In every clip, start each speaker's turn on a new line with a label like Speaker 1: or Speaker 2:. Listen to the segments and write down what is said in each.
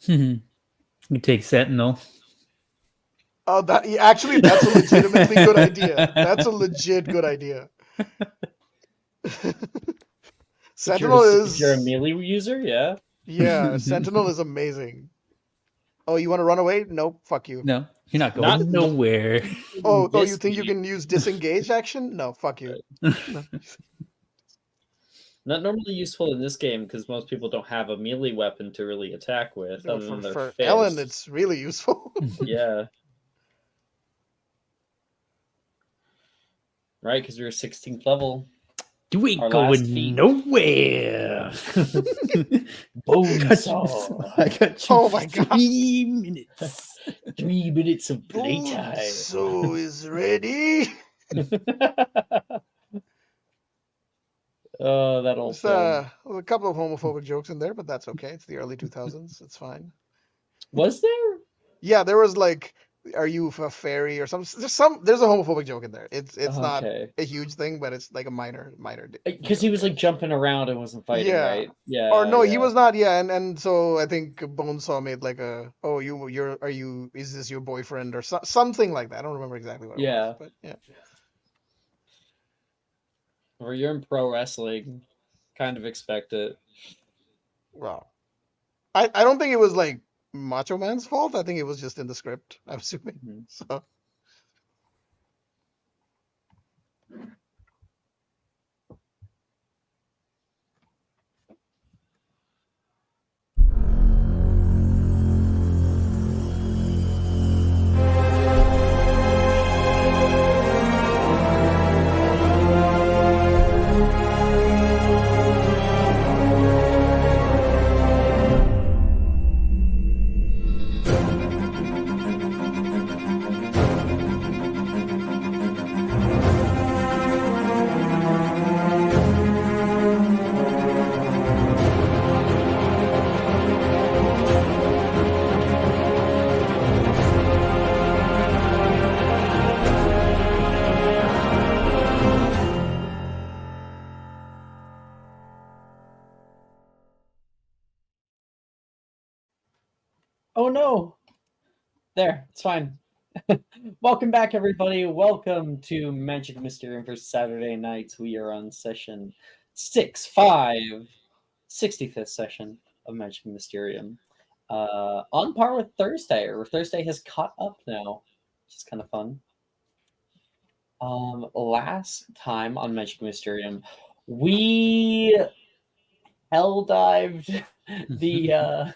Speaker 1: You take Sentinel.
Speaker 2: Oh, actually, that's a legitimately good idea. That's a legit good idea. Sentinel
Speaker 3: If you're a
Speaker 2: is
Speaker 3: melee user, yeah.
Speaker 2: yeah, Sentinel is amazing. Oh, you want to run away? Nope, fuck you.
Speaker 1: No, you're not
Speaker 3: Not
Speaker 1: going nowhere.
Speaker 2: Oh, you
Speaker 3: this
Speaker 2: think you
Speaker 3: game.
Speaker 2: can use disengage action? No, fuck you. No.
Speaker 3: Not normally useful in this game because most people don't have a melee weapon to really attack with
Speaker 2: No,
Speaker 3: other than their
Speaker 2: for Ellen,
Speaker 3: fist.
Speaker 2: it's really useful.
Speaker 3: Yeah. Right, because we were 16th level.
Speaker 1: You ain't
Speaker 3: Our last
Speaker 1: going
Speaker 3: feat.
Speaker 1: nowhere.
Speaker 3: Bonesaw.
Speaker 1: I got you
Speaker 2: Oh
Speaker 1: for
Speaker 2: my god.
Speaker 1: 3 minutes.
Speaker 3: 3 minutes of playtime.
Speaker 2: So is ready.
Speaker 3: Oh, that old
Speaker 2: There's
Speaker 3: film.
Speaker 2: a couple of homophobic jokes in there, but that's okay. It's the early 2000s. It's fine.
Speaker 3: Was there?
Speaker 2: Yeah, there was like, "Are you a fairy?" or some. There's a homophobic joke in there. It's not
Speaker 3: Okay.
Speaker 2: a huge thing, but it's like a minor
Speaker 3: Because he
Speaker 2: joke.
Speaker 3: was like jumping around and wasn't fighting,
Speaker 2: Yeah.
Speaker 3: right?
Speaker 2: Or
Speaker 3: Yeah,
Speaker 2: no, he
Speaker 3: yeah.
Speaker 2: was not. Yeah, and so I think Bonesaw made like a, "Oh, are you? Is this your boyfriend?" or something like that. I don't remember exactly what it was,
Speaker 3: Yeah.
Speaker 2: but yeah.
Speaker 3: Or you're in pro wrestling. Kind of expect it.
Speaker 2: Wow. I don't think it was like Macho Man's fault. I think it was just in the script, I'm assuming.
Speaker 3: Mhm.
Speaker 2: So
Speaker 3: Oh no! There, it's fine. Welcome back, everybody. Welcome to Magic Mysterium for Saturday nights. We are on session 6-5, 65th session of Magic Mysterium. On par with Thursday, or Thursday has caught up now, which is kind of fun. Last time on Magic Mysterium, we hell dived the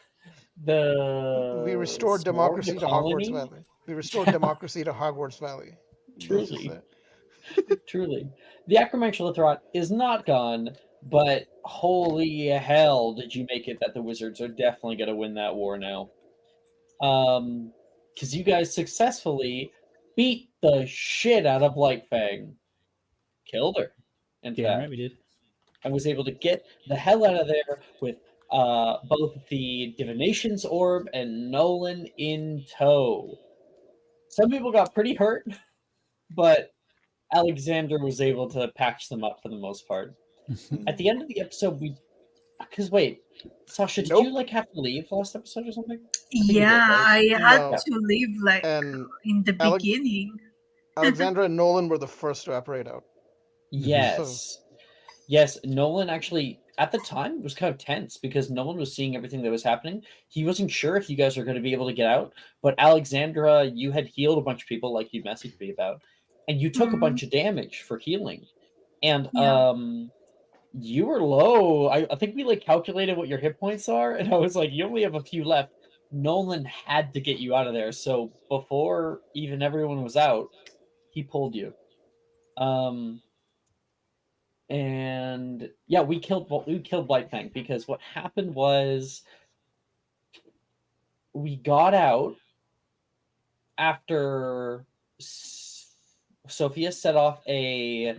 Speaker 2: we
Speaker 3: the
Speaker 2: restored
Speaker 3: swarm, the
Speaker 2: democracy to Hogwarts
Speaker 3: colony.
Speaker 2: Valley. We restored democracy to Hogwarts Valley. Let's just
Speaker 3: Truly,
Speaker 2: say.
Speaker 3: truly. The Acromantia Lithorat is not gone, but holy hell, did you make it that the Wizards are definitely going to win that war now. Because you guys successfully beat the shit out of Lightfang. Killed her, in
Speaker 1: Damn right
Speaker 3: fact,
Speaker 1: we did.
Speaker 3: and was able to get the hell out of there with both the Divination's Orb and Nolan in tow. Some people got pretty hurt, but Alexander was able to patch them up for the most part. At the end of the episode, because wait, Sasha, did you
Speaker 2: Nope.
Speaker 3: like have to leave last episode or something? I think you did,
Speaker 4: Yeah,
Speaker 3: right?
Speaker 4: I had
Speaker 3: Yeah.
Speaker 2: No.
Speaker 4: to leave like
Speaker 2: And
Speaker 4: in the
Speaker 2: Alec
Speaker 4: beginning.
Speaker 2: Alexandra and Nolan were the first to apparate out. So
Speaker 3: Yes. Yes, Nolan actually at the time was kind of tense because Nolan was seeing everything that was happening. He wasn't sure if you guys were going to be able to get out, but Alexandra, you had healed a bunch of people like you messaged me about, and you took a
Speaker 4: Mhm.
Speaker 3: bunch of damage for healing. And
Speaker 4: Yeah.
Speaker 3: you were low. I think we like calculated what your hit points are, and I was like, you only have a few left. Nolan had to get you out of there. So before even everyone was out, he pulled you. Um, and yeah, we killed Blightfang because what happened was we got out after Sophia set off a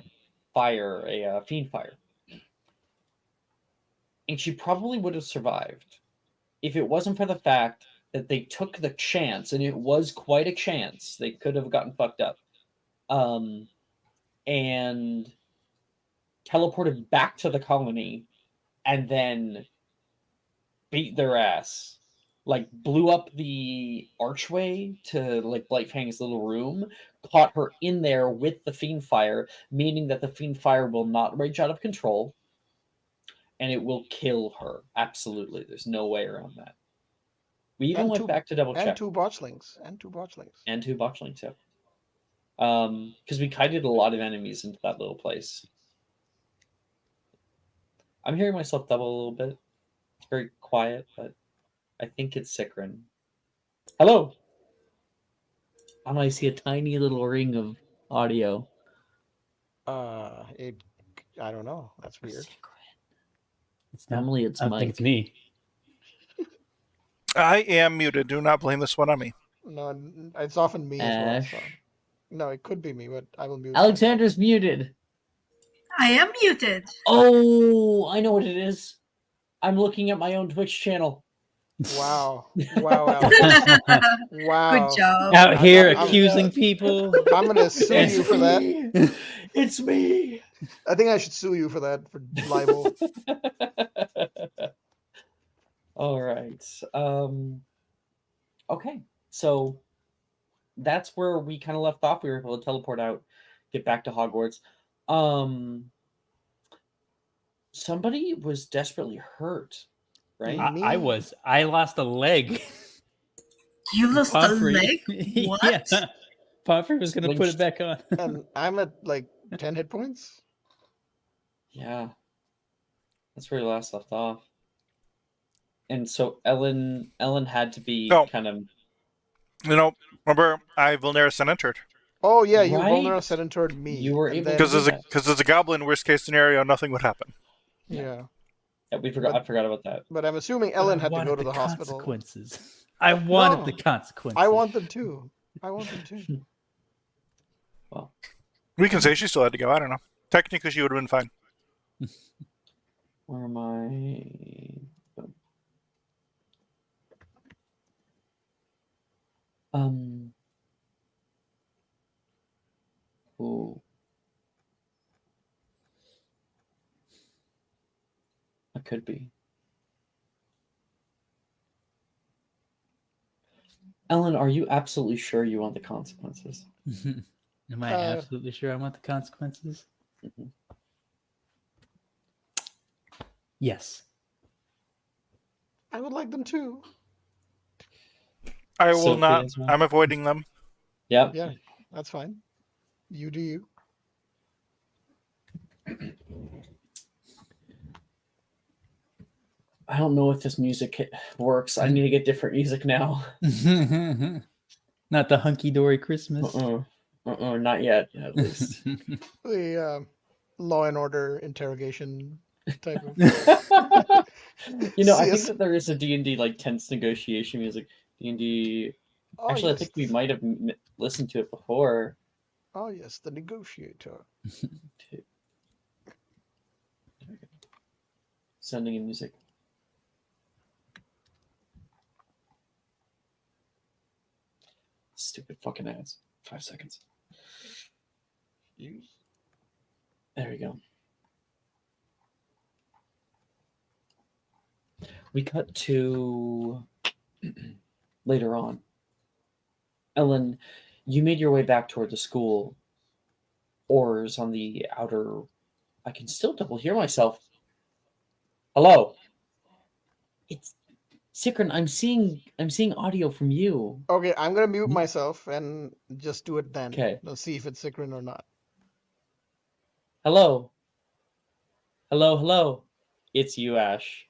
Speaker 3: fire, a fiend fire, and she probably would have survived if it wasn't for the fact that they took the chance, and it was quite a chance. They could have gotten fucked up, um, and teleported back to the colony, and then beat their ass like blew up the archway to like Blight Fang's little room, caught her in there with the fiend fire, meaning that the fiend fire will not rage out of control, and it will kill her. Absolutely, there's no way around that. We even went back to double check.
Speaker 2: And two botchlings. And two
Speaker 3: botchlings, yeah. Because we kited a lot of enemies into that little place. I'm hearing myself double a little bit. It's very quiet, but I think it's Sikrin. Hello. And I see a tiny little ring of audio.
Speaker 2: I don't know. That's weird.
Speaker 1: It's not,
Speaker 3: Normally it's
Speaker 1: I
Speaker 3: Mike.
Speaker 1: think it's me.
Speaker 4: I am muted. Do not blame this one on me.
Speaker 2: No, it's often me as well.
Speaker 3: Ash.
Speaker 2: So. No, it could be me, but I will mute.
Speaker 3: Alexander's muted.
Speaker 5: I am muted.
Speaker 3: Oh, I know what it is. I'm looking at my own Twitch channel.
Speaker 2: Wow. Wow, Alex. Wow.
Speaker 5: Good job.
Speaker 1: Out here
Speaker 2: I'm-
Speaker 1: accusing people.
Speaker 2: I'm going to sue you for that.
Speaker 3: It's me.
Speaker 2: I think I should sue you for that, for libel.
Speaker 3: All right. Okay. So that's where we kind of left off. We were able to teleport out, get back to Hogwarts. Somebody was desperately hurt, right?
Speaker 1: I was. I lost a leg.
Speaker 5: You lost a
Speaker 1: Pomfrey.
Speaker 5: leg? What?
Speaker 1: Yeah. Pomfrey was going to put it back on.
Speaker 2: And I'm at like 10 hit points.
Speaker 3: Yeah. That's where we last left off. And so Ellen had to be
Speaker 4: No.
Speaker 3: kind of
Speaker 4: Remember, I Vulnerus and entered.
Speaker 2: Oh, yeah, you
Speaker 3: Right?
Speaker 2: Vulnerus said and toward me.
Speaker 3: You were
Speaker 2: and
Speaker 3: able
Speaker 2: then-
Speaker 3: to-
Speaker 4: Because as a goblin, worst case scenario, nothing would happen.
Speaker 2: Yeah.
Speaker 3: Yeah, we forgot. I forgot about that.
Speaker 2: But I'm assuming
Speaker 1: But
Speaker 2: Ellen
Speaker 1: I
Speaker 2: had to
Speaker 1: wanted
Speaker 2: go to the hospital.
Speaker 1: consequences. I wanted
Speaker 2: No.
Speaker 1: the consequences.
Speaker 2: I want them too. I want them too.
Speaker 3: Well,
Speaker 4: We can say she still had to go. I don't know. Technically, she would have been fine.
Speaker 3: where am I? Ooh. I could be. Ellen, are you absolutely sure you want the consequences?
Speaker 1: Am I absolutely sure I want the consequences?
Speaker 3: Mhm.
Speaker 1: Yes.
Speaker 2: I would like them too.
Speaker 4: I will
Speaker 3: Sophie
Speaker 4: not.
Speaker 3: as well.
Speaker 4: I'm avoiding them.
Speaker 3: Yep.
Speaker 2: Yeah, that's fine. You do you.
Speaker 3: I don't know if this music works. I need to get different music now.
Speaker 1: Not the hunky-dory Christmas.
Speaker 3: Not yet, at least.
Speaker 2: The Law and Order interrogation type of.
Speaker 3: You know, I think
Speaker 2: CS.
Speaker 3: that there is a D&D like tense negotiation music. D&D.
Speaker 2: Oh,
Speaker 3: Actually,
Speaker 2: yes.
Speaker 3: I think we might have listened to it before.
Speaker 2: Oh, yes, the negotiator.
Speaker 3: Sending in music. Stupid fucking ads. 5 seconds.
Speaker 2: Use.
Speaker 3: There we go. We cut to later on. Ellen, you made your way back toward the school. Oars on the outer. I can still double hear myself. Hello. It's Sikrin. I'm seeing audio from you.
Speaker 2: Okay, I'm gonna mute myself and just do it then.
Speaker 3: Okay.
Speaker 2: Let's see if it's Sikrin or not.
Speaker 3: Hello. Hello. It's you, Ash.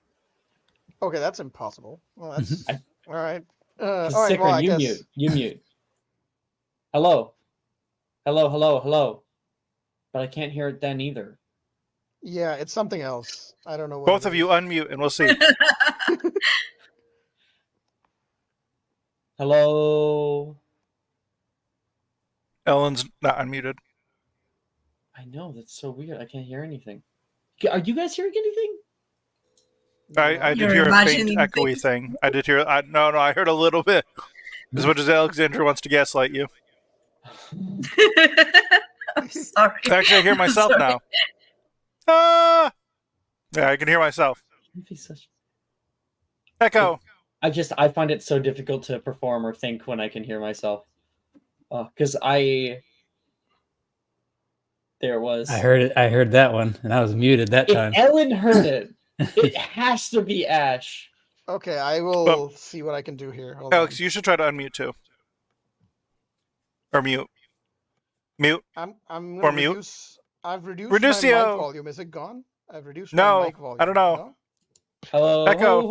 Speaker 2: Okay, that's impossible. Well, that's all right. All right.
Speaker 3: Sikrin,
Speaker 2: Well, I
Speaker 3: you
Speaker 2: guess.
Speaker 3: mute. Hello. Hello. But I can't hear it then either.
Speaker 2: Yeah, it's something else. I don't know. What
Speaker 4: Both
Speaker 2: it
Speaker 4: of you
Speaker 2: is.
Speaker 4: unmute, and we'll see.
Speaker 3: Hello.
Speaker 4: Ellen's not unmuted.
Speaker 3: I know, that's so weird. I can't hear anything. Are you guys hearing anything?
Speaker 4: I did
Speaker 5: You're
Speaker 4: hear a faint,
Speaker 5: imagining
Speaker 4: echoey
Speaker 5: things.
Speaker 4: thing. I did hear. No, I heard a little bit. As much as Alexandra wants to gaslight you.
Speaker 5: I'm sorry.
Speaker 4: Actually, I hear myself
Speaker 5: Sorry.
Speaker 4: now. Ah! Yeah, I can hear myself.
Speaker 3: Don't be such-
Speaker 4: Echo.
Speaker 3: I find it so difficult to perform or think when I can hear myself. Because there it was.
Speaker 1: I heard it. I heard that one, and I was muted that
Speaker 3: If
Speaker 1: time.
Speaker 3: Ellen heard it, it has to be Ash.
Speaker 2: Okay, I will see what I can do here. Hold
Speaker 4: Alex,
Speaker 2: on.
Speaker 4: you should try to unmute too. Or mute. Mute.
Speaker 2: I'm
Speaker 4: or
Speaker 2: gonna
Speaker 4: mute.
Speaker 2: reduce. I've reduced my mic
Speaker 4: Reducio.
Speaker 2: volume. Is it gone? I've reduced
Speaker 4: No,
Speaker 2: my mic volume.
Speaker 4: I don't know.
Speaker 2: No?
Speaker 3: Hello.
Speaker 4: Echo.
Speaker 3: I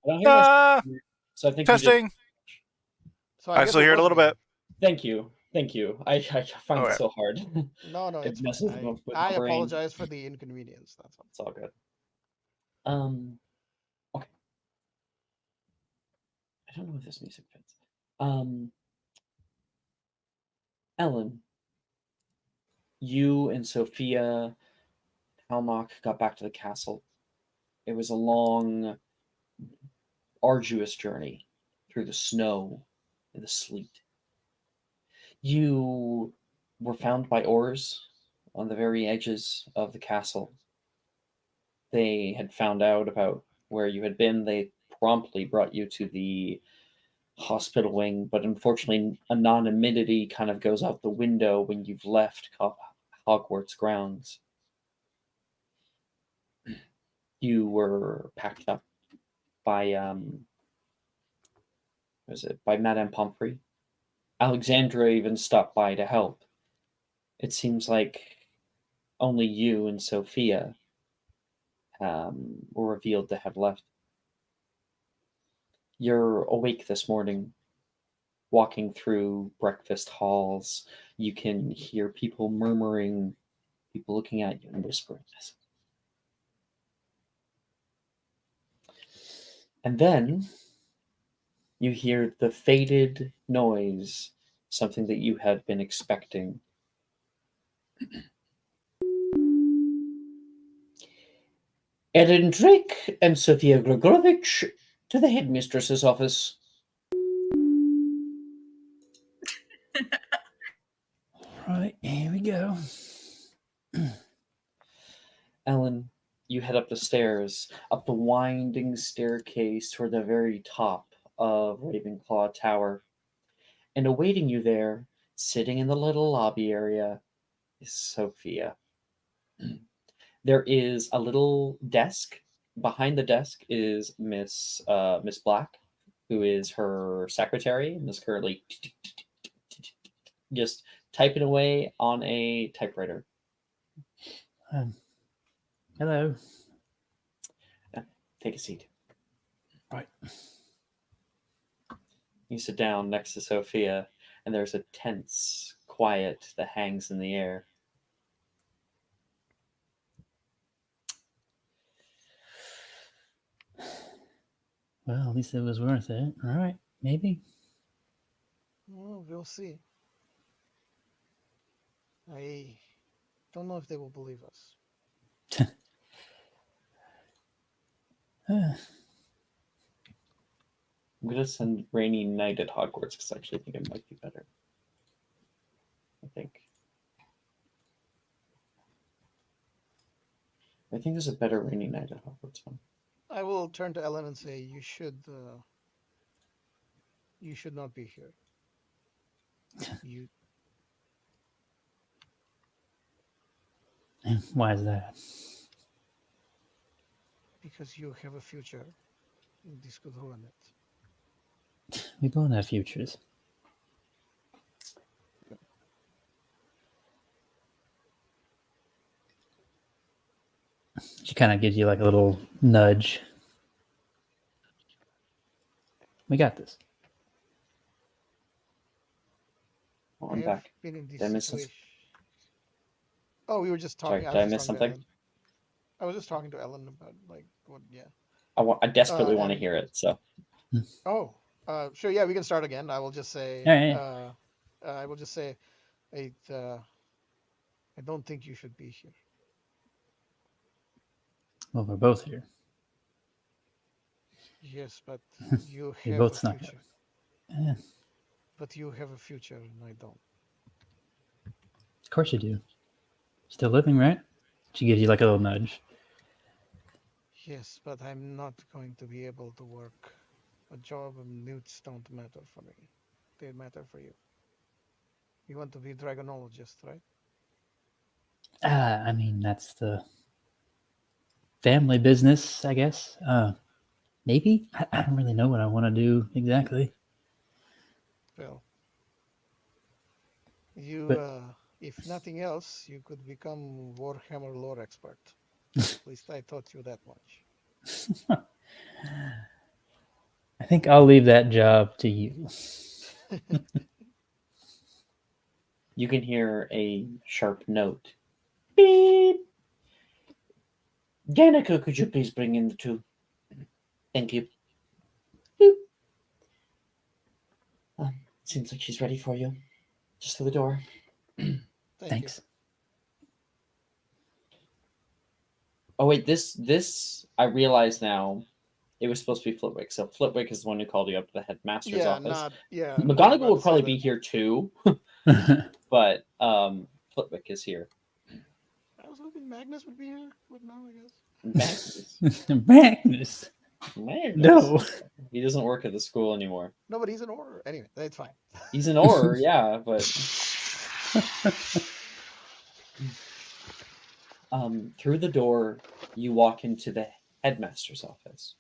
Speaker 3: don't hear
Speaker 4: Ah,
Speaker 3: myself, so I think you did.
Speaker 4: testing.
Speaker 2: So
Speaker 4: I
Speaker 2: guess
Speaker 4: still
Speaker 2: it
Speaker 4: hear it a
Speaker 2: was
Speaker 4: little
Speaker 2: me.
Speaker 4: bit.
Speaker 3: Thank you. I find it
Speaker 4: Okay.
Speaker 3: so hard.
Speaker 2: No,
Speaker 3: It
Speaker 2: it's
Speaker 3: messes
Speaker 2: fine.
Speaker 3: with
Speaker 2: I
Speaker 3: my brain.
Speaker 2: apologize for the inconvenience. That's all.
Speaker 3: It's all good. Okay. I don't know if this music fits. Ellen, you and Sophia Halmock got back to the castle. It was a long, arduous journey through the snow and the sleet. You were found by oars on the very edges of the castle. They had found out about where you had been. They promptly brought you to the hospital wing, but unfortunately, anonymity kind of goes out the window when you've left Hogwarts grounds. You were packed up by by Madame Pomfrey. Alexandra even stopped by to help. It seems like only you and Sophia were revealed to have left. You're awake this morning, walking through breakfast halls. You can hear people murmuring, people looking at you and whispering. And then you hear the faded noise, something that you had been expecting. Ellen Drake and Sophia Grigorovich to the headmistress's office.
Speaker 1: Right, here we go.
Speaker 3: Ellen, you head up the stairs, up the winding staircase toward the very top of Ravenclaw Tower. And awaiting you there, sitting in the little lobby area, is Sophia. There is a little desk. Behind the desk is Miss Black, who is her secretary and is currently just typing away on a typewriter.
Speaker 1: Hello.
Speaker 3: Take a seat.
Speaker 1: Right.
Speaker 3: You sit down next to Sophia, and there's a tense quiet that hangs in the air.
Speaker 1: Well, at least it was worth it. All right, maybe.
Speaker 2: Well, we'll see. I don't know if they will believe us.
Speaker 3: I'm going to send Rainy Night at Hogwarts because I actually think it might be better. I think there's a better Rainy Night at Hogwarts one.
Speaker 2: I will turn to Ellen and say, you should not be here.
Speaker 1: Why is that?
Speaker 2: Because you have a future in this good hornet.
Speaker 1: We both have futures. She kind of gives you like a little nudge. We got this.
Speaker 3: Oh,
Speaker 2: I
Speaker 3: I'm
Speaker 2: have
Speaker 3: back.
Speaker 2: been in this
Speaker 3: Did I miss
Speaker 2: situation. Oh, we were just talking.
Speaker 3: Sorry, did I
Speaker 2: was
Speaker 3: miss
Speaker 2: just talking to
Speaker 3: something?
Speaker 2: Ellen. I was just talking to Ellen about like what. Yeah.
Speaker 3: I desperately want to
Speaker 2: and-
Speaker 3: hear it. So
Speaker 2: Oh, sure. Yeah, we can start again. I will just say.
Speaker 1: Yeah.
Speaker 2: I will just say, I don't think you should be here.
Speaker 1: Well, we're both here.
Speaker 2: Yes, but you
Speaker 1: We
Speaker 2: have
Speaker 1: both
Speaker 2: a
Speaker 1: snuck
Speaker 2: future.
Speaker 1: out. Yeah,
Speaker 2: But you have a future, and I don't.
Speaker 1: of course you do. Still living, right? She gives you like a little nudge.
Speaker 2: Yes, but I'm not going to be able to work. A job and newts don't matter for me. They matter for you. You want to be dragonologist, right?
Speaker 1: I mean, that's the family business, I guess. Maybe? I don't really know what I want to do exactly.
Speaker 2: Well, you,
Speaker 1: But
Speaker 2: if nothing else, you could become Warhammer lore expert. At least I taught you that much.
Speaker 1: I think I'll leave that job to you.
Speaker 3: You can hear a sharp note. Beep. Danica, could you please bring in the two? Thank you. Boop. Seems like she's ready for you. Just through the door.
Speaker 2: Thank
Speaker 1: Thanks.
Speaker 3: Oh wait, this I realize now. It was supposed to be Flitwick. So Flitwick is the one who called you up to the headmaster's
Speaker 2: you. Yeah,
Speaker 3: office.
Speaker 2: not yeah.
Speaker 3: McGonagall
Speaker 2: about
Speaker 3: will
Speaker 2: to say
Speaker 3: probably
Speaker 2: that.
Speaker 3: be here too, but Flitwick is here.
Speaker 2: I was hoping Magnus would be here, but no, I guess.
Speaker 1: Magnus.
Speaker 3: Magnus.
Speaker 1: No.
Speaker 3: He doesn't work at the school anymore.
Speaker 2: No, but he's an order. Anyway, that's fine.
Speaker 3: He's an Auror, yeah, but through the door you walk into the headmaster's office.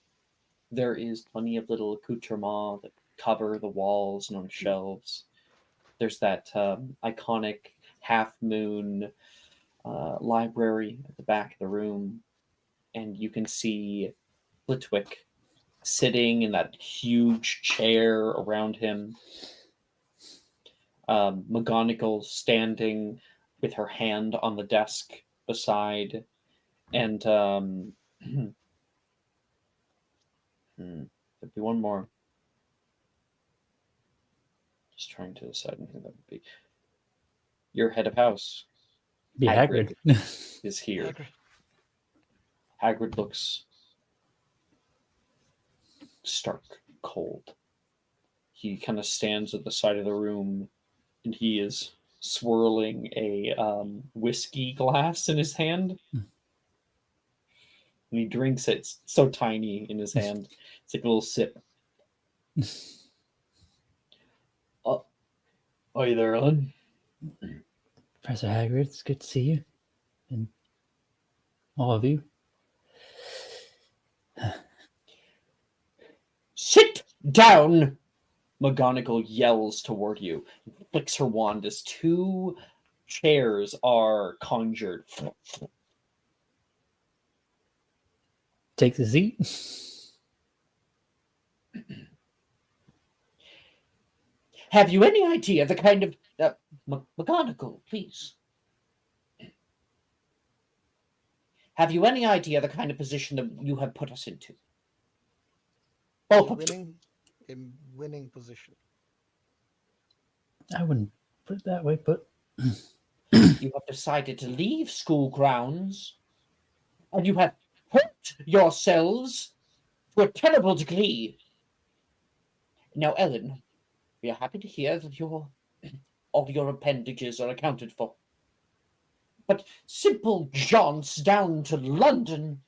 Speaker 3: There is plenty of little accoutrements that cover the walls and on shelves. There's that iconic half-moon library at the back of the room, and you can see Flitwick sitting in that huge chair around him. McGonagall standing with her hand on the desk beside, and there'd be one more. Just trying to decide who that would be. Your head of house,
Speaker 1: Be Hagrid.
Speaker 3: is here.
Speaker 2: Hagrid.
Speaker 3: Hagrid looks stark cold. He kind of stands at the side of the room, and he is swirling a whiskey glass in his hand. And he drinks it. It's so tiny in his hand. It's like a little sip. Are you there, Ellen?
Speaker 1: Professor Hagrid, it's good to see you. And all of you.
Speaker 3: Sit down! McGonagall yells toward you and flicks her wand as two chairs are conjured.
Speaker 1: Take the seat.
Speaker 3: Have you any idea the kind of... McGonagall, please. Have you any idea the kind of position that you have put us into? Both of you.
Speaker 2: In winning position.
Speaker 1: I wouldn't put it that way, but
Speaker 3: You have decided to leave school grounds, and you have hurt yourselves to a terrible degree. Now, Ellen, we are happy to hear that all your appendages are accounted for. But simple jaunts down to London,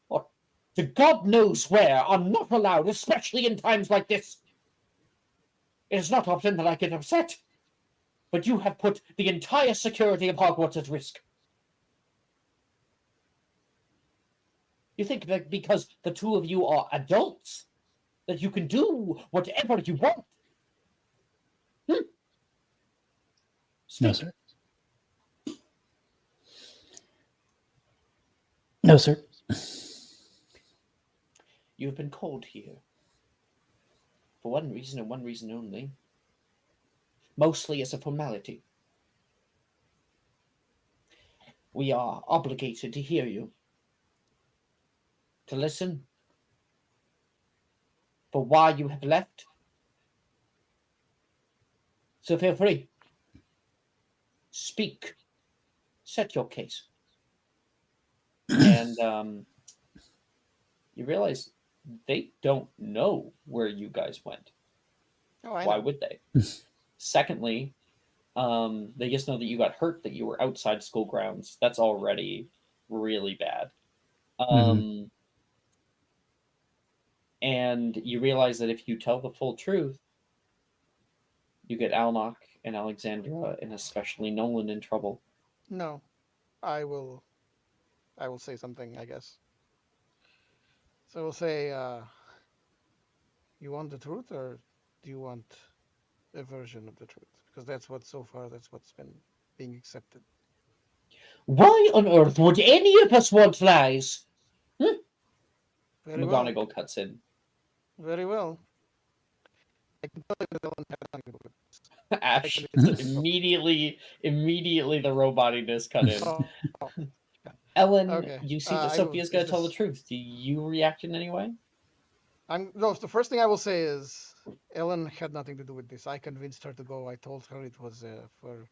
Speaker 3: or to God knows where, are not allowed, especially in times like this. It is not often that I get upset, but you have put the entire security of Hogwarts at risk. You think that because the two of you are adults, that you can do whatever you want?
Speaker 1: no, sir. No, sir.
Speaker 3: You have been called here for one reason and one reason only, mostly as a formality. We are obligated to hear you, to listen for why you have left. So feel free. Speak. Set your case. And you realize they don't know where you guys went.
Speaker 2: Oh, I
Speaker 3: Why
Speaker 2: know.
Speaker 3: would they? Secondly, they just know that you got hurt, that you were outside school grounds. That's already really bad. and you realize that if you tell the full truth, you get Alnock and Alexandra and especially Nolan in trouble.
Speaker 2: No, I will. I will say something, I guess. So we'll say, you want the truth, or do you want a version of the truth? Because that's what so far that's what's been being accepted.
Speaker 3: Why on earth would any of us want lies?
Speaker 2: Very well.
Speaker 3: McGonagall cuts in.
Speaker 2: Very well. I can tell you that Ellen had nothing to do with it.
Speaker 3: Ash
Speaker 2: Actually,
Speaker 3: immediately the robotiness cut in.
Speaker 2: Oh,
Speaker 3: Ellen,
Speaker 2: okay.
Speaker 3: you see that
Speaker 2: I will-
Speaker 3: Sophia's
Speaker 2: is
Speaker 3: gonna tell the
Speaker 2: this-
Speaker 3: truth. Do you react in any way?
Speaker 2: No. The first thing I will say is Ellen had nothing to do with this. I convinced her to go. I told her it was for.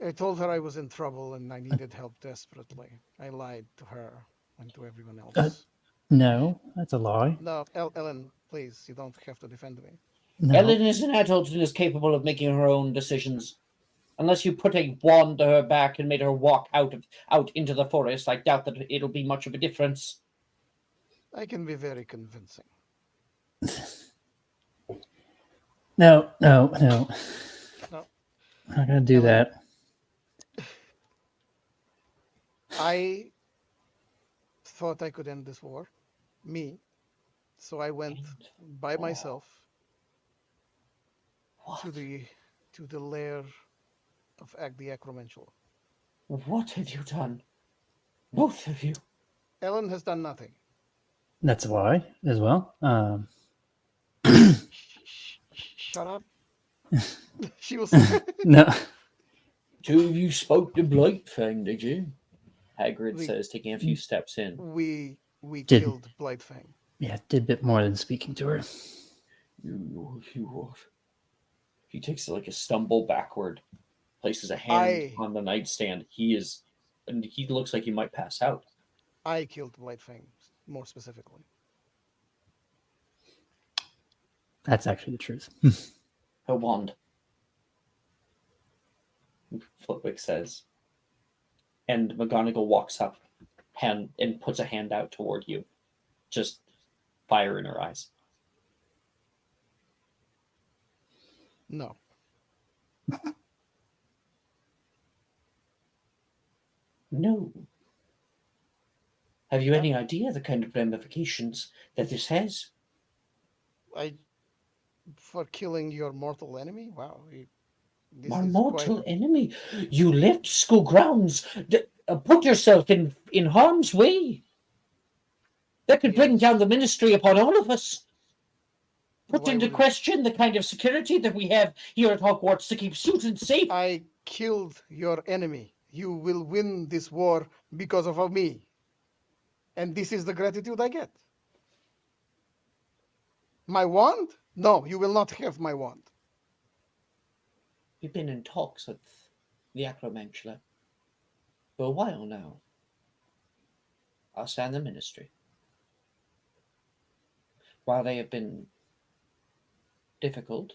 Speaker 2: I told her I was in trouble and I needed help desperately. I lied to her and to everyone else.
Speaker 1: No, that's a lie.
Speaker 2: No, Ellen, please, you don't have to defend me.
Speaker 1: No.
Speaker 3: Ellen is an adult and is capable of making her own decisions. Unless you put a wand to her back and made her walk out into the forest, I doubt that it'll be much of a difference.
Speaker 2: I can be very convincing.
Speaker 1: No.
Speaker 2: No.
Speaker 1: I'm not gonna do
Speaker 2: Ellen.
Speaker 1: that.
Speaker 2: I thought I could end this war, me. So I went by
Speaker 3: war?
Speaker 2: myself
Speaker 3: What?
Speaker 2: to the lair of the Acromental.
Speaker 3: What have you done? Both of you.
Speaker 2: Ellen has done nothing.
Speaker 1: That's a lie as well.
Speaker 2: Shut up. She was.
Speaker 1: No.
Speaker 3: Two of you spoke to Blightfang, did you? Hagrid
Speaker 2: We-
Speaker 3: says, taking a few steps in.
Speaker 2: we
Speaker 1: Didn't.
Speaker 2: killed Blightfang.
Speaker 1: Yeah, did a bit more than speaking to her.
Speaker 3: You what? He takes like a stumble backward, places a hand on the nightstand. He looks like he might pass out.
Speaker 2: I killed Blightfang, more specifically.
Speaker 1: That's actually the truth.
Speaker 3: Her wand. Flitwick says. And McGonagall walks up and puts a hand out toward you. Just fire in her eyes.
Speaker 2: No.
Speaker 3: No. Have you any idea the kind of ramifications that this has?
Speaker 2: For killing your mortal enemy? Wow. This
Speaker 3: My
Speaker 2: is
Speaker 3: mortal
Speaker 2: quite...
Speaker 3: enemy. You left school grounds. Put yourself in harm's way. That could bring
Speaker 2: Yes.
Speaker 3: down the ministry upon all of us. Put
Speaker 2: Why
Speaker 3: into
Speaker 2: would it-
Speaker 3: question the kind of security that we have here at Hogwarts to keep students safe.
Speaker 2: I killed your enemy. You will win this war because of me. And this is the gratitude I get. My wand? No, you will not have my wand.
Speaker 3: We've been in talks with the Acromantula for a while now. Us and the ministry. While they have been difficult,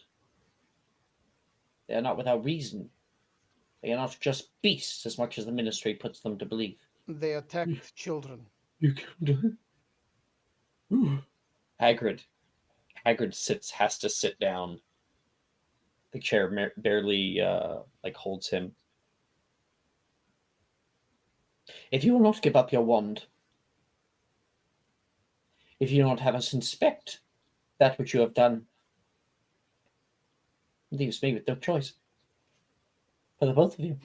Speaker 3: they are not without reason. They are not just beasts as much as the ministry puts them to believe.
Speaker 2: They attacked children.
Speaker 3: You killed her? Hagrid has to sit down. The chair barely holds him. If you will not give up your wand, if you do not have us inspect that which you have done, it leaves me with no choice. For the both of you.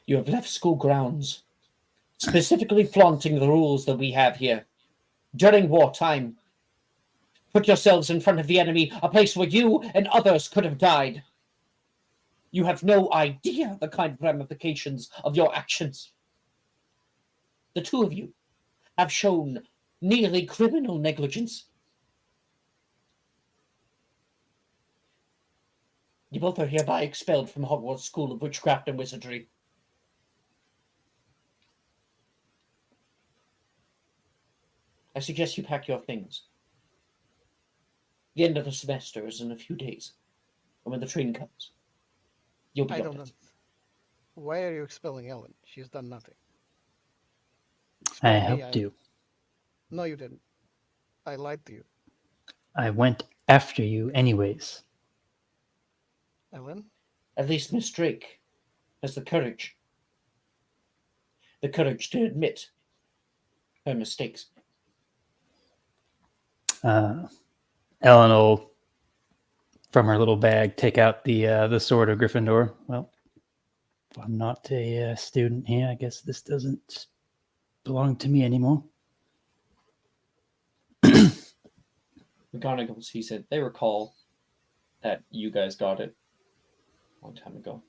Speaker 3: You have left school grounds, specifically flaunting the rules that we have here. During wartime, put yourselves in front of the enemy, a place where you and others could have died. You have no idea the kind of ramifications of your actions. The two of you have shown nearly criminal negligence. You both are hereby expelled from Hogwarts School of Witchcraft and Wizardry. I suggest you pack your things. The end of the semester is in a few days. And when the train comes, you'll be
Speaker 2: I
Speaker 3: on
Speaker 2: don't
Speaker 3: it.
Speaker 2: know. Why are you expelling Ellen? She's done nothing.
Speaker 1: I
Speaker 2: Spare me.
Speaker 1: helped you.
Speaker 2: No, you didn't. I lied to you.
Speaker 1: I went after you anyways.
Speaker 2: Ellen?
Speaker 3: At least Miss Drake has the courage to admit her mistakes.
Speaker 1: Ellen will, from her little bag, take out the sword of Gryffindor. Well, if I'm not a student here, I guess this doesn't belong to me anymore.
Speaker 3: McGonagall sees it. They recall that you guys got it a long time ago.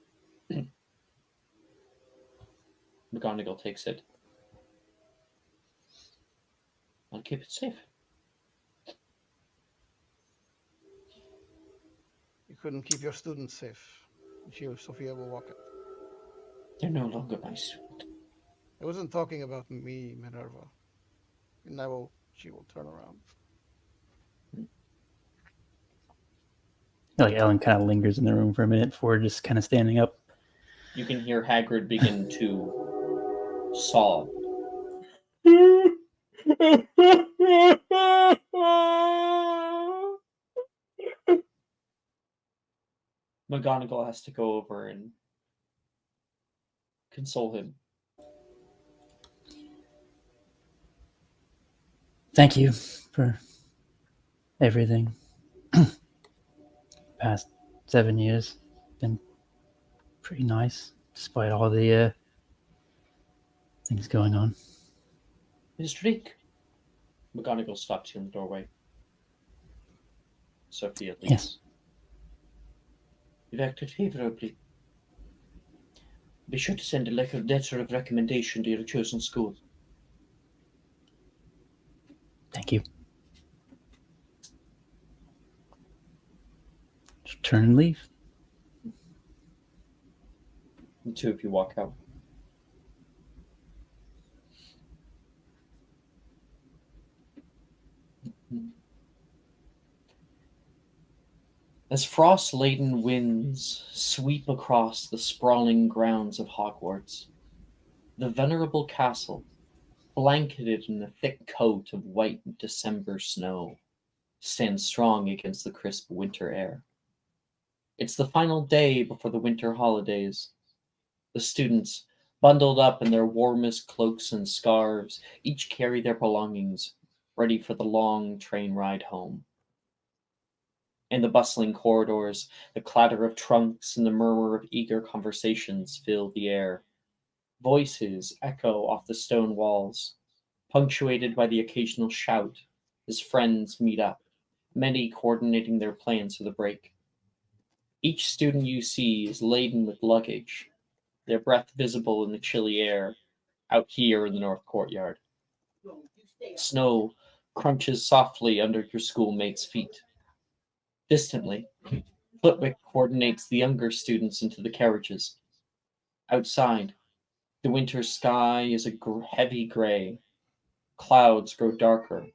Speaker 3: McGonagall takes it. I'll keep it safe.
Speaker 2: You couldn't keep your students safe. Sophia will walk it.
Speaker 3: They're no longer my student.
Speaker 2: I wasn't talking about me, Minerva. She will turn around.
Speaker 1: Like Ellen kind of lingers in the room for a minute before just kind of standing up.
Speaker 3: You can hear Hagrid begin to sob. McGonagall has to go over and console him.
Speaker 1: Thank you for everything. Past 7 years been pretty nice, despite all the things going on.
Speaker 3: Miss Drake. McGonagall stops you in the doorway. Sophia leaves.
Speaker 1: Yes.
Speaker 3: You've acted favorably. Be sure to send a letter of recommendation to your chosen school.
Speaker 1: Thank you. Just turn and leave.
Speaker 3: The two of you walk out. As frost-laden winds sweep across the sprawling grounds of Hogwarts, the venerable castle, blanketed in a thick coat of white December snow, stands strong against the crisp winter air. It's the final day before the winter holidays. The students, bundled up in their warmest cloaks and scarves, each carry their belongings, ready for the long train ride home. In the bustling corridors, the clatter of trunks and the murmur of eager conversations fill the air. Voices echo off the stone walls, punctuated by the occasional shout as friends meet up, many coordinating their plans for the break. Each student you see is laden with luggage, their breath visible in the chilly air out here in the North Courtyard. Snow crunches softly under your schoolmates' feet. Distantly, Flitwick coordinates the younger students into the carriages. Outside, the winter sky is a heavy gray. Clouds grow darker, a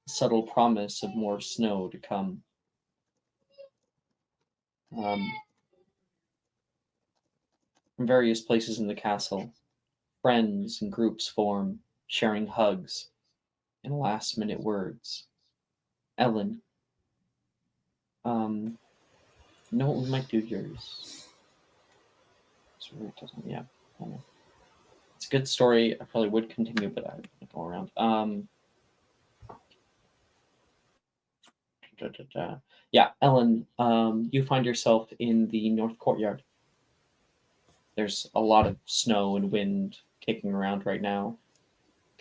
Speaker 3: subtle promise of more snow to come. From various places in the castle, friends and groups form, sharing hugs and last-minute words. Ellen, you know what we might do yours? Yeah. It's a good story. I probably would continue, but I would go around. Yeah, Ellen, you find yourself in the North Courtyard. There's a lot of snow and wind kicking around right now.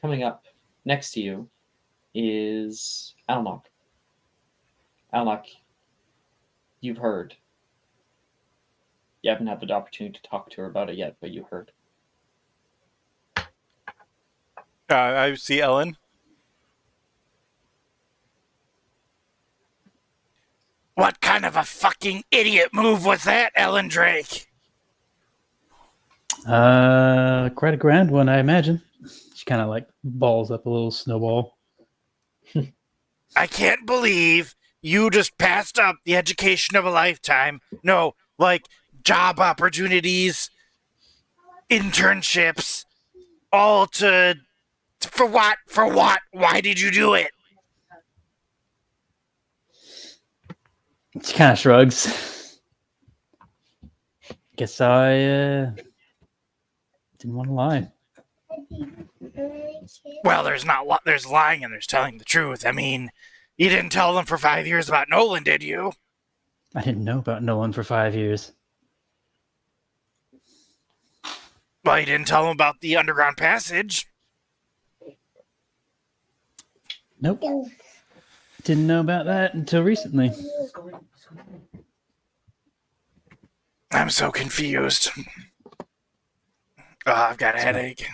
Speaker 3: Coming up next to you is Alnock. Alnock, you've heard. You haven't had the opportunity to talk to her about it yet, but you heard.
Speaker 4: I see Ellen. What kind of a fucking idiot move was that, Ellen Drake?
Speaker 1: Quite a grand one, I imagine. She kind of like balls up a little snowball.
Speaker 4: I can't believe you just passed up the education of a lifetime. No, like job opportunities, internships, all to For what? For what? Why did you do it?
Speaker 1: She kind of shrugs. Guess I didn't want to lie.
Speaker 4: Well, there's lying and there's telling the truth. I mean, you didn't tell them for 5 years about Nolan, did you?
Speaker 1: I didn't know about Nolan for 5 years.
Speaker 4: Well, you didn't tell them about the underground passage.
Speaker 1: Nope. Didn't know about that until recently.
Speaker 4: I'm so confused. I've got a headache.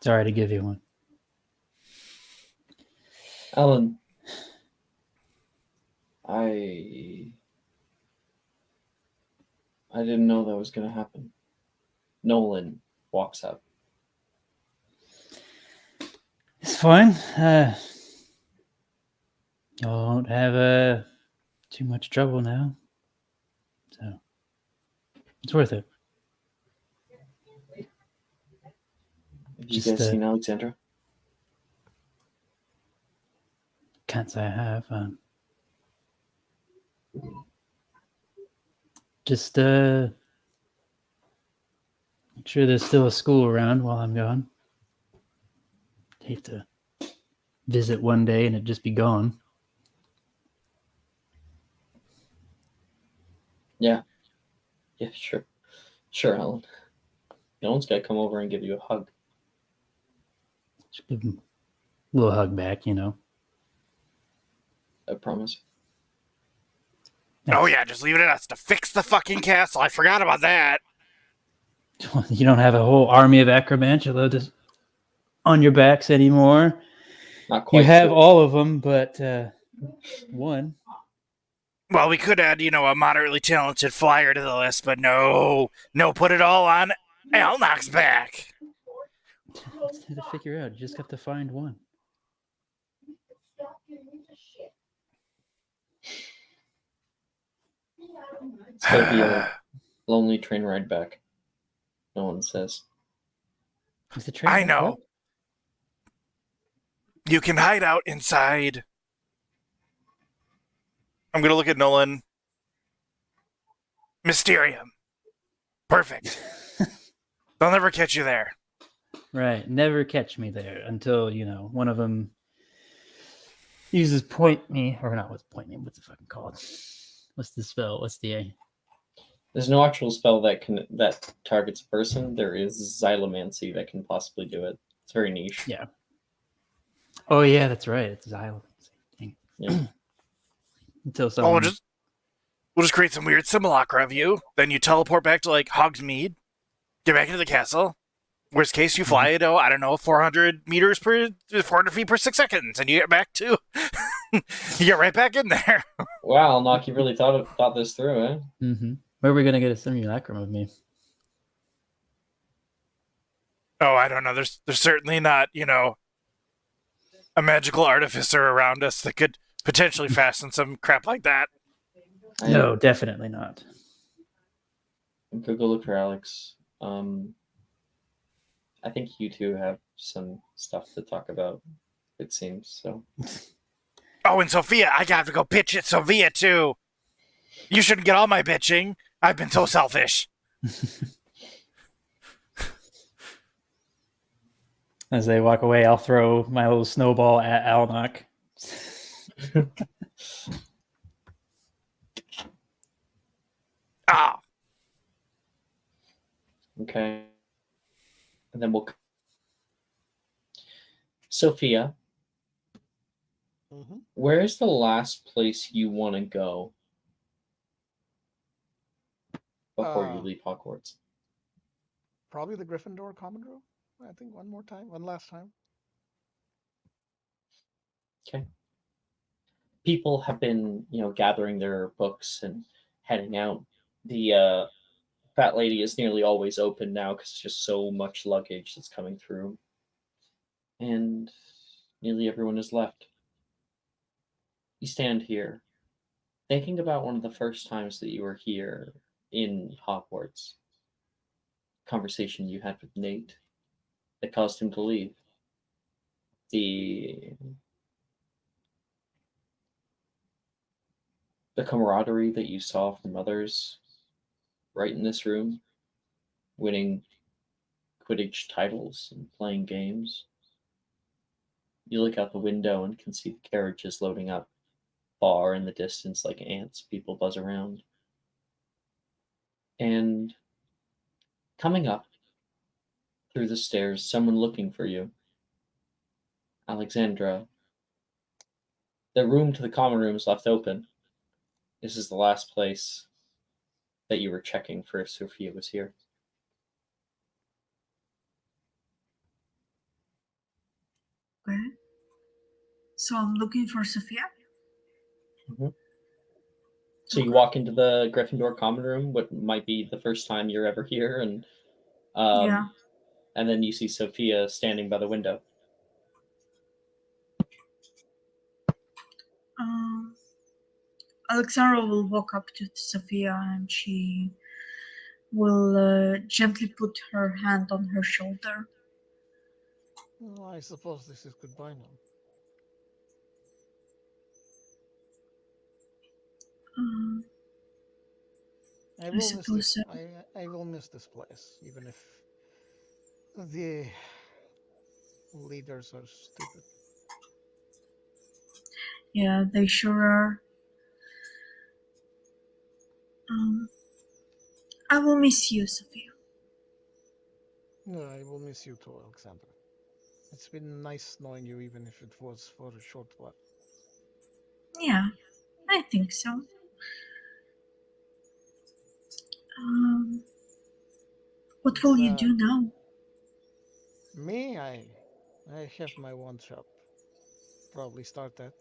Speaker 1: Sorry to give you one.
Speaker 3: Alan, I didn't know that was going to happen. Nolan walks up.
Speaker 1: It's fine. Y'all won't have too much trouble now. So it's worth it.
Speaker 3: Have you
Speaker 1: Just,
Speaker 3: guys seen Alexandra?
Speaker 1: Can't say I have. Just make sure there's still a school around while I'm gone. Hate to visit one day and it just be gone.
Speaker 3: Yeah. Yeah, sure. Sure, Alan. No one's got to come over and give you a hug.
Speaker 1: Just give him a little hug back, you know.
Speaker 3: I promise.
Speaker 4: Oh, yeah, just leave it at us to fix the fucking castle. I forgot about that.
Speaker 1: You don't have a whole army of Acromantula on your backs anymore.
Speaker 3: Not quite.
Speaker 1: You have
Speaker 3: true.
Speaker 1: all of them, but one.
Speaker 4: Well, we could add, a moderately talented flyer to the list, but no, put it all on Elnock's back.
Speaker 1: It's hard to figure out. You just have to find one.
Speaker 3: It's going to be a lonely train ride back. No one says.
Speaker 1: Is the train
Speaker 4: I
Speaker 1: back
Speaker 4: know.
Speaker 1: up?
Speaker 4: You can hide out inside. I'm going to look at Nolan. Mysterium. Perfect. They'll never catch you there.
Speaker 1: Right. Never catch me there until, one of them uses point me. Or not, what's point me? What's it fucking called? What's the spell? What's the...
Speaker 3: There's no actual spell that targets a person. There is xylomancy that can possibly do it. It's very niche.
Speaker 1: Yeah. Oh, yeah, that's right. It's Xylomancy.
Speaker 3: Yeah.
Speaker 1: Until
Speaker 4: Oh,
Speaker 1: someone...
Speaker 4: we'll just create some weird simulacra of you. Then you teleport back to, Hogsmeade. Get back into the castle. Worst case, you fly, 400 feet per 6 seconds, and you get back to... you get right back in there.
Speaker 3: Wow, Nock, you really thought this through, eh?
Speaker 1: Mm-hmm. Where are we going to get a simulacrum of me?
Speaker 4: Oh, I don't know. There's certainly not, a magical artificer around us that could potentially fasten some crap like that.
Speaker 1: No, definitely not.
Speaker 3: Go look for Alex. I think you two have some stuff to talk about, it seems, so.
Speaker 4: Oh, and Sophia, I have to go pitch at Sophia, too. You shouldn't get all my bitching. I've been so selfish.
Speaker 1: As they walk away, I'll throw my little snowball at Alnock.
Speaker 4: Ah.
Speaker 3: Okay. And then we'll... Sophia,
Speaker 2: Mm-hmm.
Speaker 3: where is the last place you want to go before you leave Hogwarts?
Speaker 2: Probably the Gryffindor common room. I think one last time.
Speaker 3: Okay. People have been, gathering their books and heading out. The fat lady is nearly always open now because it's just so much luggage that's coming through. And nearly everyone is left. You stand here, thinking about one of the first times that you were here in Hogwarts. Conversation you had with Nate. that caused him to leave. The camaraderie that you saw from others right in this room, winning Quidditch titles and playing games. You look out the window and can see the carriages loading up far in the distance like ants. People buzz around. And coming up through the stairs, someone looking for you. Alexandra. The room to the common room is left open. This is the last place that you were checking for if Sophia was here.
Speaker 5: Okay. So I'm looking for Sophia.
Speaker 3: So you walk into the Gryffindor common room, what might be the first time you're ever here, and
Speaker 5: Yeah.
Speaker 3: and then you see Sophia standing by the window.
Speaker 5: Alexandra will walk up to Sophia and she will gently put her hand on her shoulder.
Speaker 2: Well, I suppose this is goodbye now.
Speaker 5: Um,
Speaker 2: I will miss
Speaker 5: suppose
Speaker 2: this.
Speaker 5: so.
Speaker 2: I will miss this place, even if the leaders are stupid.
Speaker 5: Yeah, they sure are. I will miss you, Sophia.
Speaker 2: No, I will miss you too, Alexandra. It's been nice knowing you, even if it was for a short while.
Speaker 5: Yeah, I think so. What will you do now?
Speaker 2: Me, I have my one shop. Probably start that.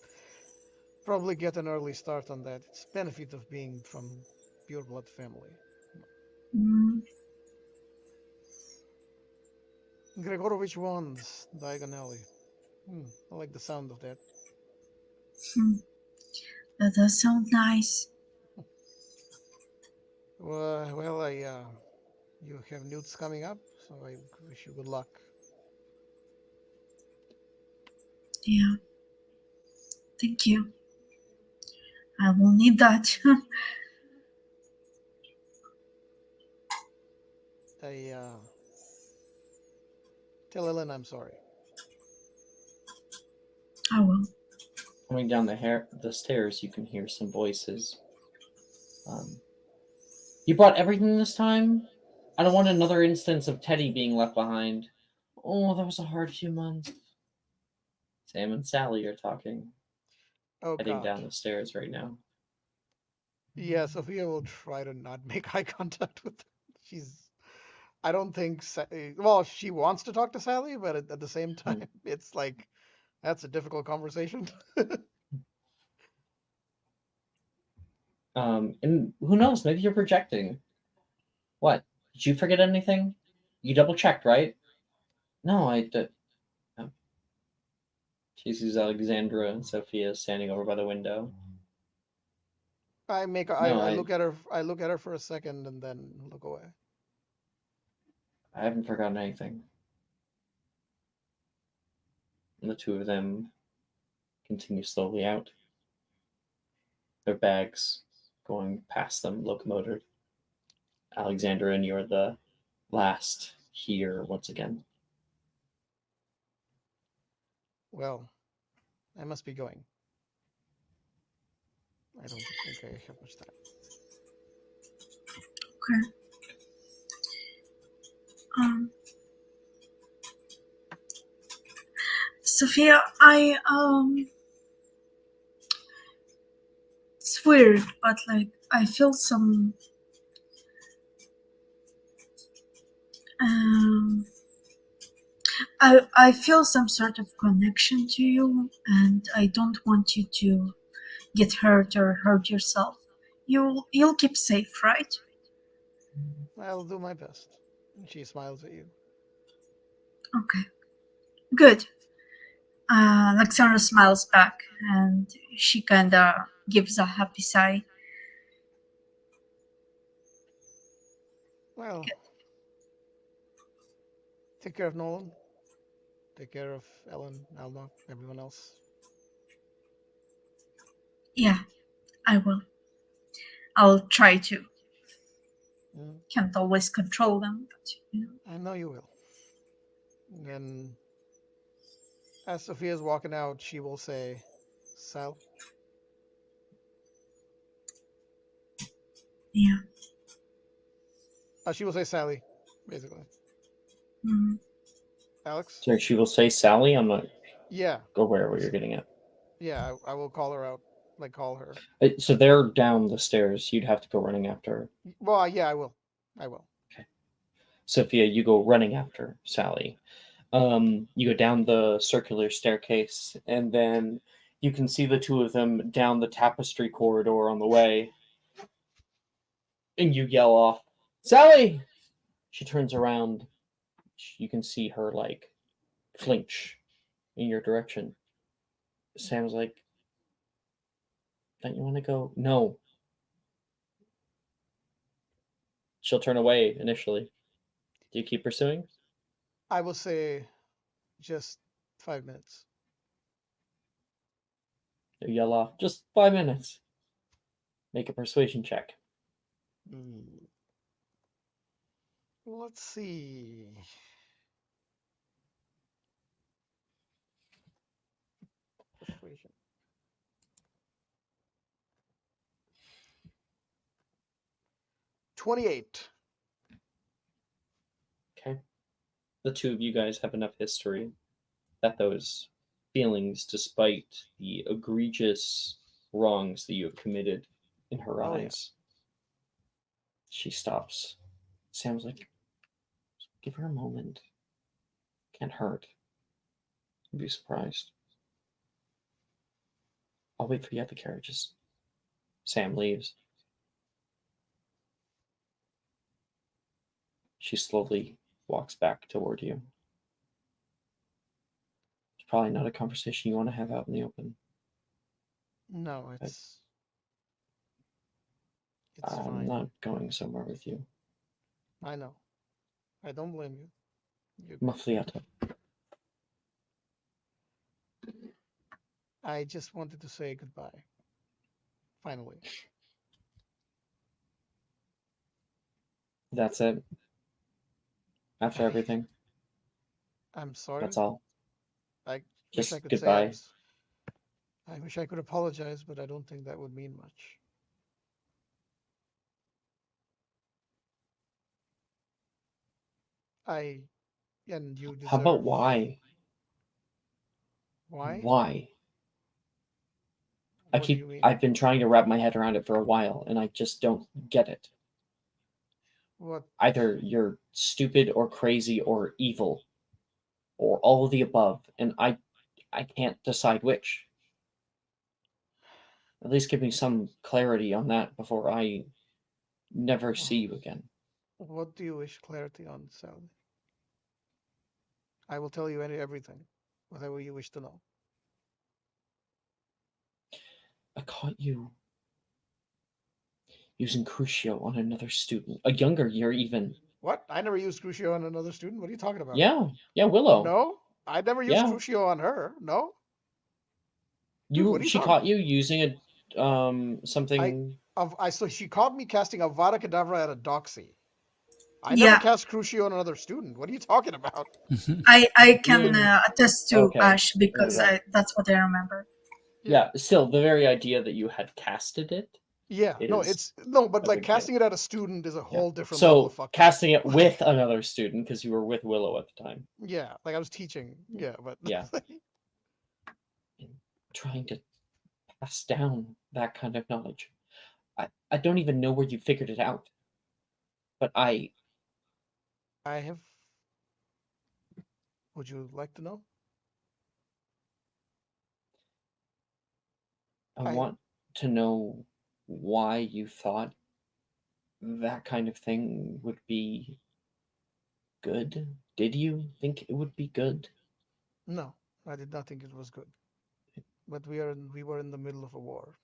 Speaker 2: Probably get an early start on that. It's benefit of being from pure blood family.
Speaker 5: Mm,
Speaker 2: Gregorovich wands, diagonally. I like the sound of that.
Speaker 5: that does sound nice.
Speaker 2: Well, you have newts coming up, so I wish you good luck.
Speaker 5: Yeah. Thank you. I will need that.
Speaker 2: Tell Ellen I'm sorry.
Speaker 5: I will.
Speaker 3: Coming down the stairs, you can hear some voices. You brought everything this time? I don't want another instance of Teddy being left behind. Oh, that was a hard few months. Sam and Sally are talking,
Speaker 2: Oh
Speaker 3: heading
Speaker 2: God.
Speaker 3: down the stairs right now.
Speaker 2: Yeah, Sophia will try to not make eye contact with her. I don't think, well, she wants to talk to Sally, but at the same time, it's like, that's a difficult conversation.
Speaker 3: And who knows? Maybe you're projecting. What? Did you forget anything? You double checked, right? No, I did. Oh. She sees Alexandra and Sophia standing over by the window.
Speaker 2: I look at her. I look at her for a second and then look away.
Speaker 3: I haven't forgotten anything. And the two of them continue slowly out. Their bags going past them, locomotive. Alexandra, and you're the last here once again.
Speaker 2: Well, I must be going. I don't think I have much time.
Speaker 5: Okay. Sophia, it's weird, but like I feel some I feel some sort of connection to you, and I don't want you to get hurt or hurt yourself. You'll keep safe, right?
Speaker 2: I'll do my best. And she smiles at you.
Speaker 5: Okay, good. Alexandra smiles back, and she kinda gives a happy sigh.
Speaker 2: Well, take care of Nolan. take care of Ellen, Alma, everyone else.
Speaker 5: Yeah, I will. I'll try to.
Speaker 2: Mm,
Speaker 5: Can't always control them, but
Speaker 2: I know you will. And as Sophia's walking out, she will say, Sal.
Speaker 5: yeah.
Speaker 2: She will say Sally, basically.
Speaker 5: Mm.
Speaker 2: Alex?
Speaker 3: So she will say Sally. I'm not
Speaker 2: Yeah.
Speaker 3: aware what you're getting at.
Speaker 2: Yeah, I will call her out. Like, call her.
Speaker 3: So they're down the stairs. You'd have to go running after her.
Speaker 2: Well, yeah, I will. I will.
Speaker 3: Sophia, you go running after Sally. You go down the circular staircase, and then you can see the two of them down the tapestry corridor on the way. And you yell off, Sally! She turns around. You can see her, like, flinch in your direction. Sam's like, don't you want to go? No. She'll turn away initially. Do you keep pursuing?
Speaker 2: I will say just 5 minutes.
Speaker 3: You yell off, just 5 minutes. Make a persuasion check.
Speaker 2: Let's see. Persuasion. $28.
Speaker 3: Okay. The two of you guys have enough history that those feelings, despite the egregious wrongs that you have committed in her
Speaker 2: Oh, yeah.
Speaker 3: eyes, she stops. Sam's like, give her a moment. Can't hurt. You'd be surprised. I'll wait for you at the carriages. Sam leaves. She slowly walks back toward you. It's probably not a conversation you want to have out in the open.
Speaker 2: No, it's
Speaker 3: I'm
Speaker 2: fine.
Speaker 3: not going somewhere with you.
Speaker 2: I know. I don't blame you.
Speaker 3: Muffliata.
Speaker 2: I just wanted to say goodbye. Finally.
Speaker 3: That's it. After everything,
Speaker 2: I'm sorry.
Speaker 3: that's all.
Speaker 2: I wish
Speaker 3: Just
Speaker 2: I could
Speaker 3: goodbye.
Speaker 2: say I wish I could apologize, but I don't think that would mean much. And you deserve.
Speaker 3: How about why?
Speaker 2: Why?
Speaker 3: Why?
Speaker 2: What do you mean?
Speaker 3: I've been trying to wrap my head around it for a while, and I just don't get it.
Speaker 2: What?
Speaker 3: Either you're stupid or crazy or evil, or all of the above, and I can't decide which. At least give me some clarity on that before I never see you again.
Speaker 2: What do you wish clarity on, Sally? I will tell you everything, whatever you wish to know.
Speaker 3: I caught you using Crucio on another student, a younger year even.
Speaker 2: What? I never used Crucio on another student. What are you talking about?
Speaker 3: Yeah, Willow.
Speaker 2: No, I never used
Speaker 3: Yeah.
Speaker 2: Crucio on her. No. Dude, what are you
Speaker 3: She
Speaker 2: talking-
Speaker 3: caught you using a something.
Speaker 2: So she caught me casting Avada Kedavra at a Doxy. I
Speaker 5: Yeah.
Speaker 2: never cast Crucio on another student. What are you talking about?
Speaker 5: I can
Speaker 3: You-
Speaker 5: attest to
Speaker 3: Okay,
Speaker 5: Ash because
Speaker 3: yeah.
Speaker 5: that's what I remember.
Speaker 3: Yeah, still the very idea that you had casted it.
Speaker 2: Yeah, no,
Speaker 3: is
Speaker 2: but
Speaker 3: a
Speaker 2: like
Speaker 3: big
Speaker 2: casting it at a student is a whole different level
Speaker 3: So
Speaker 2: of fucked up.
Speaker 3: casting it with another student because you were with Willow at the time.
Speaker 2: Yeah, like I was teaching. Yeah, but
Speaker 3: Yeah. Trying to pass down that kind of knowledge. I don't even know where you figured it out. But
Speaker 2: I have. Would you like to know?
Speaker 3: I want to know why you thought that kind of thing would be good. Did you think it would be good?
Speaker 2: No, I did not think it was good. But we were in the middle of a war.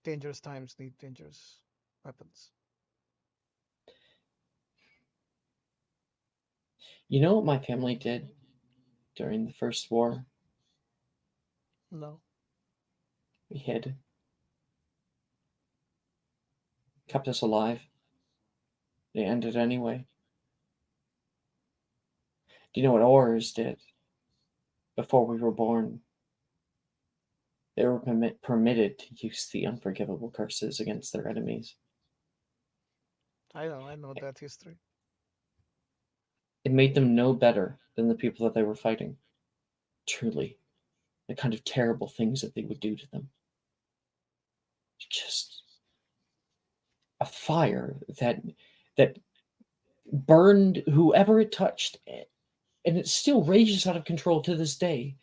Speaker 2: Dangerous times need dangerous weapons.
Speaker 3: You know what my family did during the first war?
Speaker 2: No.
Speaker 3: We hid. Kept us alive. They ended anyway. Do you know what Aurors did before we were born? They were permitted to use the unforgivable curses against their enemies.
Speaker 2: I know that history.
Speaker 3: It made them no better than the people that they were fighting. Truly, the kind of terrible things that they would do to them. Just a fire that burned whoever it touched, and it still rages out of control to this day.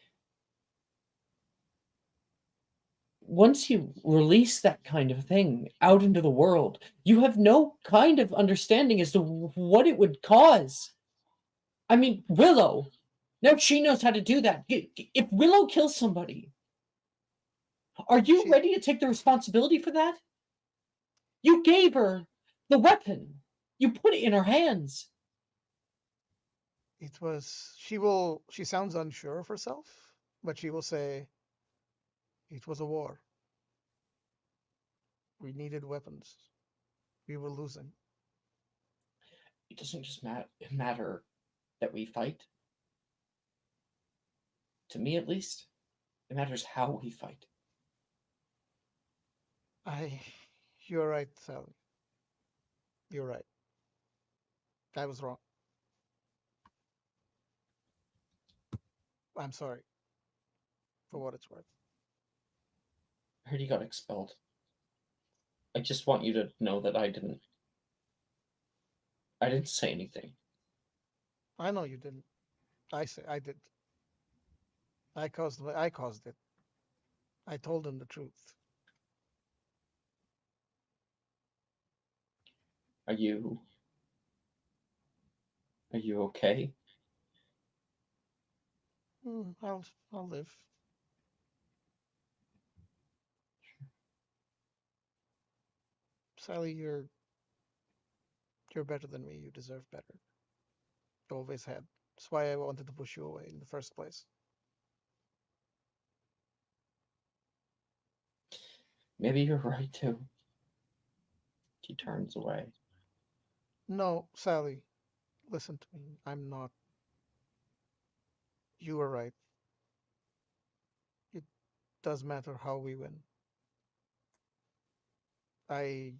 Speaker 3: Once you release that kind of thing out into the world, you have no kind of understanding as to what it would cause. I mean, Willow, now she knows how to do that. If Willow kills somebody, are you
Speaker 2: She-
Speaker 3: ready to take the responsibility for that? You gave her the weapon. You put it in her hands.
Speaker 2: It was. She sounds unsure of herself, but she will say, "It was a war. We needed weapons. We were losing."
Speaker 3: It doesn't just matter that we fight. To me, at least, it matters how we fight.
Speaker 2: You're right, Sally. You're right. I was wrong. I'm sorry. For what it's worth.
Speaker 3: I heard you got expelled. I just want you to know that I didn't say anything.
Speaker 2: I know you didn't. I did. I caused it. I told him the truth.
Speaker 3: Are you okay?
Speaker 2: I'll live. Sally, you're better than me. You deserve better. You always had. That's why I wanted to push you away in the first place.
Speaker 3: Maybe you're right too. He turns away.
Speaker 2: No, Sally, listen to me. I'm not. You were right. It does matter how we win. I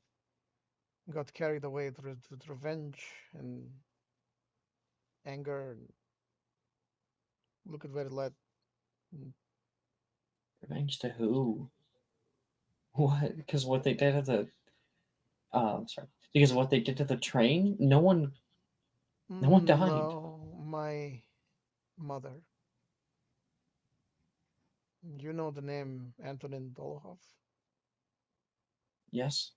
Speaker 2: got carried away with revenge and anger, and look at where it led.
Speaker 3: Revenge to who? What? Because what they did to the sorry. Because what they did to the train, no one died.
Speaker 2: No, my mother. You know the name Antonin Dolohov?
Speaker 3: Yes.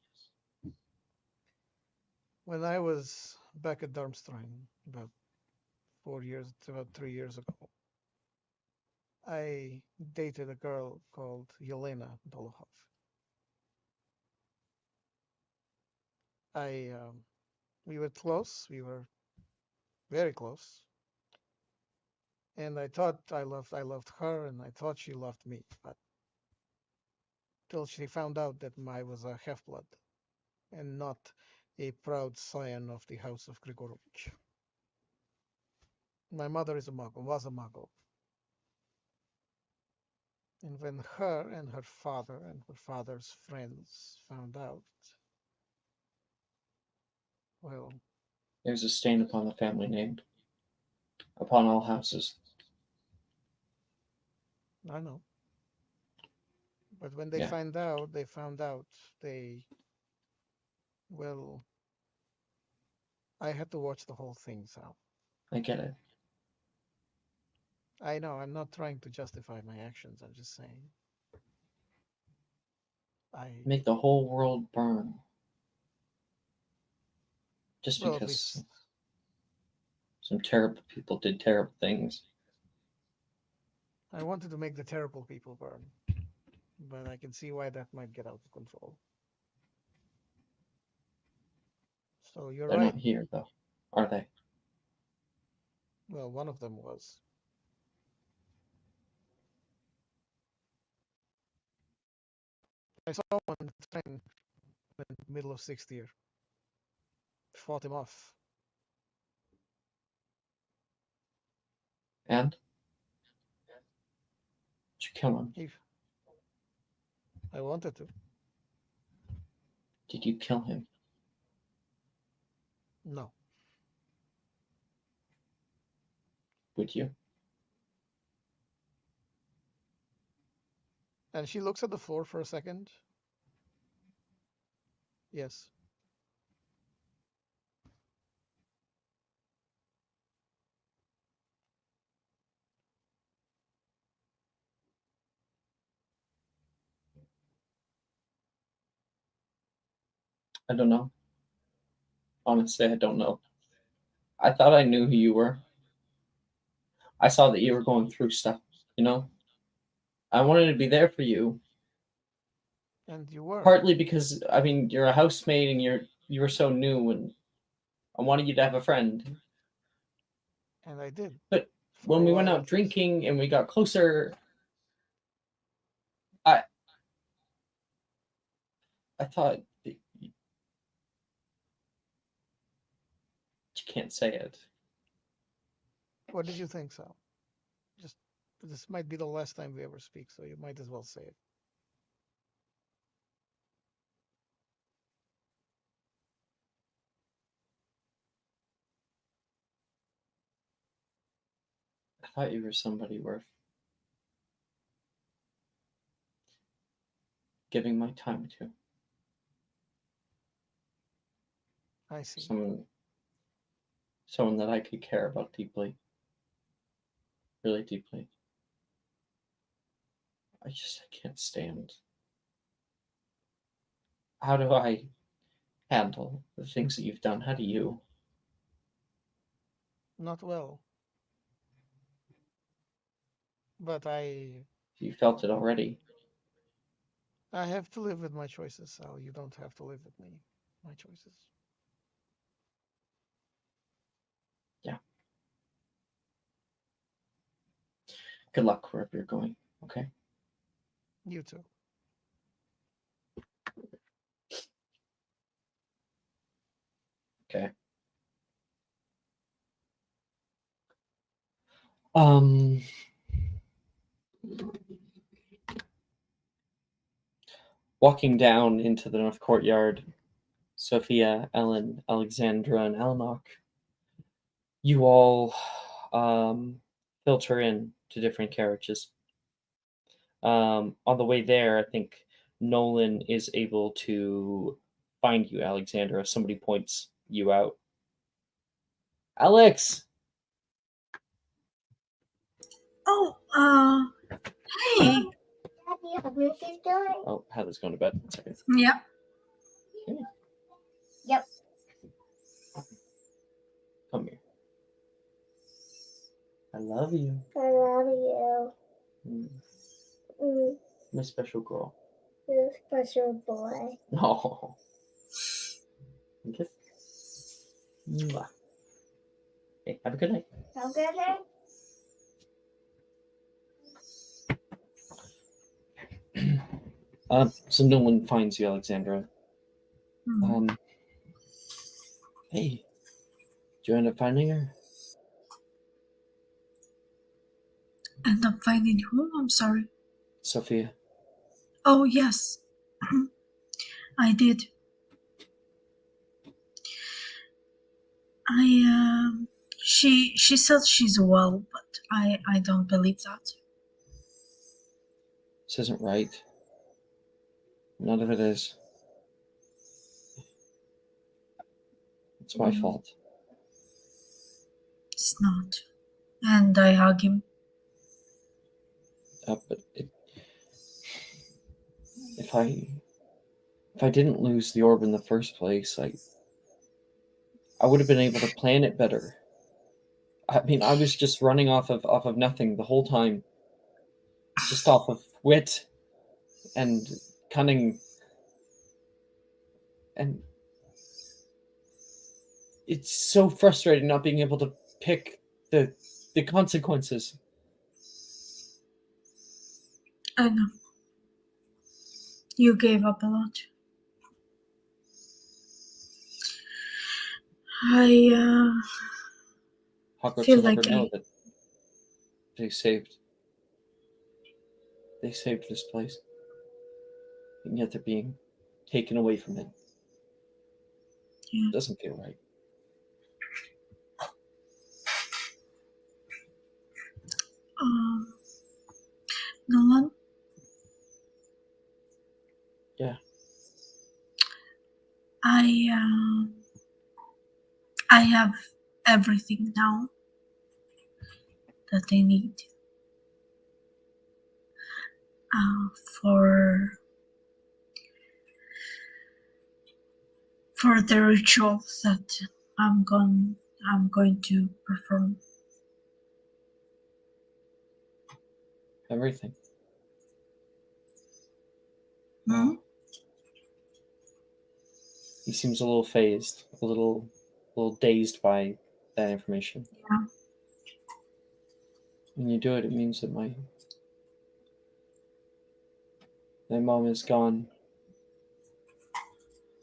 Speaker 2: When I was back at Darmstrang about 3 years ago, I dated a girl called Yelena Dolohov. We were close. We were very close, and I thought I loved her, and I thought she loved me. But till she found out that I was a half-blood and not a proud scion of the House of Grigorovich. My mother is a Muggle, was a Muggle. And when her and her father and her father's friends found out, well,
Speaker 3: There's a stain upon the family name, upon all houses.
Speaker 2: I know. But when
Speaker 3: Yeah.
Speaker 2: they found out, they, well, I had to watch the whole thing, so.
Speaker 3: I get it.
Speaker 2: I know, I'm not trying to justify my actions, I'm just saying.
Speaker 3: Make the whole world burn. Just
Speaker 2: Well, at
Speaker 3: because
Speaker 2: least,
Speaker 3: some terrible people did terrible things.
Speaker 2: I wanted to make the terrible people burn. But I can see why that might get out of control. So you're
Speaker 3: They're
Speaker 2: right.
Speaker 3: not here, though, are they?
Speaker 2: Well, one of them was. I saw one on the train in the middle of sixth year. Fought him off.
Speaker 3: And? Did you kill him?
Speaker 2: I wanted to.
Speaker 3: Did you kill him?
Speaker 2: No.
Speaker 3: Would you?
Speaker 2: And she looks at the floor for a second. Yes.
Speaker 3: I don't know. Honestly, I don't know. I thought I knew who you were. I saw that you were going through stuff, you know? I wanted to be there for you.
Speaker 2: And you were.
Speaker 3: Partly because, I mean, you're a housemate and you were so new, and I wanted you to have a friend.
Speaker 2: And I did.
Speaker 3: But
Speaker 2: For
Speaker 3: when
Speaker 2: a
Speaker 3: we went
Speaker 2: while,
Speaker 3: out
Speaker 2: at least.
Speaker 3: drinking and we got closer, I thought that you can't say it.
Speaker 2: What did you think, Sal? Just this might be the last time we ever speak, so you might as well say it.
Speaker 3: I thought you were somebody worth giving my time to.
Speaker 2: I see.
Speaker 3: Someone that I could care about deeply. Really deeply. I can't stand. How do I handle the things that you've done? How do you?
Speaker 2: Not well. But
Speaker 3: You felt it already.
Speaker 2: I have to live with my choices, Sal. You don't have to live with me. My choices.
Speaker 3: Yeah. Good luck wherever you're going, okay?
Speaker 2: You too.
Speaker 3: Okay. Walking down into the North Courtyard, Sophia, Ellen, Alexandra, and Elnok, you all filter in to different carriages. On the way there, I think Nolan is able to find you, Alexandra. Somebody points you out. Alex!
Speaker 5: Oh, hey.
Speaker 3: Oh, Heather's going to bed. 1 second.
Speaker 5: Yeah.
Speaker 3: Okay.
Speaker 6: Yep.
Speaker 3: Come here. I love you.
Speaker 6: I love you.
Speaker 3: My special girl.
Speaker 6: You're a special boy.
Speaker 3: No. Kiss. Mwah. Hey, have a good night.
Speaker 6: Okay.
Speaker 3: So no one finds you, Alexandra.
Speaker 5: Hmm.
Speaker 3: Hey, did you end up finding her?
Speaker 5: End up finding who? I'm sorry.
Speaker 3: Sophia.
Speaker 5: Oh, yes. I did. She says she's well, but I don't believe that.
Speaker 3: This isn't right. None of it is. It's my fault.
Speaker 5: It's not. And I hug him.
Speaker 3: But if I didn't lose the orb in the first place, I would have been able to plan it better. I mean, I was just running off of nothing the whole time, just off of wit and cunning, and it's so frustrating not being able to pick the consequences.
Speaker 5: I know. You gave up a lot. I
Speaker 3: Hogwarts
Speaker 5: feel
Speaker 3: will never
Speaker 5: like
Speaker 3: know that they saved this place, and yet they're being taken away from it.
Speaker 5: Yeah.
Speaker 3: It doesn't feel right.
Speaker 5: Nolan.
Speaker 3: Yeah.
Speaker 5: I have everything now that I need for the rituals that I'm going to perform.
Speaker 3: Everything.
Speaker 5: Hmm?
Speaker 3: He seems a little phased, a little dazed by that information.
Speaker 5: Yeah.
Speaker 3: When you do it, it means that my mom is gone.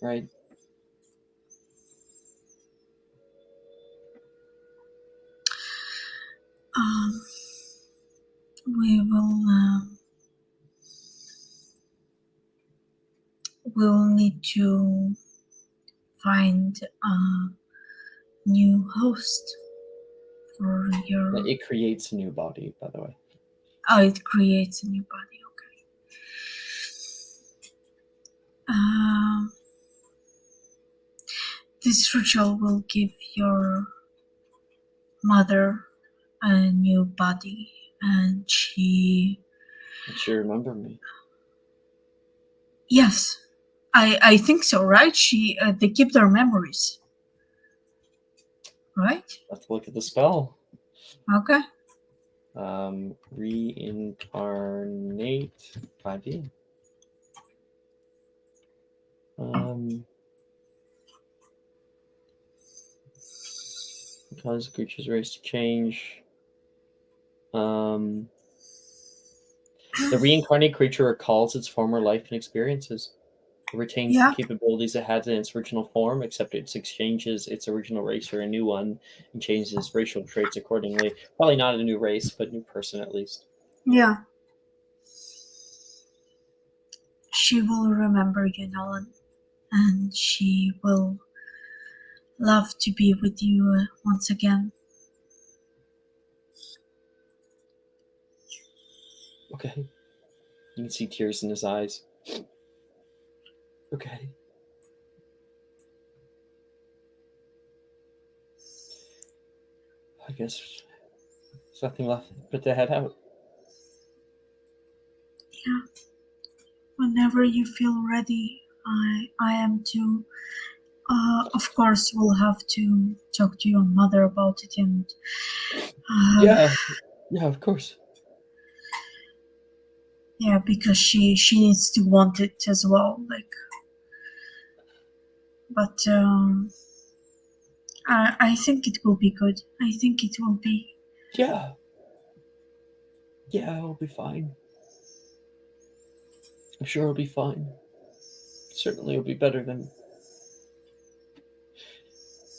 Speaker 3: Right?
Speaker 5: We will need to find a new host for your.
Speaker 3: It creates a new body, by the way.
Speaker 5: Oh, it creates a new body. Okay. This ritual will give your mother a new body, and she.
Speaker 3: And she remember me.
Speaker 5: Yes, I think so. Right? They keep their memories. Right?
Speaker 3: Let's look at the spell.
Speaker 5: Okay.
Speaker 3: Reincarnate 5e. Cause the creature's race to change. The reincarnate creature recalls its former life and experiences. It retains
Speaker 5: Yeah.
Speaker 3: the capabilities it had in its original form, except it exchanges its original race for a new one and changes its racial traits accordingly. Probably not a new race, but new person at least.
Speaker 5: Yeah. She will remember you, Nolan, and she will love to be with you once again.
Speaker 3: Okay. You can see tears in his eyes. Okay. I guess there's nothing left but to head out.
Speaker 5: Yeah. Whenever you feel ready, I am too. Of course, we'll have to talk to your mother about it, and
Speaker 3: Yeah, of course.
Speaker 5: yeah, because she needs to want it as well. Like, but I think it will be good. I think it will be.
Speaker 3: Yeah. Yeah, it'll be fine. I'm sure it'll be fine. Certainly it'll be better than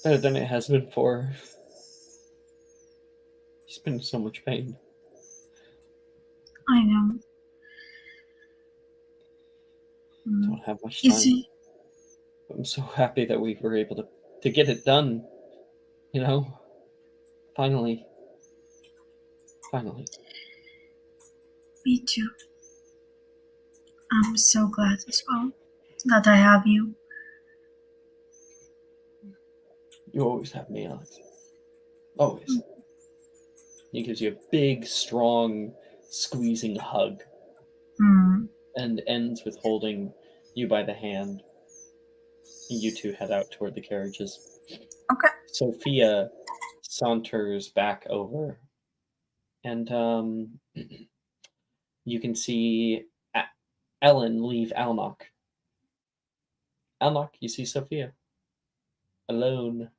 Speaker 3: it has been for. He's been in so much pain.
Speaker 5: I know.
Speaker 3: Don't have much time.
Speaker 5: Is it?
Speaker 3: I'm so happy that we were able to get it done. You know? Finally.
Speaker 5: Me too. I'm so glad as well that I have you.
Speaker 3: You always have me, Alex. Always. He gives you a big, strong, squeezing hug and ends with holding you by the hand. You two head out toward the carriages.
Speaker 5: Okay.
Speaker 3: Sophia saunters back over, and you can see Ellen leave Alnock. Alnock, you see Sophia alone.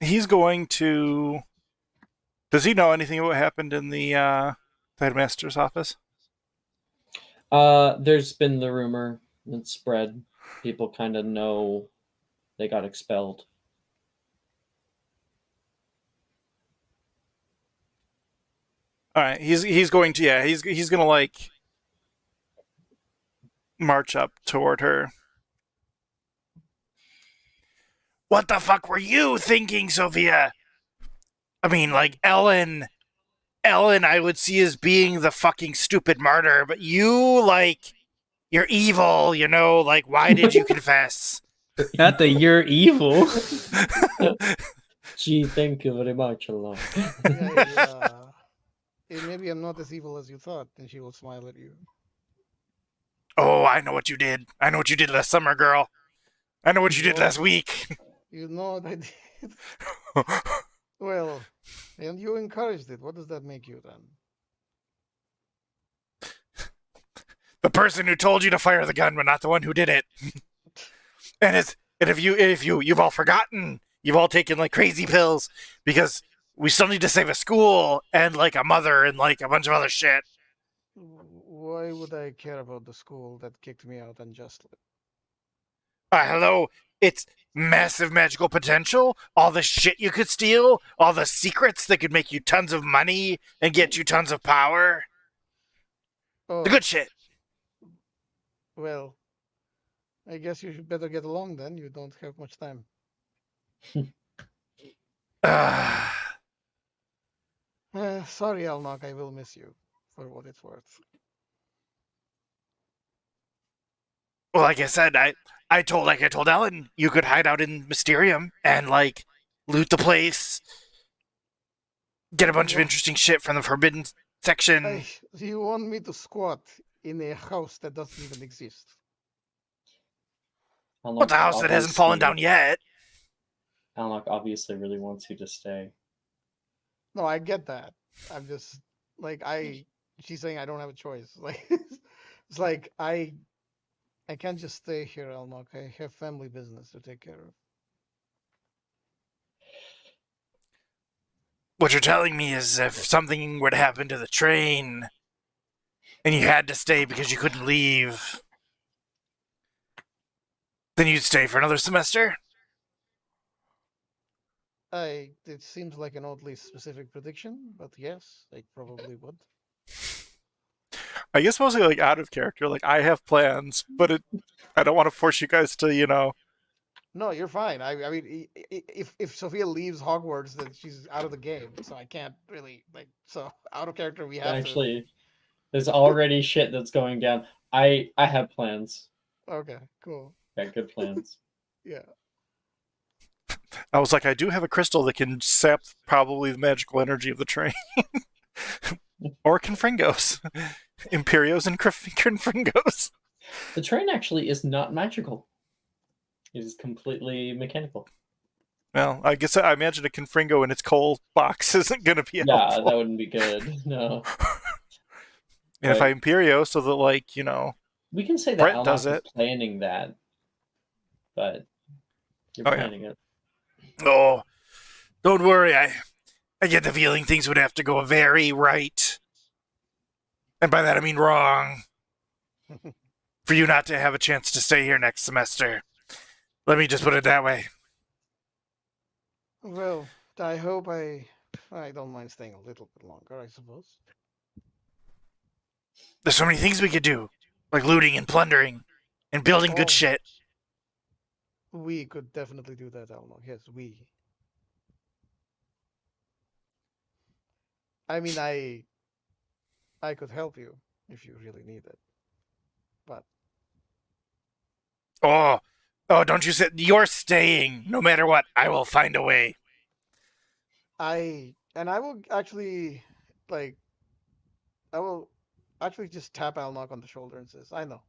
Speaker 4: he's going to. Does he know anything about what happened in the headmaster's office?
Speaker 3: There's been the rumor and spread. People kind of know they got expelled.
Speaker 4: All right, he's going to he's gonna like march up toward her. What the fuck were you thinking, Sophia? I mean, like Ellen, I would see as being the fucking stupid martyr, but you like you're evil. You know, like why did you confess?
Speaker 1: Not that you're evil.
Speaker 3: Gee, thank you very much, Allah.
Speaker 2: Maybe I'm not as evil as you thought, and she will smile at you.
Speaker 4: Oh, I know what you did. I know what you did last summer, girl. I know what you did last week.
Speaker 2: You know what I did? Well, and you encouraged it. What does that make you then?
Speaker 4: The person who told you to fire the gun, but not the one who did it. And if you've all forgotten, you've all taken like crazy pills because we still need to save a school and like a mother and like a bunch of other shit.
Speaker 2: Why would I care about the school that kicked me out unjustly?
Speaker 4: Hello, it's massive magical potential, all the shit you could steal, all the secrets that could make you tons of money and get you tons of power.
Speaker 2: Oh,
Speaker 4: The good shit.
Speaker 2: well, I guess you should better get along then. You don't have much time. Sorry, Alnock, I will miss you, for what it's worth.
Speaker 4: Well, like I said, I told Ellen, you could hide out in Mysterium and like loot the place, get a bunch of interesting shit from the forbidden section.
Speaker 2: You want me to squat in a house that doesn't even exist?
Speaker 4: What's a house that hasn't fallen down yet?
Speaker 3: Alnock obviously really wants you to stay.
Speaker 2: No, I get that. I'm just like she's saying I don't have a choice. Like it's like I can't just stay here, Alnock. I have family business to take care of.
Speaker 4: What you're telling me is if something were to happen to the train and you had to stay because you couldn't leave, then you'd stay for another semester?
Speaker 2: It seems like an oddly specific prediction, but yes, I probably would.
Speaker 4: I guess mostly like out of character. Like I have plans, but I don't want to force you guys to, you know.
Speaker 2: No, you're fine. I mean, if Sophia leaves Hogwarts, then she's out of the game. So I can't really like. So out of character, we have
Speaker 3: Actually, there's already shit that's going down. I have plans.
Speaker 2: Okay, cool.
Speaker 3: Got good plans.
Speaker 2: Yeah.
Speaker 4: I was like, I do have a crystal that can sap probably the magical energy of the train. Or Confringos. Imperios and Confringos.
Speaker 3: The train actually is not magical. It is completely mechanical.
Speaker 4: Well, I guess I imagine a Confringo in its coal box isn't going to be helpful.
Speaker 3: Yeah, that wouldn't be good. No.
Speaker 4: And if I Imperio, so that, like, you know,
Speaker 3: we can say that
Speaker 4: Brett
Speaker 3: Alnock
Speaker 4: does
Speaker 3: is
Speaker 4: it.
Speaker 3: planning that, but you're planning it.
Speaker 4: Oh, don't worry. I get the feeling things would have to go very right. And by that I mean wrong. For you not to have a chance to stay here next semester. Let me just put it that way.
Speaker 2: Well, I hope I don't mind staying a little bit longer, I suppose.
Speaker 4: There's so many things we could do. Like looting and plundering. And building good shit.
Speaker 2: We could definitely do that, Alnock. Yes, we. I mean, I could help you if you really need it. But
Speaker 4: Oh, don't you say you're staying. No matter what, I will find a way.
Speaker 2: I will actually I will actually just tap Alnock on the shoulder and says, I know.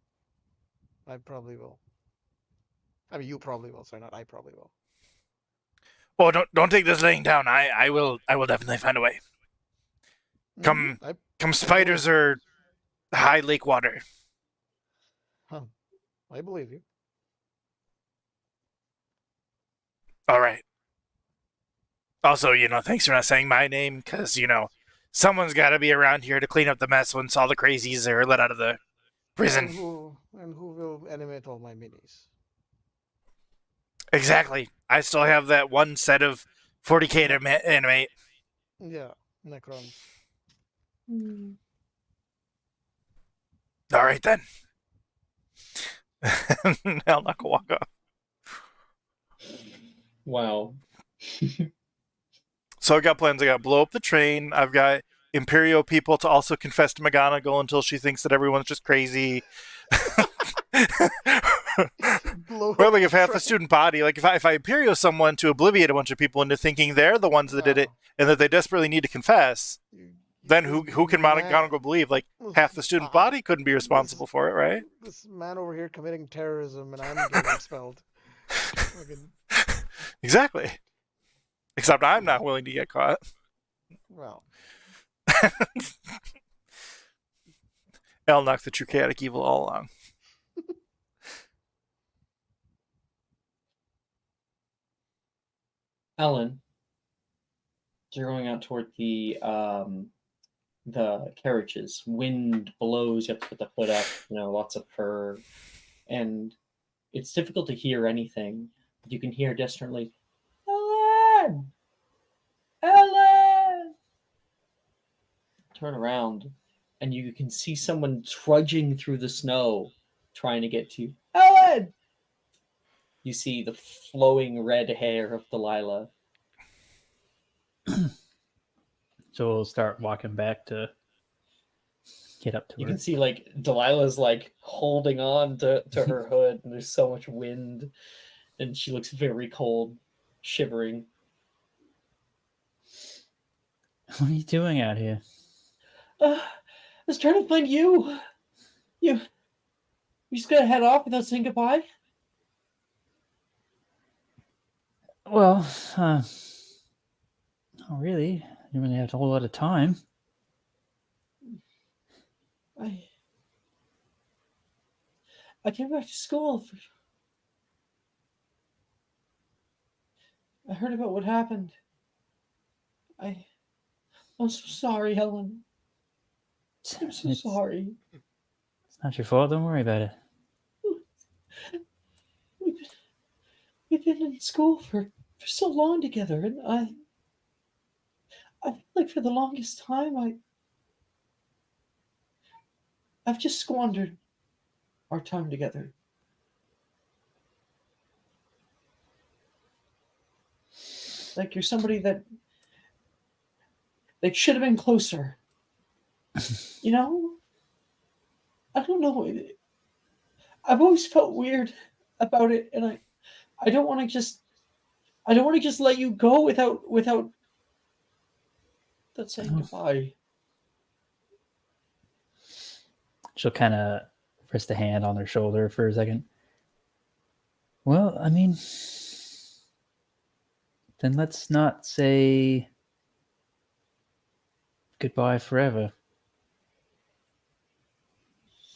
Speaker 2: I probably will. I mean, you probably will, sorry, not I probably will.
Speaker 4: Oh, don't take this laying down. I will definitely find a way. Come spiders or high lake water.
Speaker 2: Huh. I believe you.
Speaker 4: All right. Also, thanks for not saying my name, because, someone's got to be around here to clean up the mess once all the crazies are let out of the prison.
Speaker 2: And who will animate all my minis?
Speaker 4: Exactly. I still have that one set of 40K to animate.
Speaker 2: Yeah, Necrons.
Speaker 4: All right, then. I'll knock a walk off.
Speaker 3: Wow.
Speaker 4: So I've got plans. I got to blow up the train. I've got Imperio people to also confess to McGonagall until she thinks that everyone's just crazy.
Speaker 2: Blow
Speaker 4: Well,
Speaker 2: up
Speaker 4: like if
Speaker 2: the
Speaker 4: half the
Speaker 2: train.
Speaker 4: student body, like if I Imperio someone to obliviate a bunch of people into thinking they're the ones that did it and that they desperately need to confess, then who can McGonagall believe? Like half the student body couldn't be responsible for it, right?
Speaker 2: This man over here committing terrorism, and I'm getting expelled. Fucking,
Speaker 4: Exactly. Except I'm not willing to get caught.
Speaker 2: well,
Speaker 4: Elnock the true chaotic evil all along.
Speaker 3: Ellen, you're going out toward the carriages. Wind blows. You have to put the hood up. Lots of fur, and it's difficult to hear anything. You can hear distantly, Ellen, Ellen. Turn around, and you can see someone trudging through the snow, trying to get to you. Ellen. You see the flowing red hair of Delilah.
Speaker 1: So we'll start walking back to get up to
Speaker 3: You
Speaker 1: her.
Speaker 3: can see like Delilah's like holding on to her hood, and there's so much wind, and she looks very cold, shivering.
Speaker 1: What are you doing out here?
Speaker 3: I was trying to find you. You just gonna head off without saying goodbye?
Speaker 1: Well, not really. I didn't really have a whole lot of time.
Speaker 3: I came back to school. I heard about what happened. I'm so sorry, Helen. I'm so sorry.
Speaker 1: It's not your fault. Don't worry about it.
Speaker 3: We've been in school for so long together, and I feel like for the longest time I've just squandered our time together. Like you're somebody that should have been closer. I don't know. I've always felt weird about it, and I don't want to just let you go without saying goodbye.
Speaker 1: She'll kind of rest a hand on their shoulder for a second. Well, I mean, then let's not say goodbye forever.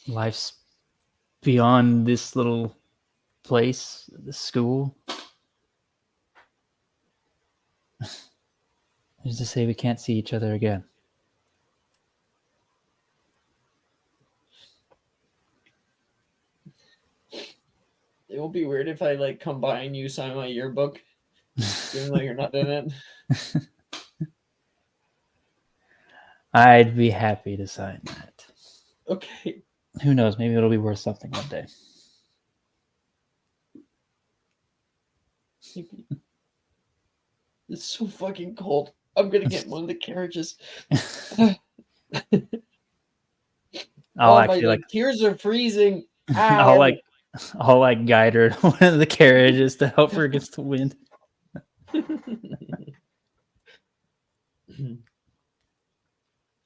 Speaker 1: Life's beyond this little place, the school. Who's to say we can't see each other again?
Speaker 3: It will be weird if I come by and you sign my yearbook, even though you're not in it.
Speaker 1: I'd be happy to sign that.
Speaker 3: Okay.
Speaker 1: Who knows? Maybe it'll be worth something one day.
Speaker 3: Maybe. It's so fucking cold. I'm gonna get one of the carriages.
Speaker 1: Actually
Speaker 3: my tears are freezing.
Speaker 1: Ow. I'll guide her to one of the carriages to help her against the wind.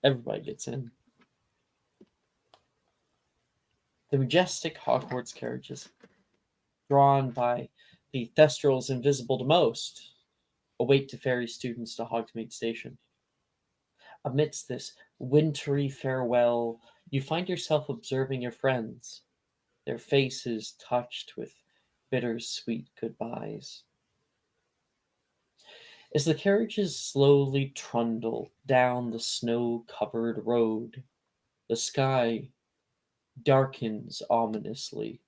Speaker 3: Everybody gets in. The majestic Hogwarts carriages, drawn by the Thestrals invisible to most, await to ferry students to Hogsmeade Station. Amidst this wintry farewell, you find yourself observing your friends, their faces touched with bittersweet goodbyes. As the carriages slowly trundle down the snow-covered road, the sky darkens ominously.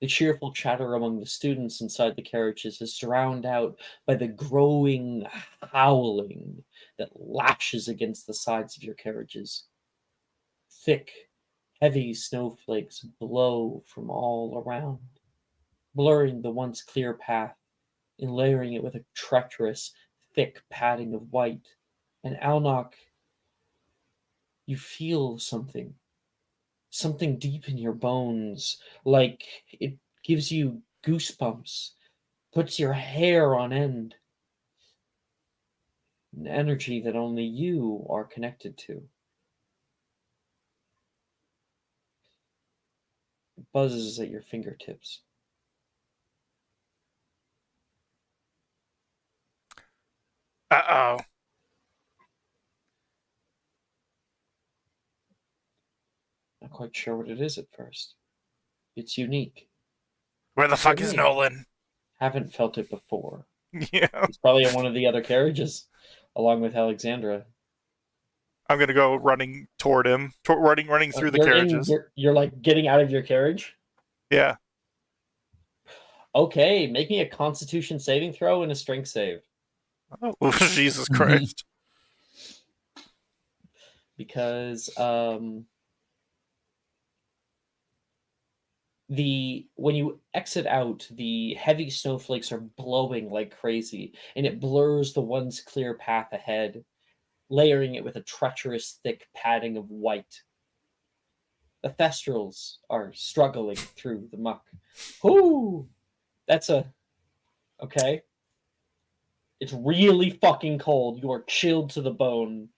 Speaker 3: The cheerful chatter among the students inside the carriages is drowned out by the growing howling that lashes against the sides of your carriages. Thick, heavy snowflakes blow from all around, blurring the once clear path and layering it with a treacherous, thick padding of white. And Alnock, you feel something deep in your bones, like it gives you goosebumps, puts your hair on end. An energy that only you are connected to. It buzzes at your fingertips.
Speaker 4: Uh-oh.
Speaker 3: Not quite sure what it is at first. It's unique.
Speaker 4: Where the fuck is
Speaker 3: Certainly
Speaker 4: Nolan?
Speaker 3: haven't felt it before.
Speaker 4: Yeah.
Speaker 3: It's probably in one of the other carriages, along with Alexandra.
Speaker 4: I'm gonna go running toward him, running through the
Speaker 3: You're
Speaker 4: carriages.
Speaker 3: You're like getting out of your carriage.
Speaker 4: Yeah.
Speaker 3: Okay, make me a Constitution saving throw and a Strength save,
Speaker 4: Oh, Jesus Christ.
Speaker 3: because when you exit out, the heavy snowflakes are blowing like crazy, and it blurs the once clear path ahead, layering it with a treacherous, thick padding of white. The Thestrals are struggling through the muck. Ooh, that's okay. It's really fucking cold. You are chilled to the bone,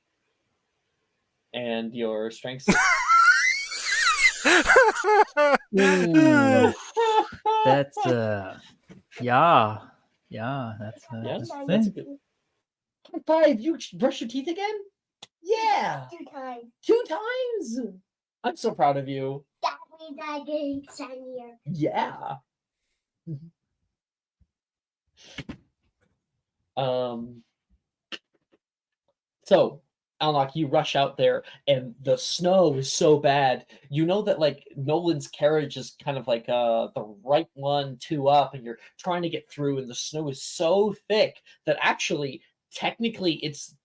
Speaker 3: and your strength.
Speaker 1: Ooh, that's yeah, that's
Speaker 3: Yes,
Speaker 1: that's
Speaker 3: that's a
Speaker 1: it.
Speaker 3: good. High five! You brush your teeth again? Yeah,
Speaker 6: 2 times.
Speaker 3: 2 times. I'm so proud of you.
Speaker 6: That means I get shinier.
Speaker 3: Yeah. So, Alnock, you rush out there, and the snow is so bad. You know that like Nolan's carriage is kind of like the right one, 2 up, and you're trying to get through, and the snow is so thick that actually, technically, it's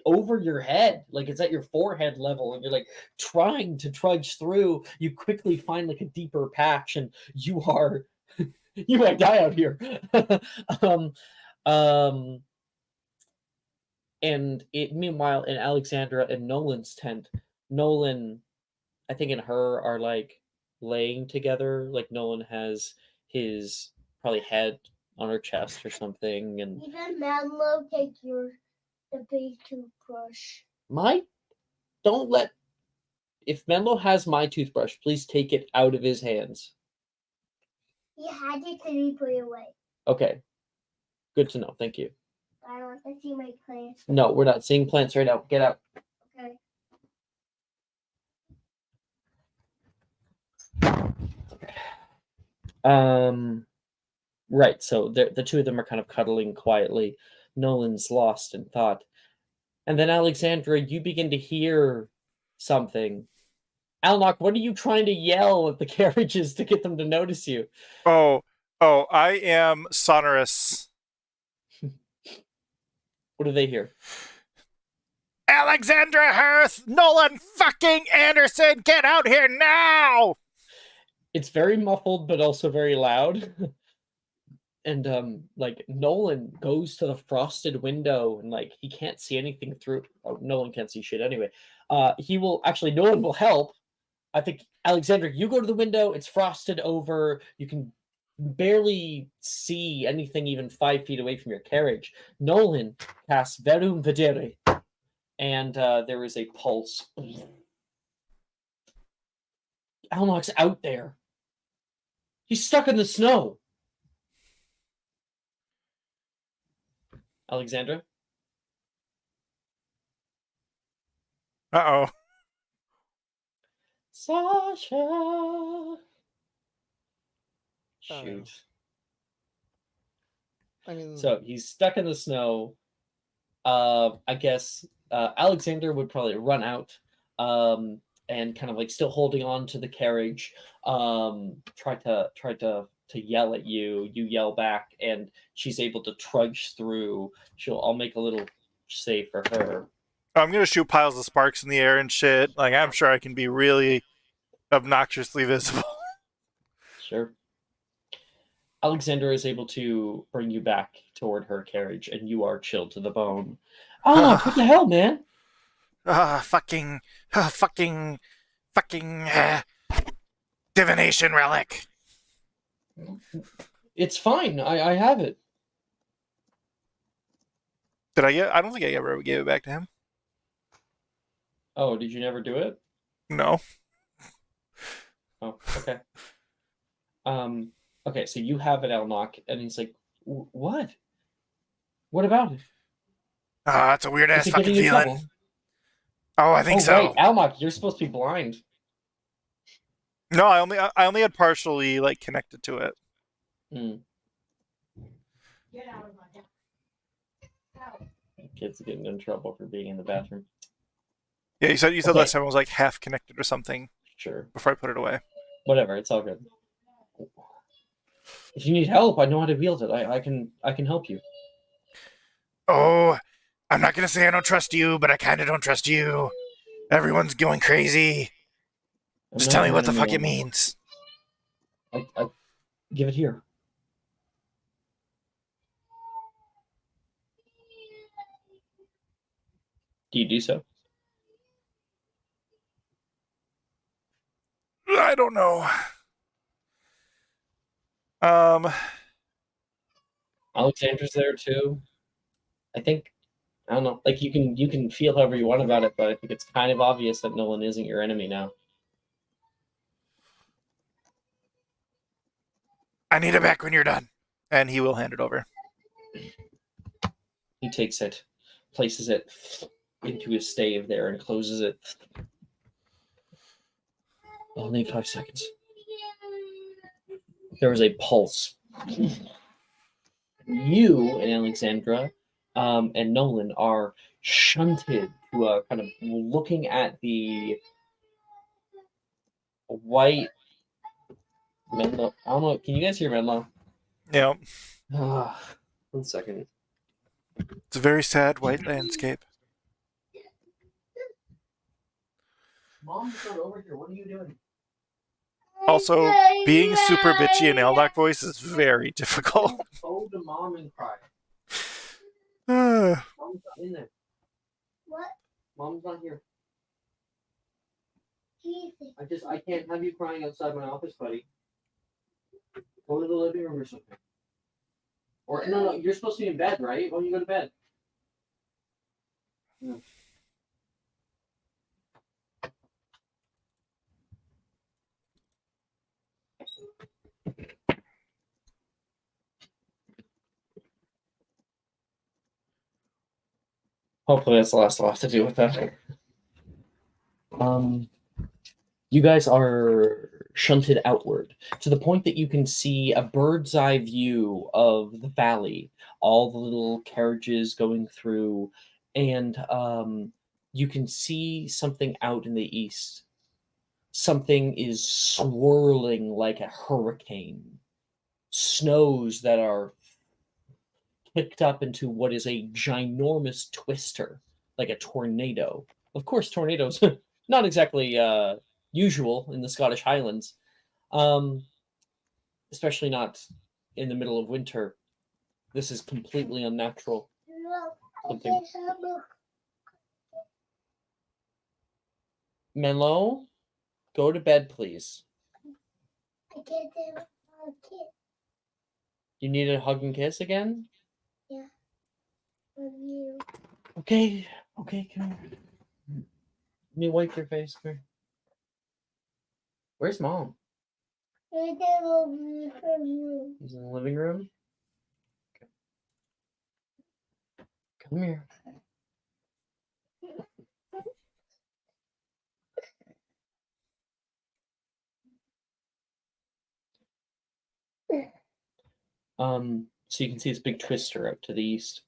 Speaker 3: over your head, like it's at your forehead level, and you're like trying to trudge through. You quickly find like a deeper patch, and you are you might die out here. um, um, and meanwhile, in Alexandra and Nolan's tent, Nolan, I think, and her are like laying together. Like Nolan has his probably head on her chest or something, and
Speaker 6: Even Menlo, take the big toothbrush.
Speaker 3: don't let, if Menlo has my toothbrush, please take it out of his hands.
Speaker 6: He had it and he put it away.
Speaker 3: Okay, good to know. Thank you.
Speaker 6: I want to see my plants.
Speaker 3: No, we're not seeing plants right now. Get out.
Speaker 6: Okay.
Speaker 3: Right. So the 2 of them are kind of cuddling quietly. Nolan's lost in thought. And then, Alexandra, you begin to hear something. Alnock, what are you trying to yell at the carriages to get them to notice you?
Speaker 4: Oh, I am sonorous.
Speaker 3: What do they hear?
Speaker 4: Alexandra Hearth, Nolan fucking Anderson, get out here now!
Speaker 3: It's very muffled, but also very loud. And like Nolan goes to the frosted window, and like he can't see anything through. Oh, Nolan can't see shit anyway. Nolan will help. I think, Alexandra, you go to the window. It's frosted over. You can barely see anything even 5 feet away from your carriage. Nolan casts Verum Vedere, and there is a pulse. Alnock's out there. He's stuck in the snow. Alexandra?
Speaker 4: Uh-oh.
Speaker 3: Sasha.
Speaker 2: no.
Speaker 3: Shoot.
Speaker 2: I mean,
Speaker 3: So he's stuck in the snow. I guess Alexander would probably run out and kind of like still holding on to the carriage. Try to yell at you. You yell back, and she's able to trudge through. I'll make a little save for her.
Speaker 4: I'm gonna shoot piles of sparks in the air and shit. Like I'm sure I can be really obnoxiously visible.
Speaker 3: Sure. Alexander is able to bring you back toward her carriage, and you are chilled to the bone. Oh, what the hell, man?
Speaker 4: Fucking divination relic.
Speaker 3: It's fine. I have it.
Speaker 4: Did I get? I don't think I ever gave it back to him.
Speaker 3: Oh, did you never do it?
Speaker 4: No.
Speaker 3: Oh, okay. Okay, so you have it, Elnock, and he's like, what? What about it?
Speaker 4: It's a weird ass
Speaker 3: Is it
Speaker 4: fucking
Speaker 3: getting you in
Speaker 4: feeling.
Speaker 3: trouble?
Speaker 4: Oh, I think so.
Speaker 3: Right, Elnock, you're supposed to be blind.
Speaker 4: No, I only had partially like connected to it.
Speaker 6: Get out of my house.
Speaker 3: Kid's getting in trouble for being in the bathroom.
Speaker 4: Yeah, you said
Speaker 3: Okay.
Speaker 4: last time it was like half connected or something
Speaker 3: Sure.
Speaker 4: before I put it away.
Speaker 3: Whatever, it's all good. If you need help, I know how to wield it. I can help you.
Speaker 4: Oh, I'm not gonna say I don't trust you, but I kind of don't trust you. Everyone's going crazy. Just tell me what the fuck it means.
Speaker 3: I give it here. Do you do so?
Speaker 4: I don't know.
Speaker 3: Alexander's there too. I think I don't know. Like you can feel however you want about it, but I think it's kind of obvious that Nolan isn't your enemy now.
Speaker 4: I need it back when you're done, and he will hand it over.
Speaker 3: He takes it, places it into his stave there, and closes it. Only 5 seconds. There was a pulse. You and Alexandra and Nolan are shunted to a kind of looking at the white Menlo. I don't know. Can you guys hear Menlo?
Speaker 4: Yeah,
Speaker 3: 1 second.
Speaker 4: it's a very sad white landscape.
Speaker 3: Mom's not over here. What are you doing?
Speaker 4: Also, being super bitchy in Eldoc voice is very difficult.
Speaker 3: Go to mom and cry.
Speaker 4: Uh,
Speaker 3: Mom's not in there.
Speaker 6: What?
Speaker 3: Mom's not here.
Speaker 6: Jesus.
Speaker 3: I can't have you crying outside my office, buddy. Go to the living room or something. Or no, you're supposed to be in bed, right? Why don't you go to bed? No. Hopefully that's the last I'll have to do with that. You guys are shunted outward to the point that you can see a bird's eye view of the valley, all the little carriages going through, and you can see something out in the east. Something is swirling like a hurricane. Snows that are kicked up into what is a ginormous twister, like a tornado. Of course, tornadoes not exactly usual in the Scottish Highlands, especially not in the middle of winter. This is completely unnatural.
Speaker 6: Look,
Speaker 3: Something.
Speaker 6: I just have a
Speaker 3: Menlo, go to bed, please.
Speaker 6: I can't have a kid
Speaker 3: You need a hug and kiss again?
Speaker 6: of you.
Speaker 3: Okay, come here. Let me wipe your face. Come here. Where's mom?
Speaker 6: I did love you from you.
Speaker 3: He's in the living room. Okay. Come here. So you can see this big twister out to the east.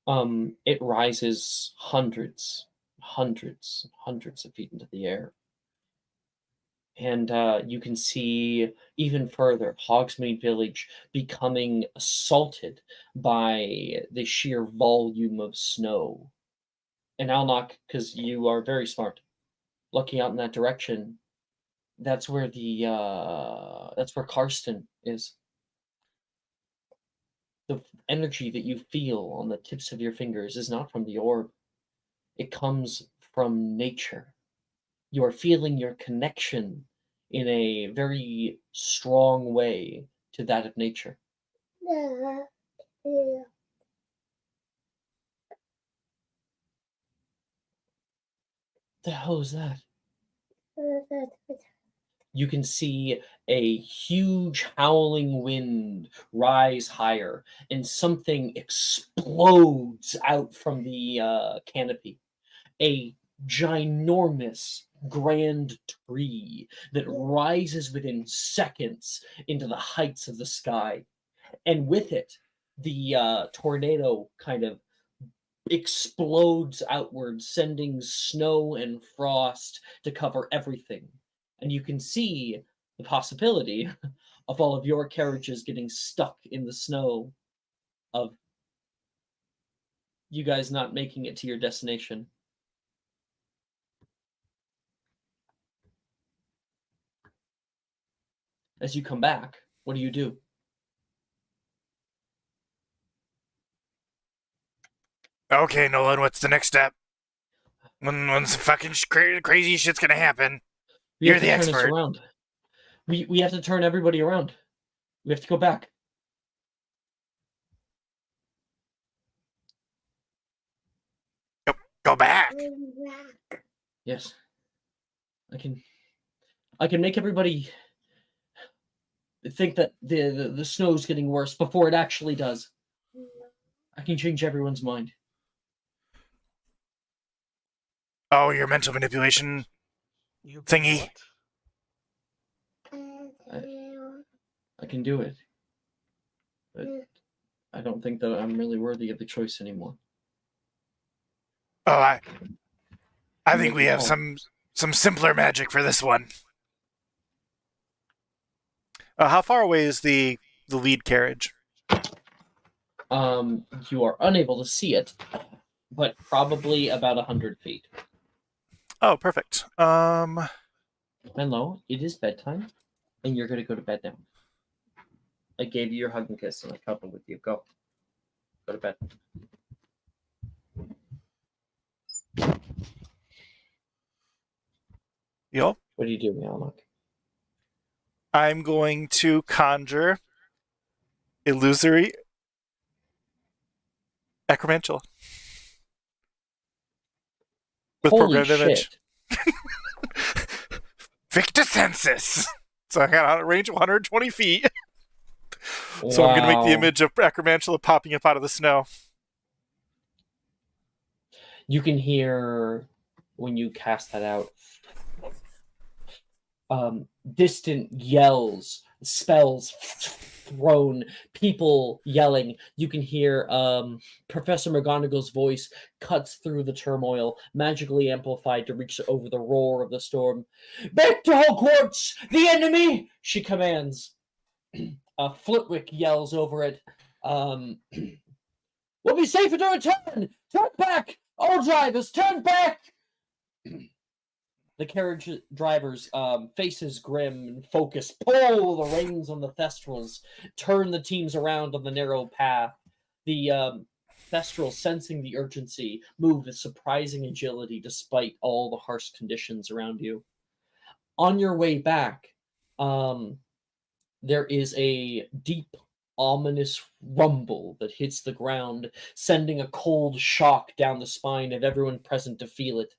Speaker 3: It rises hundreds of feet into the air. And you can see even further Hogsmeade Village becoming assaulted by the sheer volume of snow. And Alnock, because you are very smart, looking out in that direction, that's where Karsten is. The energy that you feel on the tips of your fingers is not from the orb. It comes from nature. You are feeling your connection in a very strong way to that of nature. The hell is that? You can see a huge howling wind rise higher, and something explodes out from the canopy. A ginormous grand tree that rises within seconds into the heights of the sky. And with it, the tornado kind of explodes outwards, sending snow and frost to cover everything. And you can see the possibility of all of your carriages getting stuck in the snow, of you guys not making it to your destination. As you come back, what do?
Speaker 4: Okay, Nolan, what's the next step? When some fucking crazy shit's gonna happen?
Speaker 3: We
Speaker 4: You're
Speaker 3: have to
Speaker 4: the
Speaker 3: turn
Speaker 4: expert.
Speaker 3: us around. We have to turn everybody around. We have to go back.
Speaker 4: Go back.
Speaker 3: Yes. I can make everybody think that the snow's getting worse before it actually does. I can change everyone's mind.
Speaker 4: Oh, your mental manipulation
Speaker 2: You can
Speaker 4: thingy.
Speaker 2: what?
Speaker 3: I can do it. But I don't think that I'm really worthy of the choice anymore.
Speaker 4: Oh, I think we have some simpler magic for this one. How far away is the lead carriage?
Speaker 3: You are unable to see it, but probably about 100 feet.
Speaker 4: Oh, perfect.
Speaker 3: Menlo, it is bedtime, and you're going to go to bed now. I gave you your hug and kiss, and I cuddle with you. Go to bed.
Speaker 4: Yo,
Speaker 3: What do you do, Alnock?
Speaker 4: I'm going to conjure illusory acromantula with
Speaker 3: Holy
Speaker 4: programmed image.
Speaker 3: shit.
Speaker 4: Victa sensus. So I got a range of 120 feet. So I'm going to make the
Speaker 3: Wow.
Speaker 4: image of acromantula popping up out of the snow.
Speaker 3: You can hear, when you cast that out, distant yells, spells thrown, people yelling. You can hear Professor McGonagall's voice cuts through the turmoil, magically amplified to reach over the roar of the storm. "Back to Hogwarts! The enemy!" she commands. Flitwick yells over it. "We'll be safer to return! Turn back! All drivers, turn back!" The carriage drivers, faces grim and focused, pull the reins on the Thestrals, turn the teams around on the narrow path. The Thestrals, sensing the urgency, move with surprising agility despite all the harsh conditions around you. On your way back, there is a deep, ominous rumble that hits the ground, sending a cold shock down the spine of everyone present to feel it.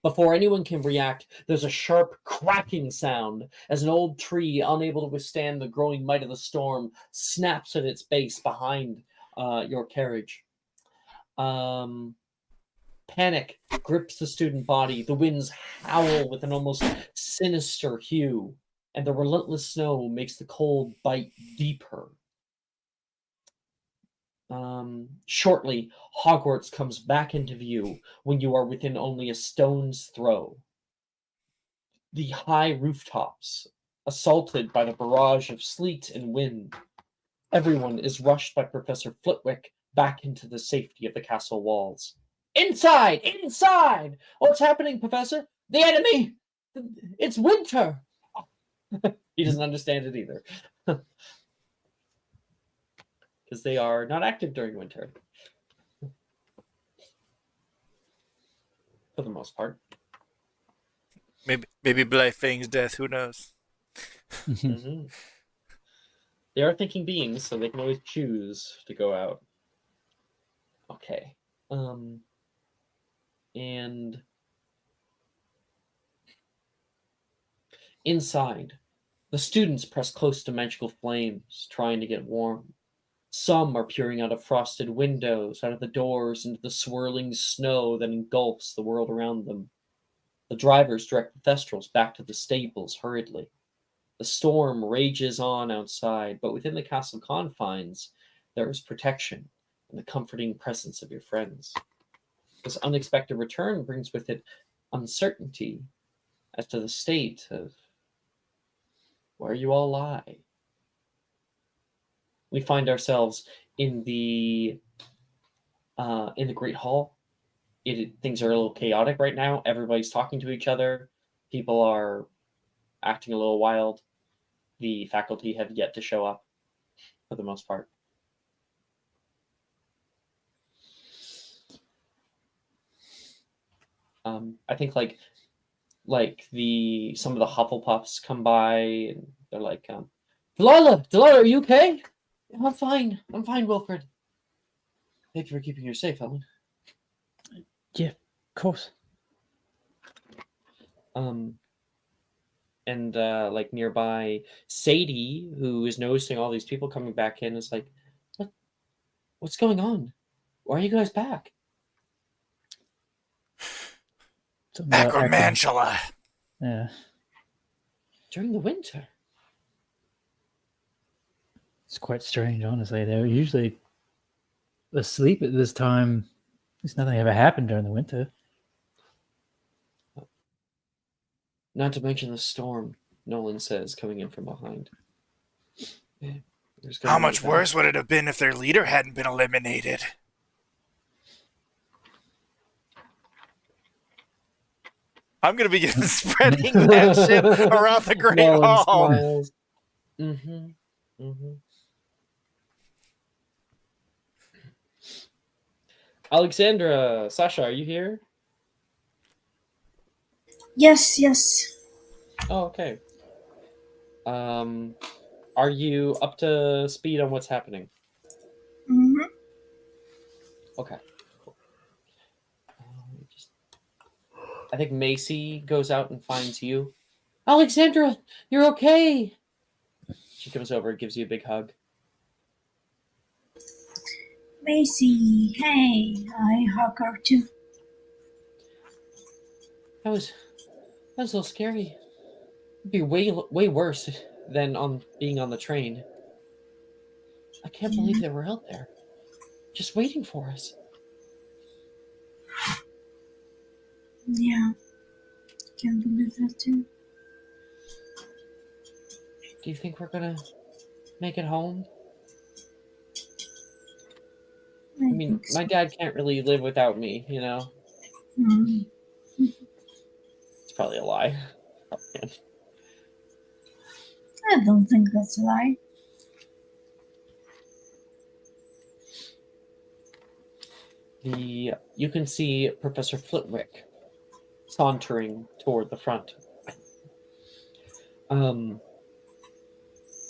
Speaker 3: Before anyone can react, there's a sharp cracking sound as an old tree, unable to withstand the growing might of the storm, snaps at its base behind your carriage. Panic grips the student body. The winds howl with an almost sinister hue, and the relentless snow makes the cold bite deeper. Shortly, Hogwarts comes back into view when you are within only a stone's throw. The high rooftops, assaulted by the barrage of sleet and wind. Everyone is rushed by Professor Flitwick back into the safety of the castle walls. Inside! Inside! What's happening, Professor? The enemy! It's winter! He doesn't understand it either. Because they are not active during winter. For the most part.
Speaker 4: Maybe Blyfang's death. Who knows?
Speaker 3: Mm-hmm. They are thinking beings, so they can always choose to go out. Okay. And inside, the students press close to magical flames, trying to get warm. Some are peering out of frosted windows, out of the doors, into the swirling snow that engulfs the world around them. The drivers direct the Thestrals back to the stables hurriedly. The storm rages on outside, but within the castle confines, there is protection and the comforting presence of your friends. This unexpected return brings with it uncertainty as to the state of where you all lie. We find ourselves in the Great Hall. Things are a little chaotic right now. Everybody's talking to each other. People are acting a little wild. The faculty have yet to show up, for the most part. I think some of the Hufflepuffs come by and they're like, Delilah, are you okay? I'm fine, Wilfred. Thank you for keeping her safe, Helen.
Speaker 1: Yeah, of course.
Speaker 3: And nearby, Sadie, who is noticing all these people coming back in, is like, what's going on? Why are you guys back?
Speaker 4: Acromantula.
Speaker 1: Yeah.
Speaker 3: During the winter.
Speaker 1: It's quite strange, honestly. They're usually asleep at this time. At least nothing ever happened during the winter.
Speaker 3: Not to mention the storm, Nolan says, coming in from behind.
Speaker 4: How much worse would it have been if their leader hadn't been eliminated? I'm going to begin spreading that shit around the Great
Speaker 3: Nolan
Speaker 4: Hall.
Speaker 3: Smiles. Mm-hmm. Mm-hmm. Alexandra, Sasha, are you here?
Speaker 5: Yes.
Speaker 3: Oh, okay. Are you up to speed on what's happening?
Speaker 5: Mm-hmm.
Speaker 3: Okay. Cool. I think Macy goes out and finds you. Alexandra, you're okay. She comes over and gives you a big hug.
Speaker 5: Macy, hey, I hug her too.
Speaker 3: That was a little scary. It'd be way worse than being on the train. I can't believe they were out there, just waiting for us.
Speaker 5: Yeah, can't believe that too.
Speaker 3: Do you think we're gonna make it home? I mean, my dad can't really live without me, you know?
Speaker 5: Mm.
Speaker 3: It's probably a lie.
Speaker 5: I don't think that's a lie.
Speaker 3: You can see Professor Flitwick sauntering toward the front.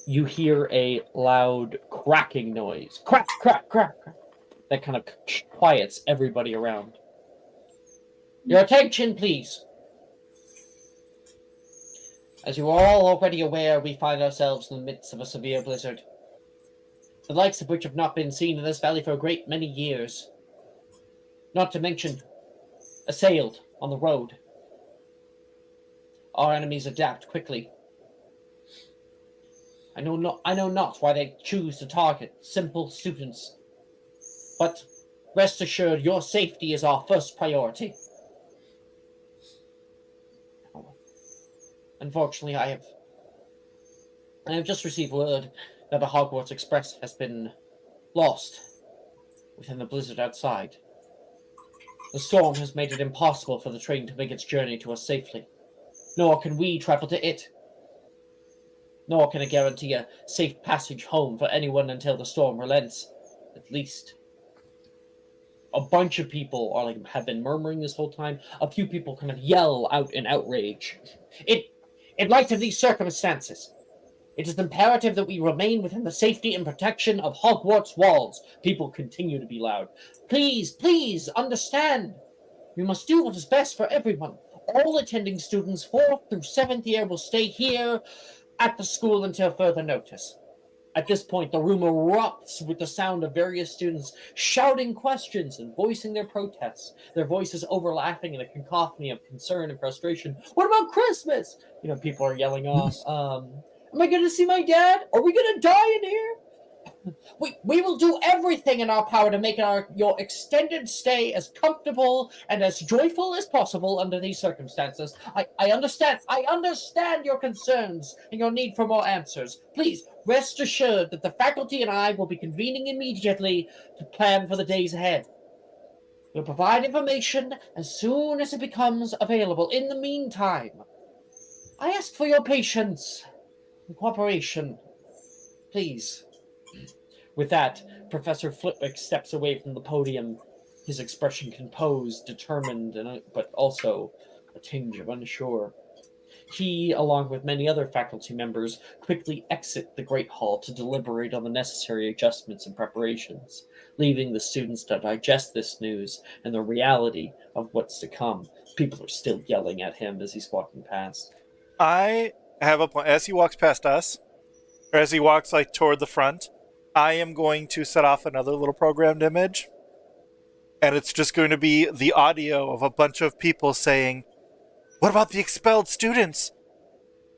Speaker 3: You hear a loud cracking noise. Crack, crack, crack, crack. That kind of quiets everybody around. Your attention, please. As you are all already aware, we find ourselves in the midst of a severe blizzard, the likes of which have not been seen in this valley for a great many years. Not to mention, assailed on the road. Our enemies adapt quickly. I know not why they choose to target simple students But rest assured, your safety is our first priority. Unfortunately, I have just received word that the Hogwarts Express has been lost within the blizzard outside. The storm has made it impossible for the train to make its journey to us safely, nor can we travel to it. Nor can I guarantee a safe passage home for anyone until the storm relents, at least. A bunch of people have been murmuring this whole time. A few people kind of yell out in outrage. In light of these circumstances, it is imperative that we remain within the safety and protection of Hogwarts walls. People continue to be loud. Please, please, understand. We must do what is best for everyone. All attending students 4th through 7th year will stay here at the school until further notice. At this point, the room erupts with the sound of various students shouting questions and voicing their protests, their voices overlapping in a cacophony of concern and frustration. What about Christmas? People are yelling off, am I going to see my dad? Are we going to die in here? We will do everything in our power to make your extended stay as comfortable and as joyful as possible under these circumstances. I understand your concerns and your need for more answers. Please rest assured that the faculty and I will be convening immediately to plan for the days ahead. We'll provide information as soon as it becomes available. In the meantime, I ask for your patience and cooperation. Please. With that, Professor Flitwick steps away from the podium, his expression composed, determined, but also a tinge of unsure. He, along with many other faculty members, quickly exit the Great Hall to deliberate on the necessary adjustments and preparations, leaving the students to digest this news and the reality of what's to come. People are still yelling at him as he's walking past.
Speaker 4: I have a plan. As he walks past us, or as he walks toward the front, I am going to set off another little programmed image, and it's just going to be the audio of a bunch of people saying, "What about the expelled students?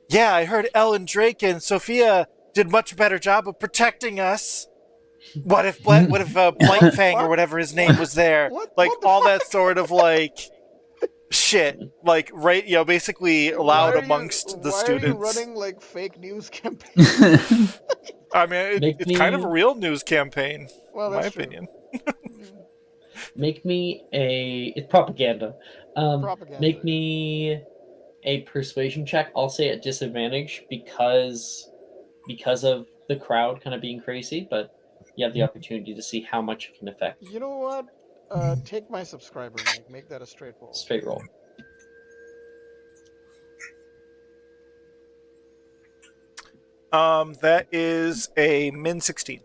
Speaker 4: Yeah, I heard Ellen Drake and Sophia did much better job of protecting us. What if Blankfang or whatever his name was there?
Speaker 2: What
Speaker 4: All
Speaker 2: the
Speaker 4: that sort of shit, basically loud amongst the students.
Speaker 2: Why are you running fake news campaign?
Speaker 4: I mean, it's kind of a real news campaign,
Speaker 2: Well,
Speaker 4: in my
Speaker 2: that's true.
Speaker 4: opinion.
Speaker 3: Make me it's propaganda.
Speaker 2: Propaganda.
Speaker 3: Make me a persuasion check. I'll say at disadvantage because of the crowd kind of being crazy, but you have the opportunity to see how much it can affect.
Speaker 2: You know what? Take my subscriber, Mike. Make that a straight roll.
Speaker 3: Straight roll.
Speaker 4: That is a min 16.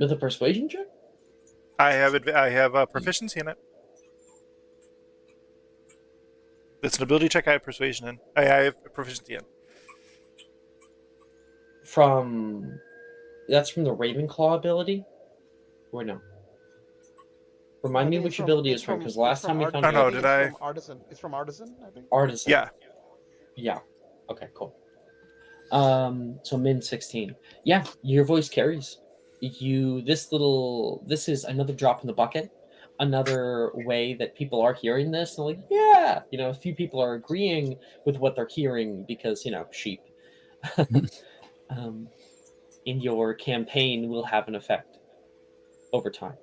Speaker 3: With a persuasion check?
Speaker 4: I have a proficiency in it. It's an ability check I have persuasion in. I have proficiency in.
Speaker 3: That's from the Ravenclaw ability? Or no? Remind me which ability is from, because last time we found
Speaker 4: Oh, no,
Speaker 3: out.
Speaker 4: did I?
Speaker 2: It's from Artisan, I think.
Speaker 3: Artisan.
Speaker 4: Yeah.
Speaker 3: Yeah. Okay, cool. So min 16. Yeah, your voice carries. This is another drop in the bucket. Another way that people are hearing this, and yeah, a few people are agreeing with what they're hearing because, sheep. In your campaign will have an effect over time.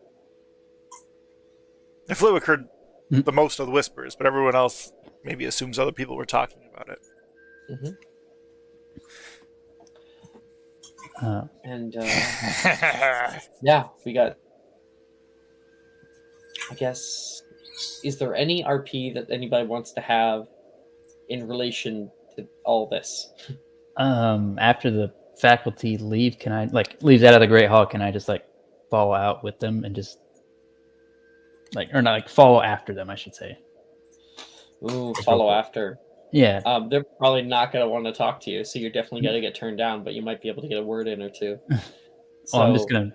Speaker 4: Flitwick heard the most of the whispers, but everyone else maybe assumes other people were talking about it.
Speaker 3: Mm-hmm. Yeah, we got. I guess, is there any RP that anybody wants to have in relation to all this?
Speaker 1: After the faculty leave, can I leaves out of the Great Hall? Can I just follow out with them and just follow after them? I should say.
Speaker 3: Ooh, follow after.
Speaker 1: Yeah.
Speaker 3: They're probably not going to want to talk to you, so you're definitely going to get turned down. But you might be able to get a word in or two. So
Speaker 1: I'm just gonna.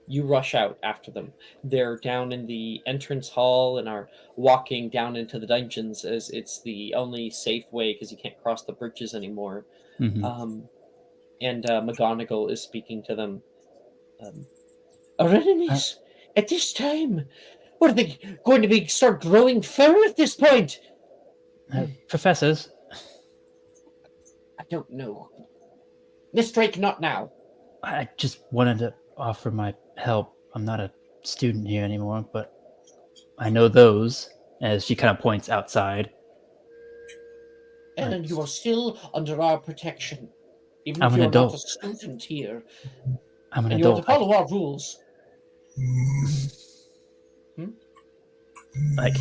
Speaker 3: You rush out after them. They're down in the entrance hall and are walking down into the dungeons, as it's the only safe way because you can't cross the bridges anymore.
Speaker 1: Mm-hmm.
Speaker 3: And McGonagall is speaking to them. Our enemies at this time? What are they going to be start growing fur at this point?
Speaker 1: Professors,
Speaker 3: I don't know. Miss Drake, not now.
Speaker 1: I just wanted to offer my help. I'm not a student here anymore, but I know those, as she kind of points outside.
Speaker 3: And you are still under our protection, even
Speaker 1: I'm
Speaker 3: if
Speaker 1: an
Speaker 3: you're not a
Speaker 1: adult.
Speaker 3: student here.
Speaker 1: I'm an
Speaker 3: And you are to
Speaker 1: adult.
Speaker 3: follow our rules.
Speaker 1: Like,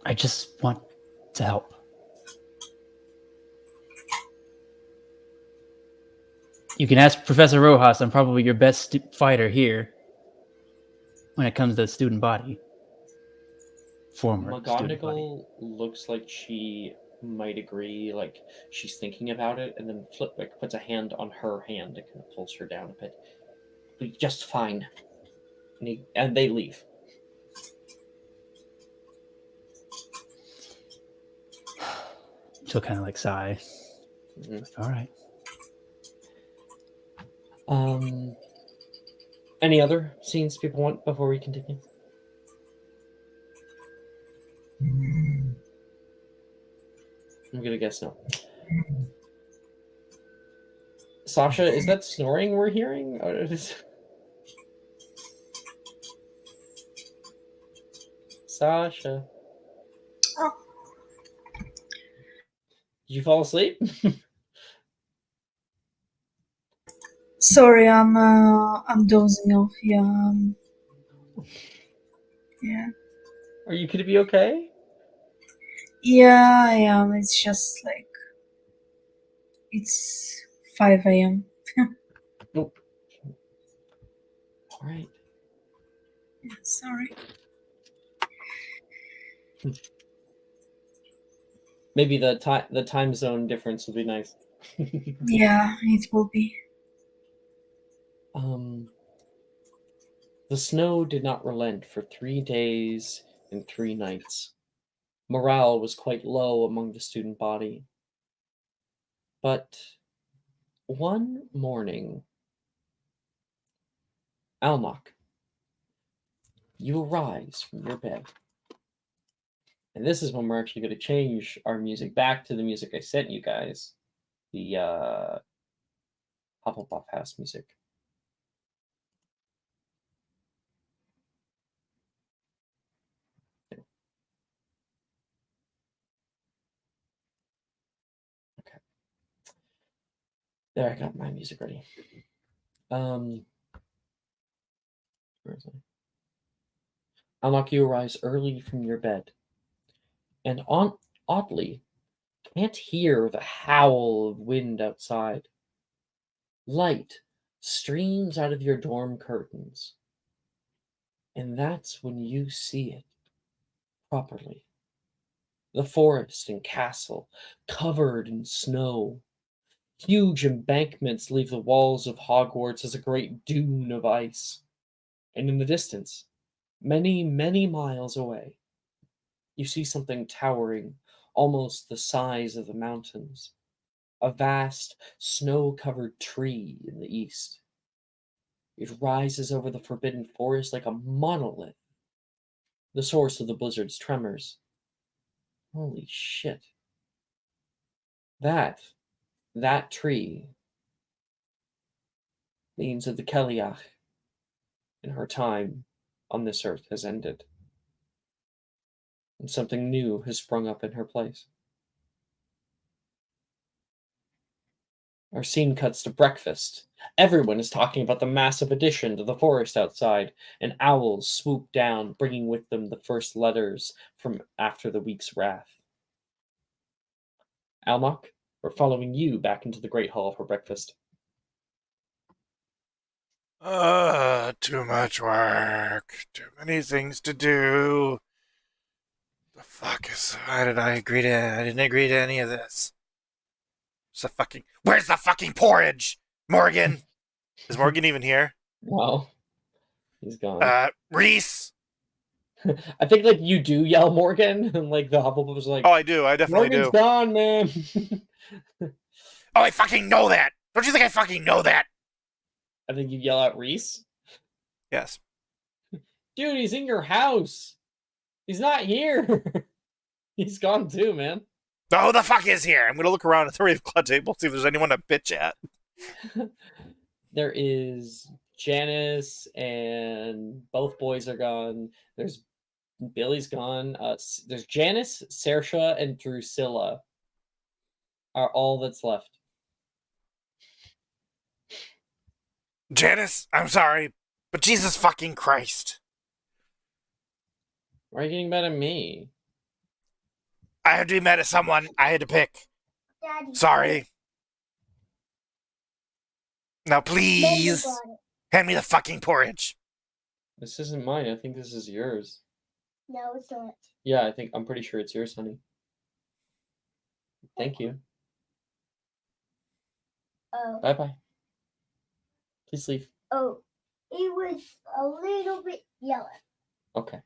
Speaker 1: I just want to help. You can ask Professor Rojas. I'm probably your best fighter here when it comes to the student body. Former student body.
Speaker 3: McGonagall looks like she might agree, like she's thinking about it, and then Flitwick puts a hand on her hand and kind of pulls her down a bit. Be just fine. And they leave.
Speaker 1: She'll kind of like sigh.
Speaker 3: Mhm.
Speaker 1: All right.
Speaker 3: Any other scenes people want before we continue? I'm gonna guess no. Sasha, is that snoring we're hearing? Or is... Sasha.
Speaker 5: Oh.
Speaker 3: Did you fall asleep?
Speaker 5: Sorry, I'm dozing off. Yeah. Yeah.
Speaker 3: Are you gonna be okay?
Speaker 5: Yeah, I am. It's just like it's 5 a.m.
Speaker 3: Nope. All right.
Speaker 5: Yeah, sorry.
Speaker 3: Maybe the time zone difference will be nice.
Speaker 5: Yeah, it will be.
Speaker 3: The snow did not relent for 3 days and 3 nights. Morale was quite low among the student body. But one morning, Almach, you arise from your bed. And this is when we're actually going to change our music back to the music I sent you guys. The Hufflepuff House music. Okay. There, I got my music ready. Where is it? Almach, you arise early from your bed. And oddly, can't hear the howl of wind outside. Light streams out of your dorm curtains. And that's when you see it properly. The forest and castle covered in snow. Huge embankments leave the walls of Hogwarts as a great dune of ice. And in the distance, many, many miles away, you see something towering, almost the size of the mountains. A vast, snow-covered tree in the east. It rises over the forbidden forest like a monolith, the source of the blizzard's tremors. Holy shit. That tree means that the Kellyanne and her time on this earth has ended. And something new has sprung up in her place. Our scene cuts to breakfast. Everyone is talking about the massive addition to the forest outside, and owls swoop down, bringing with them the first letters from after the week's wrath. Almach, we're following you back into the Great Hall for breakfast.
Speaker 4: Too much work. Too many things to do. The fuck is... Why did I agree to... I didn't agree to any of this. Where's the fucking porridge? Morgan! Is Morgan even here?
Speaker 3: No, he's gone.
Speaker 4: Reese!
Speaker 3: I think you do yell Morgan, and the Hufflepuff was like,
Speaker 4: Oh, I do. I definitely
Speaker 3: Morgan's
Speaker 4: do.
Speaker 3: gone, man.
Speaker 4: Oh, I fucking know that. Don't you think I fucking know that?
Speaker 3: I think you yell out Reese.
Speaker 4: Yes.
Speaker 3: Dude, he's in your house. He's not here. He's gone too, man.
Speaker 4: Oh, who the fuck is here? I'm gonna look around at the Ravenclaw table, see if there's anyone to bitch at.
Speaker 3: There is Janice, and both boys are gone. There's Billy's gone. There's Janice, Saoirse, and Drusilla are all that's left.
Speaker 4: Janice, I'm sorry, but Jesus fucking Christ.
Speaker 3: Why are you getting mad at me?
Speaker 4: I had to be mad at someone. I had to pick.
Speaker 6: Daddy.
Speaker 4: Sorry. Now
Speaker 6: Daddy
Speaker 4: please,
Speaker 6: bought it.
Speaker 4: hand me the fucking porridge.
Speaker 3: This isn't mine. I think this is yours.
Speaker 6: No, it's not.
Speaker 3: Yeah, I'm pretty sure it's yours, honey. Thank you.
Speaker 6: Oh,
Speaker 3: Bye-bye. Please leave.
Speaker 6: oh, it was a little bit yellow.
Speaker 3: Okay.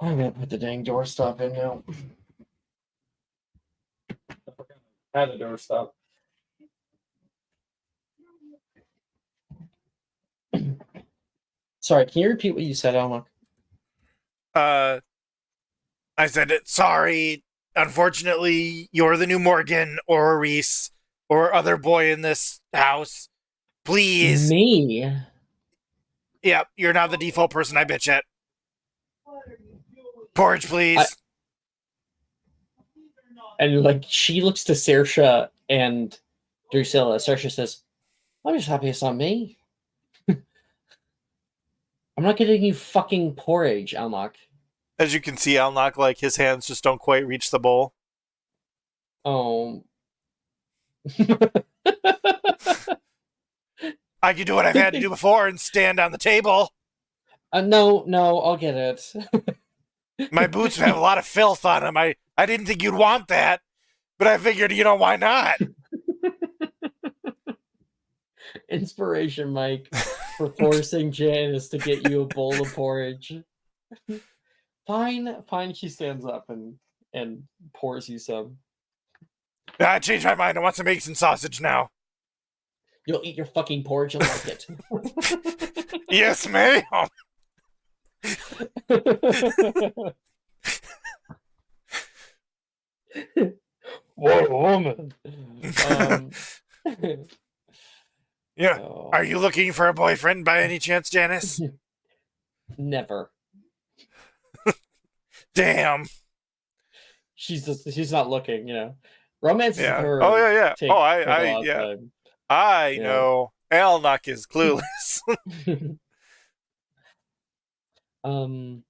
Speaker 3: I'm gonna put the dang doorstop in now. I had a doorstop. Sorry, can you repeat what you said, Alma?
Speaker 4: I said it. Sorry. Unfortunately, you're the new Morgan or Reese or other boy in this house. Please.
Speaker 3: Me?
Speaker 4: Yep, you're now the default person I bitch at. Porridge, please.
Speaker 3: And like she looks to Saoirse and Drusilla. Saoirse says, "I'm just happy it's not me. I'm not getting you fucking porridge, Almach."
Speaker 4: As you can see, Alnock, like, his hands just don't quite reach the bowl.
Speaker 3: Oh.
Speaker 4: I can do what I've had to do before and stand on the table.
Speaker 3: No, I'll get it.
Speaker 4: My boots have a lot of filth on them. I didn't think you'd want that, but I figured, why not?
Speaker 3: Inspiration, Mike, for forcing Janice to get you a bowl of porridge. Fine, she stands up and pours you some.
Speaker 4: I changed my mind. I want some eggs and sausage now.
Speaker 3: You'll eat your fucking porridge and like it.
Speaker 4: Yes, ma'am.
Speaker 3: What a woman.
Speaker 4: Yeah.
Speaker 3: Oh.
Speaker 4: Are you looking for a boyfriend by any chance, Janice?
Speaker 3: Never.
Speaker 4: Damn.
Speaker 3: She's not looking, Romance is
Speaker 4: Yeah.
Speaker 3: her.
Speaker 4: Oh, yeah.
Speaker 3: Take
Speaker 4: Oh,
Speaker 3: a lot
Speaker 4: I
Speaker 3: of
Speaker 4: yeah.
Speaker 3: time.
Speaker 4: I
Speaker 3: Yeah.
Speaker 4: know. Alnock is clueless.
Speaker 3: All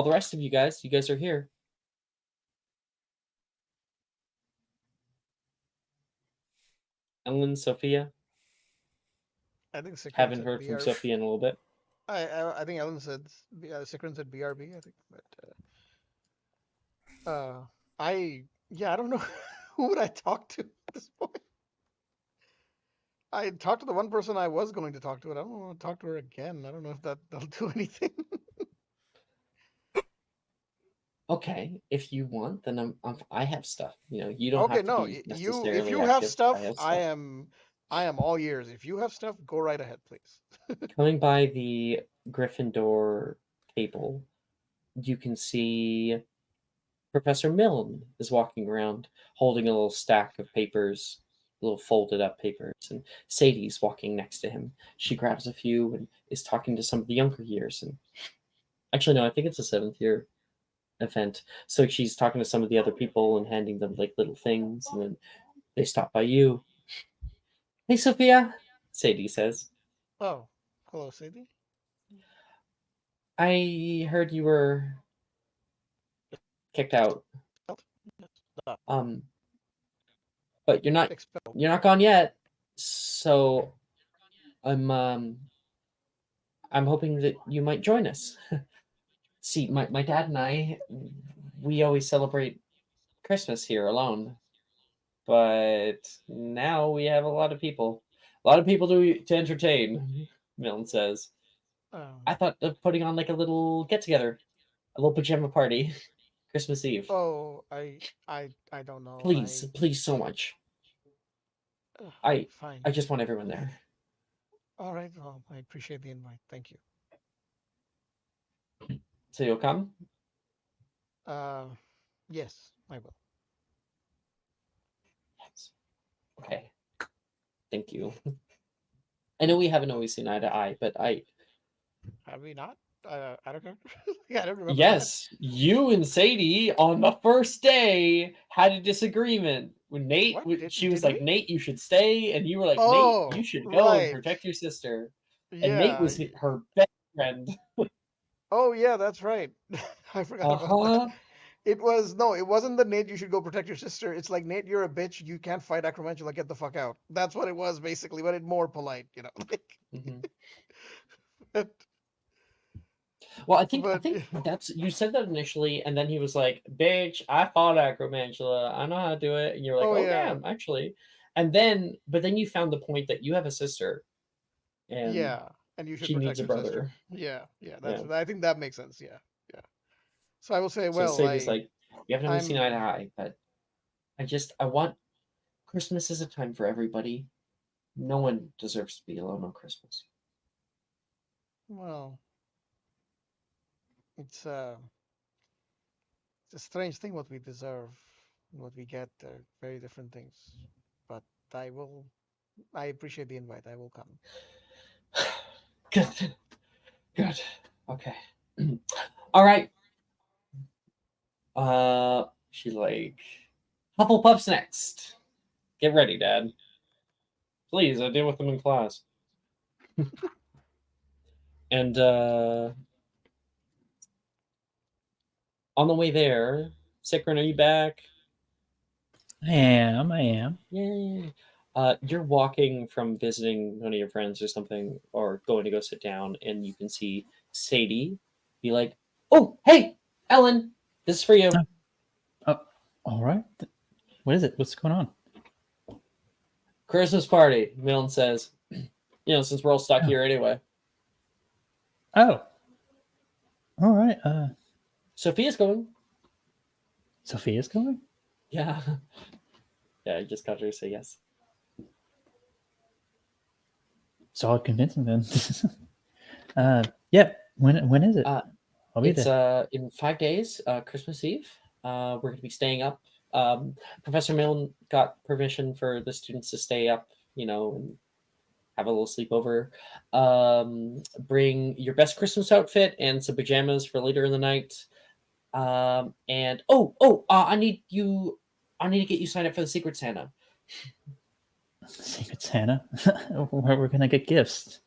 Speaker 3: the rest of you guys are here. Ellen, Sophia.
Speaker 2: I think Sikrin
Speaker 3: Haven't
Speaker 2: said
Speaker 3: heard from
Speaker 2: BR.
Speaker 3: Sophia in a little bit.
Speaker 2: I think Ellen said Sikrin said BRB. I think, but I don't know who would I talk to at this point. I talked to the one person I was going to talk to, and I don't want to talk to her again. I don't know if that'll do anything.
Speaker 3: Okay, if you want, then I have stuff. You don't
Speaker 2: Okay,
Speaker 3: have to
Speaker 2: no,
Speaker 3: be
Speaker 2: you
Speaker 3: necessarily
Speaker 2: if you have
Speaker 3: active.
Speaker 2: stuff,
Speaker 3: I have
Speaker 2: I am all ears. If you have stuff, go right ahead, please.
Speaker 3: Coming by the Gryffindor table, you can see Professor Milne is walking around holding a little stack of papers, little folded up papers, and Sadie's walking next to him. She grabs a few and is talking to some of the younger years. And actually, no, I think it's a 7th year event. So she's talking to some of the other people and handing them like little things, and then they stop by you. "Hey, Sophia," Sadie says.
Speaker 2: Oh, hello, Sadie.
Speaker 3: "I heard you were kicked out. But you're not gone yet. So I'm hoping that you might join us." See, my dad and I, we always celebrate Christmas here alone. But now we have a lot of people. A lot of people to entertain, Milton says. I thought of putting on like a little get-together. A little pajama party. Christmas Eve.
Speaker 2: Oh, I don't know.
Speaker 3: Please, please, so much. I
Speaker 2: Fine.
Speaker 3: I just want everyone there.
Speaker 2: All right. Well, I appreciate the invite. Thank you.
Speaker 3: So you'll come?
Speaker 2: Yes, I will.
Speaker 3: Yes. Okay. Thank you. I know we haven't always seen eye to eye, but
Speaker 2: Have we not? I don't know. Yeah, I don't remember.
Speaker 3: yes, you and Sadie on the first day had a disagreement. When Nate,
Speaker 2: What?
Speaker 3: she was
Speaker 2: Did
Speaker 3: like,
Speaker 2: we?
Speaker 3: Nate, you should stay, and you were like, Nate,
Speaker 2: Oh,
Speaker 3: you should go and
Speaker 2: right.
Speaker 3: protect your sister. And Nate
Speaker 2: Yeah.
Speaker 3: was her best friend.
Speaker 2: Oh, yeah, that's right. I forgot about that. It wasn't the Nate, you should go protect your sister. It's like, Nate, you're a bitch. You can't fight Acromantula. Get the fuck out. That's what it was, basically, but it more polite, you know.
Speaker 3: Mhm.
Speaker 2: But,
Speaker 3: Well, I think
Speaker 2: but
Speaker 3: that's you said that initially, and then he was like, "Bitch, I fought Acromantula. I know how to do it." And you're like,
Speaker 2: oh,
Speaker 3: "Oh
Speaker 2: yeah.
Speaker 3: damn, actually." And then, but then you found the point that you have a sister, and
Speaker 2: Yeah. And you should
Speaker 3: she needs
Speaker 2: protect
Speaker 3: a
Speaker 2: your
Speaker 3: brother.
Speaker 2: sister. Yeah. Yeah.
Speaker 3: Yeah.
Speaker 2: I think that makes sense. Yeah. Yeah. So I will say,
Speaker 3: So
Speaker 2: well,
Speaker 3: Sadie's like, "You haven't always seen eye to
Speaker 2: I'm,
Speaker 3: eye, but I want Christmas is a time for everybody. No one deserves to be alone on Christmas."
Speaker 2: well, it's it's a strange thing what we deserve, and what we get. They're very different things. But I appreciate the invite. I will come.
Speaker 3: Good, good, okay, all right. She's like, Hufflepuff's next. Get ready, Dad. Please, I deal with them in class. And on the way there, Sikrin, are you back?
Speaker 1: I am.
Speaker 3: Yay. You're walking from visiting one of your friends or something, or going to go sit down, and you can see Sadie be like, "Oh, hey, Ellen, this is for you."
Speaker 1: Oh, all right. What is it? What's going on?
Speaker 3: Christmas party, Milne says. Since we're all stuck
Speaker 1: Oh.
Speaker 3: here anyway.
Speaker 1: Oh, all right.
Speaker 3: Sophia's going.
Speaker 1: Sophia's going.
Speaker 3: Yeah. Yeah, I just got her to say yes.
Speaker 1: Solid convincing then. Yeah. When is it? I'll be
Speaker 3: It's
Speaker 1: there.
Speaker 3: in 5 days, Christmas Eve. We're going to be staying up. Professor Milne got permission for the students to stay up, and have a little sleepover. Bring your best Christmas outfit and some pajamas for later in the night. And I need to get you signed up for the Secret Santa.
Speaker 1: Secret Santa. Where we're gonna get gifts?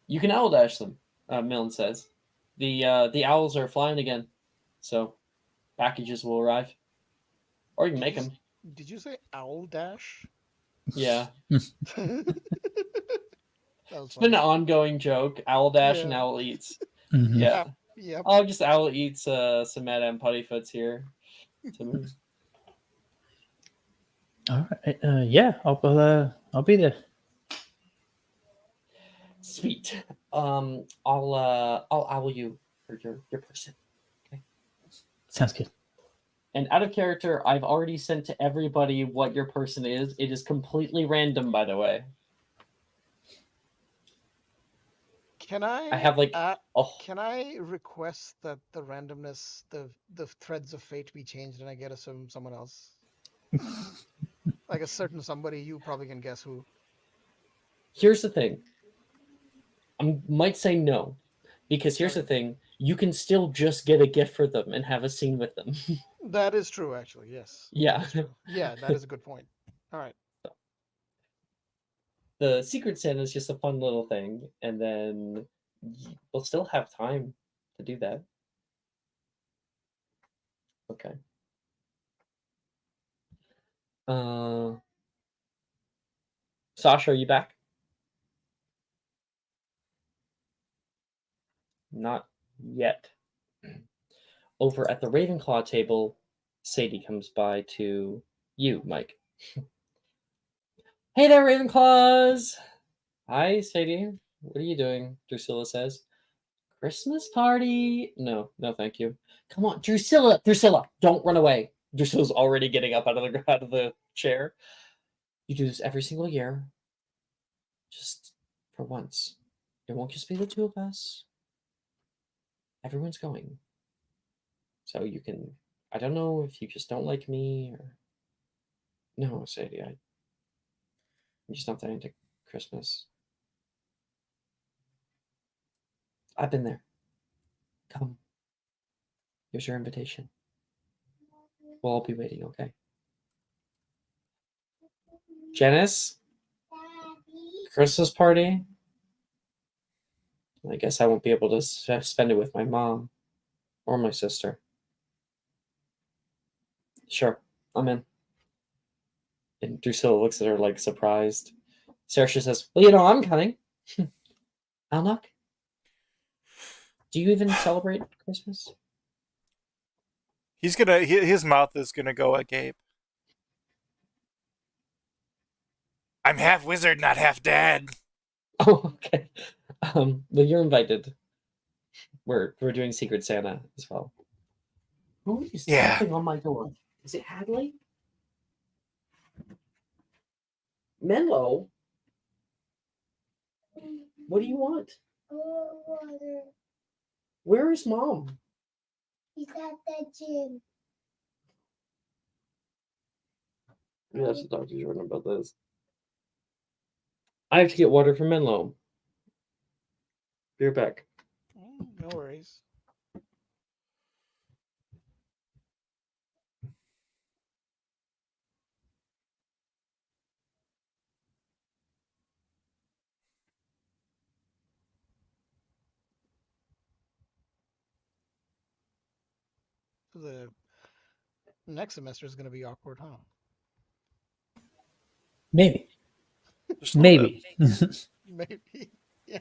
Speaker 3: You can owl dash them. Milne says, the owls are flying again, so packages will arrive, or you can make them.
Speaker 2: Did you say owl dash?
Speaker 3: Yeah,
Speaker 2: That was
Speaker 3: it's been
Speaker 2: funny.
Speaker 3: an ongoing joke. Owl dash and
Speaker 2: Yeah.
Speaker 3: owl eats.
Speaker 1: Mhm.
Speaker 3: Yeah.
Speaker 2: Yep.
Speaker 3: Oh, just owl eats some Madame Puttyfoots here. To me.
Speaker 1: All right. Yeah. I'll be there.
Speaker 3: Sweet. I'll owl you for your person.
Speaker 1: Sounds good.
Speaker 3: And out of character, I've already sent to everybody what your person is. It is completely random, by the way.
Speaker 2: Can I
Speaker 3: have like
Speaker 2: can I request that the randomness, the threads of fate be changed and I get someone else? Like a certain somebody, you probably can guess who.
Speaker 3: Here's the thing. I might say no, because here's the thing. You can still just get a gift for them and have a scene with them.
Speaker 2: That is true, actually. Yes.
Speaker 3: Yeah.
Speaker 2: That's true. Yeah, that is a good point. All right.
Speaker 3: The Secret Santa is just a fun little thing, and then we'll still have time to do that. Okay. Sasha, are you back? Not yet. Over at the Ravenclaw table, Sadie comes by to you, Mike. Hey there, Ravenclaws! Hi, Sadie. What are you doing? Drusilla says. Christmas party? No, thank you. Come on, Drusilla, don't run away. Drusilla's already getting up out of the chair. You do this every single year. Just for once. It won't just be the two of us. Everyone's going. So you can, I don't know if you just don't like me or... No, Sadie, I'm just not that into Christmas. I've been there. Come. Here's your invitation. We'll all be waiting, okay? Janice? Christmas party? I guess I won't be able to spend it with my mom or my sister. Sure, I'm in. And Drusilla looks at her like surprised. Saoirse says, well, I'm coming. I'll knock. Do you even celebrate Christmas?
Speaker 4: His mouth is gonna go agape. I'm half wizard, not half dad.
Speaker 3: Oh, okay. Well, you're invited. We're doing Secret Santa as well. Who is tapping on my door? Is it Hadley? Menlo? What do you want?
Speaker 6: Water.
Speaker 3: Where is Mom?
Speaker 6: He's at the gym.
Speaker 3: Yeah, I should talk to Jordan about this. I have to get water from Menlo. Be right back.
Speaker 2: No worries. The next semester is going to be awkward, huh?
Speaker 1: Maybe.
Speaker 4: Just a little bit.
Speaker 1: Maybe.
Speaker 2: Maybe. Yeah.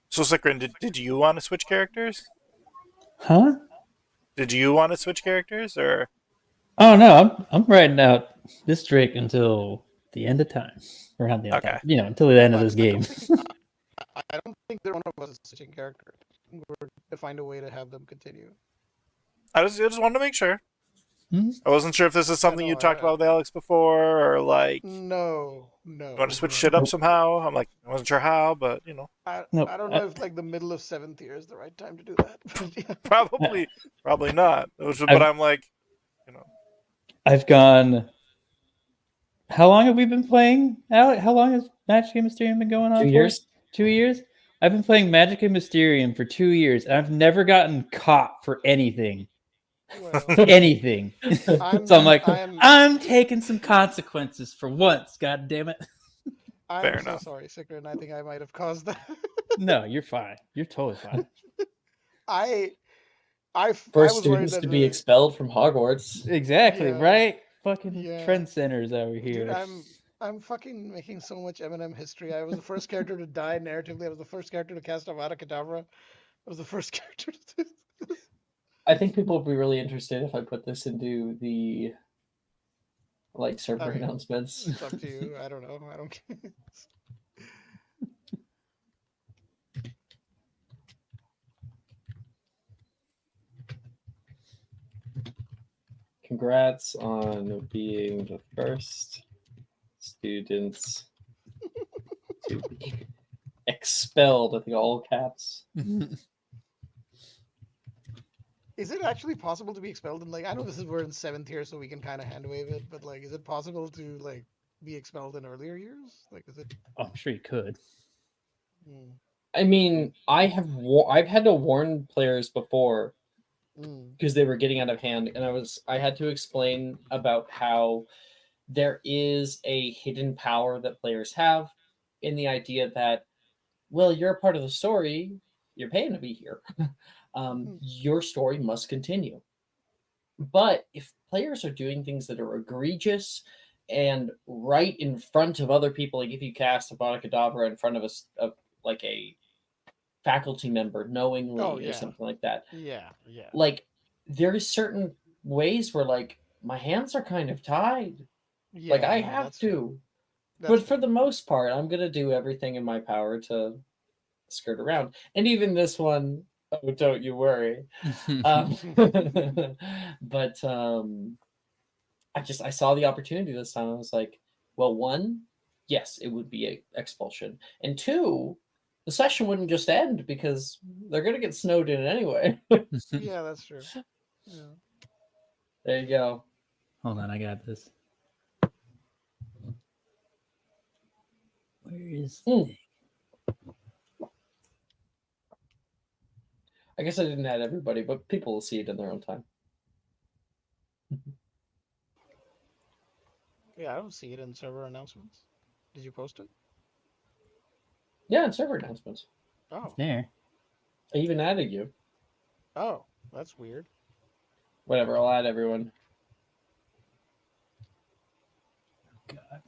Speaker 4: So, Sikrin, did you want to switch characters?
Speaker 1: Huh?
Speaker 4: Did you want to switch characters, or?
Speaker 1: Oh no, I'm riding out this Drake until the end of time. Around the end of
Speaker 4: Okay.
Speaker 1: time. Until the end of
Speaker 2: But
Speaker 1: this
Speaker 2: I
Speaker 1: game.
Speaker 2: don't think- I don't think that one of us is switching character. We're going to find a way to have them continue.
Speaker 4: I just wanted to make sure.
Speaker 1: Hmm?
Speaker 4: I wasn't sure if this is something you talked about with Alex before, or like
Speaker 2: No.
Speaker 4: you want to switch shit up somehow. I'm like, I wasn't sure how, but
Speaker 1: Nope.
Speaker 2: I don't know if like the middle of 7th year is the right time to do that. But yeah.
Speaker 4: probably not. But I'm like,
Speaker 1: I've gone. How long have we been playing, Alex? How long has Magic and Mysterium been going on?
Speaker 3: 2 years.
Speaker 1: 2 years? I've been playing Magic and Mysterium for 2 years, and I've never gotten caught for anything.
Speaker 2: Well,
Speaker 1: Anything. So I'm like, I'm taking some consequences for once. God damn it.
Speaker 2: I'm
Speaker 4: Fair
Speaker 2: so
Speaker 4: enough.
Speaker 2: sorry, Sikrin. I think I might have caused that.
Speaker 1: No, you're fine. You're totally fine.
Speaker 2: I
Speaker 3: For
Speaker 2: was worried
Speaker 3: students
Speaker 2: that
Speaker 3: to be expelled from Hogwarts.
Speaker 1: Exactly,
Speaker 2: Yeah.
Speaker 1: right? Fucking
Speaker 2: Yeah.
Speaker 1: trendsetters over here.
Speaker 2: Dude, I'm fucking making so much Eminem history. I was the first character to die narratively. I was the first character to cast Avada Kedavra. I was the first character to do this.
Speaker 3: I think people would be really interested if I put this into the server
Speaker 2: I mean,
Speaker 3: announcements.
Speaker 2: It's up to you. I don't know. I don't care.
Speaker 3: Congrats on being the first students to be expelled, I think all caps.
Speaker 2: Is it actually possible to be expelled in I know we're in 7th year, so we can kind of hand wave it, but is it possible to be expelled in earlier years? Is it?
Speaker 1: Oh, I'm sure you could.
Speaker 2: Hmm.
Speaker 3: I mean, I've had to warn players before because they were getting out of hand, and I had to explain about how there is a hidden power that players have in the idea that, well, you're a part of the story, you're paying to be here. Your story must continue. But if players are doing things that are egregious and right in front of other people, like if you cast Avada Kedavra in front of a faculty member knowingly or something like that.
Speaker 2: Yeah.
Speaker 3: There's certain ways where my hands are kind of tied.
Speaker 2: Yeah,
Speaker 3: I have to. But for the most part, I'm gonna do everything in my power to skirt around. And even this one, oh, don't you worry. But I saw the opportunity this time. I was like, well, one, yes, it would be a expulsion, and two, the session wouldn't just end because they're gonna get snowed in anyway.
Speaker 2: Yeah, that's true. Yeah.
Speaker 3: There you go.
Speaker 1: Hold on, I got this. Where is the thing?
Speaker 3: I guess I didn't add everybody, but people will see it in their own time.
Speaker 2: Yeah, I don't see it in server announcements. Did you post it?
Speaker 3: Yeah, in server announcements.
Speaker 2: Oh.
Speaker 1: There.
Speaker 3: I even added you.
Speaker 2: Oh, that's weird.
Speaker 3: Whatever, I'll add everyone.
Speaker 1: God.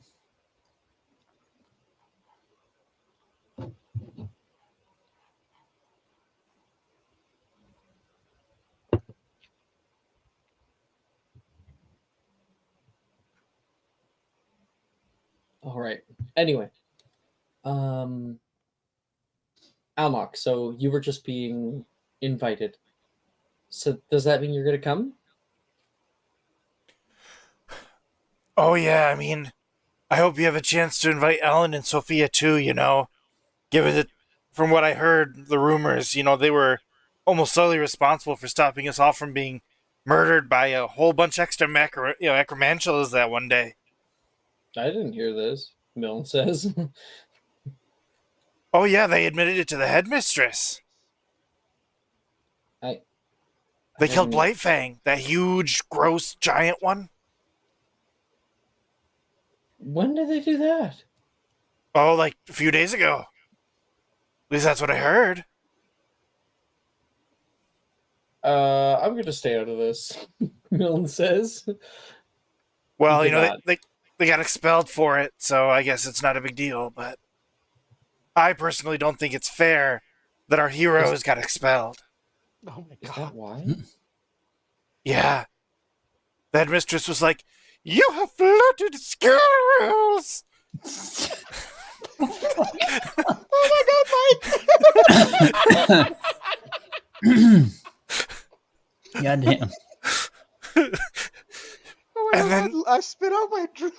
Speaker 3: All right. Anyway, Almok, so you were just being invited. So does that mean you're gonna come?
Speaker 4: Oh, yeah, I mean, I hope you have a chance to invite Ellen and Sophia too, you know. Given that, from what I heard, the rumors, you know, they were almost solely responsible for stopping us all from being murdered by a whole bunch extra acromantulas that one day.
Speaker 3: I didn't hear this, Milne says.
Speaker 4: Oh, yeah, they admitted it to the headmistress. They killed
Speaker 3: didn't-
Speaker 4: Blightfang, that huge, gross, giant one.
Speaker 3: When did they do that?
Speaker 4: Oh, like a few days ago. At least that's what I heard.
Speaker 3: I'm gonna stay out of this, Milne says.
Speaker 4: Well,
Speaker 3: You
Speaker 4: you know,
Speaker 3: cannot.
Speaker 4: they got expelled for it, so I guess it's not a big deal, but I personally don't think it's fair that our heroes got expelled.
Speaker 2: Oh my
Speaker 3: Is
Speaker 2: god.
Speaker 3: that why?
Speaker 4: Yeah. The headmistress was like, "You have floated school rules!"
Speaker 2: Oh my god, Mike!
Speaker 1: God damn.
Speaker 2: Oh my
Speaker 4: And
Speaker 2: god,
Speaker 4: then-
Speaker 2: I spit out my drink.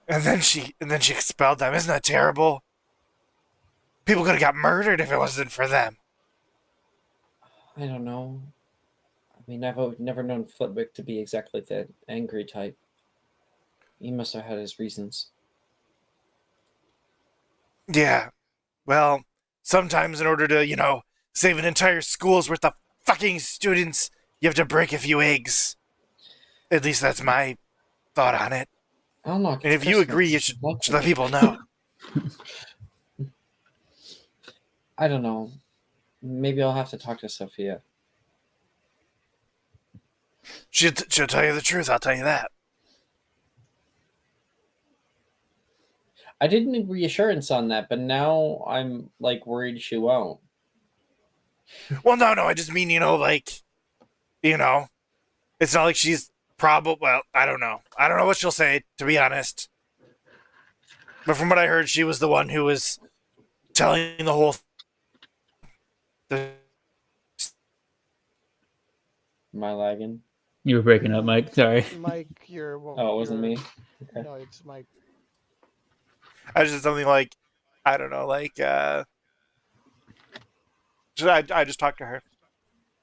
Speaker 4: and then she expelled them. Isn't that terrible? People could have got murdered if it wasn't for them.
Speaker 3: I don't know. I mean, I've never known Flitwick to be exactly that angry type. He must have had his reasons.
Speaker 4: Yeah. Well, sometimes in order to, you know, save an entire school's worth of fucking students, you have to break a few eggs. At least that's my thought on it.
Speaker 3: Almok,
Speaker 4: And
Speaker 3: it's
Speaker 4: if you agree, you
Speaker 3: Christmas.
Speaker 4: should let people know.
Speaker 3: I don't know. Maybe I'll have to talk to Sophia.
Speaker 4: She'll tell you the truth, I'll tell you that.
Speaker 3: I did need reassurance on that, but now I'm like worried she won't.
Speaker 4: Well, no, I just mean, you know, like, you know, it's not like she's probably, well, I don't know. I don't know what she'll say, to be honest. But from what I heard, she was the one who was telling the whole
Speaker 3: Am I lagging?
Speaker 1: You were breaking up, Mike. Sorry.
Speaker 2: Mike, you're. Well,
Speaker 3: Oh, it wasn't
Speaker 2: you're-
Speaker 3: me? Okay.
Speaker 2: No, it's Mike.
Speaker 4: I just something like, I don't know, like, I just talked to her.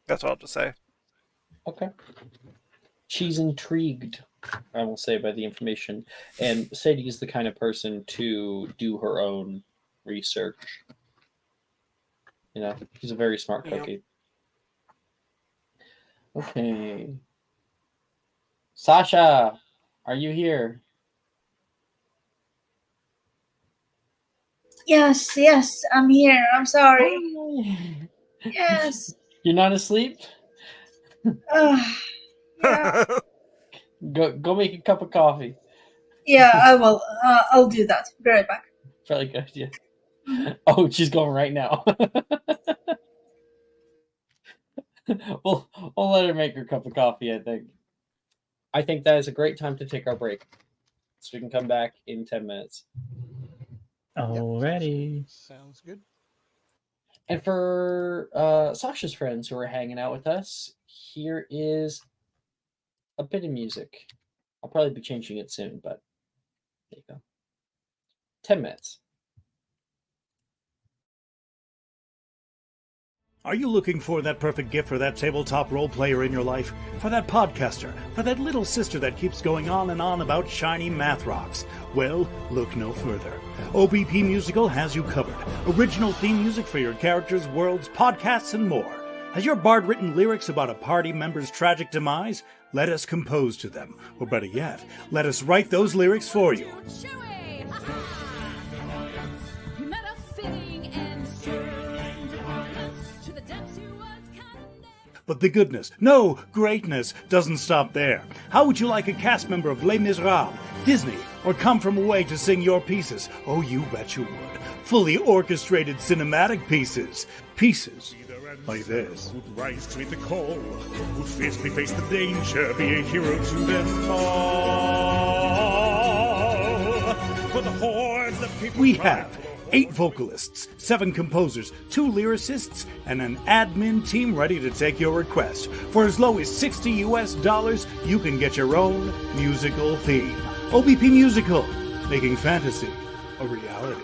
Speaker 4: That's all I'll just say.
Speaker 3: Okay. She's intrigued, I will say, by the information. And Sadie is the kind of person to do her own research. You know, she's a very smart
Speaker 4: Yep.
Speaker 3: cookie. Okay. Sasha, are you here?
Speaker 5: Yes, I'm here. I'm sorry. Yes.
Speaker 3: You're not asleep?
Speaker 5: Yeah,
Speaker 3: Go make a cup of coffee.
Speaker 5: yeah, I will. I'll do that. Be right back.
Speaker 3: Probably good idea. Oh, she's going right now. we'll let her make her cup of coffee, I think. I think that is a great time to take our break. So we can come back in 10 minutes.
Speaker 1: Alrighty.
Speaker 2: Sounds good.
Speaker 3: And for Sasha's friends who are hanging out with us, here is a bit of music. I'll probably be changing it soon, but there you go. 10 minutes.
Speaker 7: Are you looking for that perfect gift for that tabletop role player in your life? For that podcaster? For that little sister that keeps going on and on about shiny math rocks? Well, look no further. OBP Musical has you covered. Original theme music for your characters, worlds, podcasts, and more. Has your bard written lyrics about a party member's tragic demise? Let us compose to them. Or better yet, let us write those lyrics for you. But the goodness, no, greatness, doesn't stop there. How would you like a cast member of Les Miserables, Disney, or Come From Away to sing your pieces? Oh, you bet you would. Fully orchestrated cinematic pieces. Pieces like this.
Speaker 8: Who'd rise to meet the call, who'd fiercely face the danger, be a hero to them all. For the horde that people
Speaker 7: We have 8 vocalists, 7 composers, 2 lyricists, and an admin team ready to take your request. For as low as $60 US, you can get your own musical theme. OBP Musical, making fantasy a reality.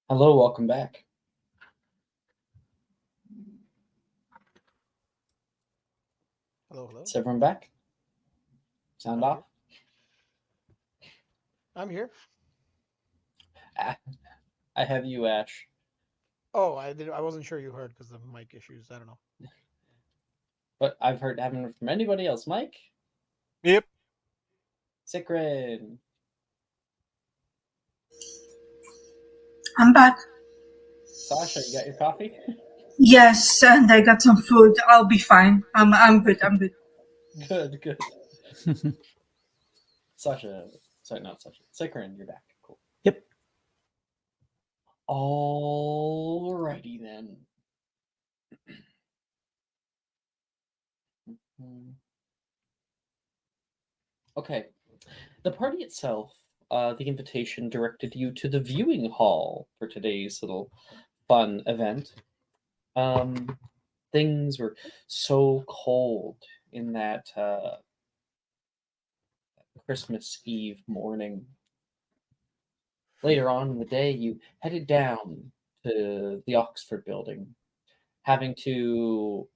Speaker 3: Hello, welcome back.
Speaker 2: Hello, hello.
Speaker 3: Is everyone back? Sound
Speaker 2: I'm
Speaker 3: off?
Speaker 2: I'm here.
Speaker 3: I have you, Ash.
Speaker 2: Oh, I wasn't sure you heard because of mic issues. I don't know.
Speaker 3: But haven't heard from anybody else. Mike?
Speaker 4: Yep.
Speaker 3: Sikrin?
Speaker 5: I'm back.
Speaker 3: Sasha, you got your coffee?
Speaker 5: Yes, and I got some food. I'll be fine. I'm good. I'm good.
Speaker 3: Good, good. Sasha, sorry, not Sasha. Sikrin, you're back. Cool.
Speaker 1: Yep.
Speaker 3: Alrighty then. Okay. The party itself, the invitation directed you to the viewing hall for today's little fun event. Things were so cold in that Christmas Eve morning. Later on in the day, you headed down to the Oxford building, having to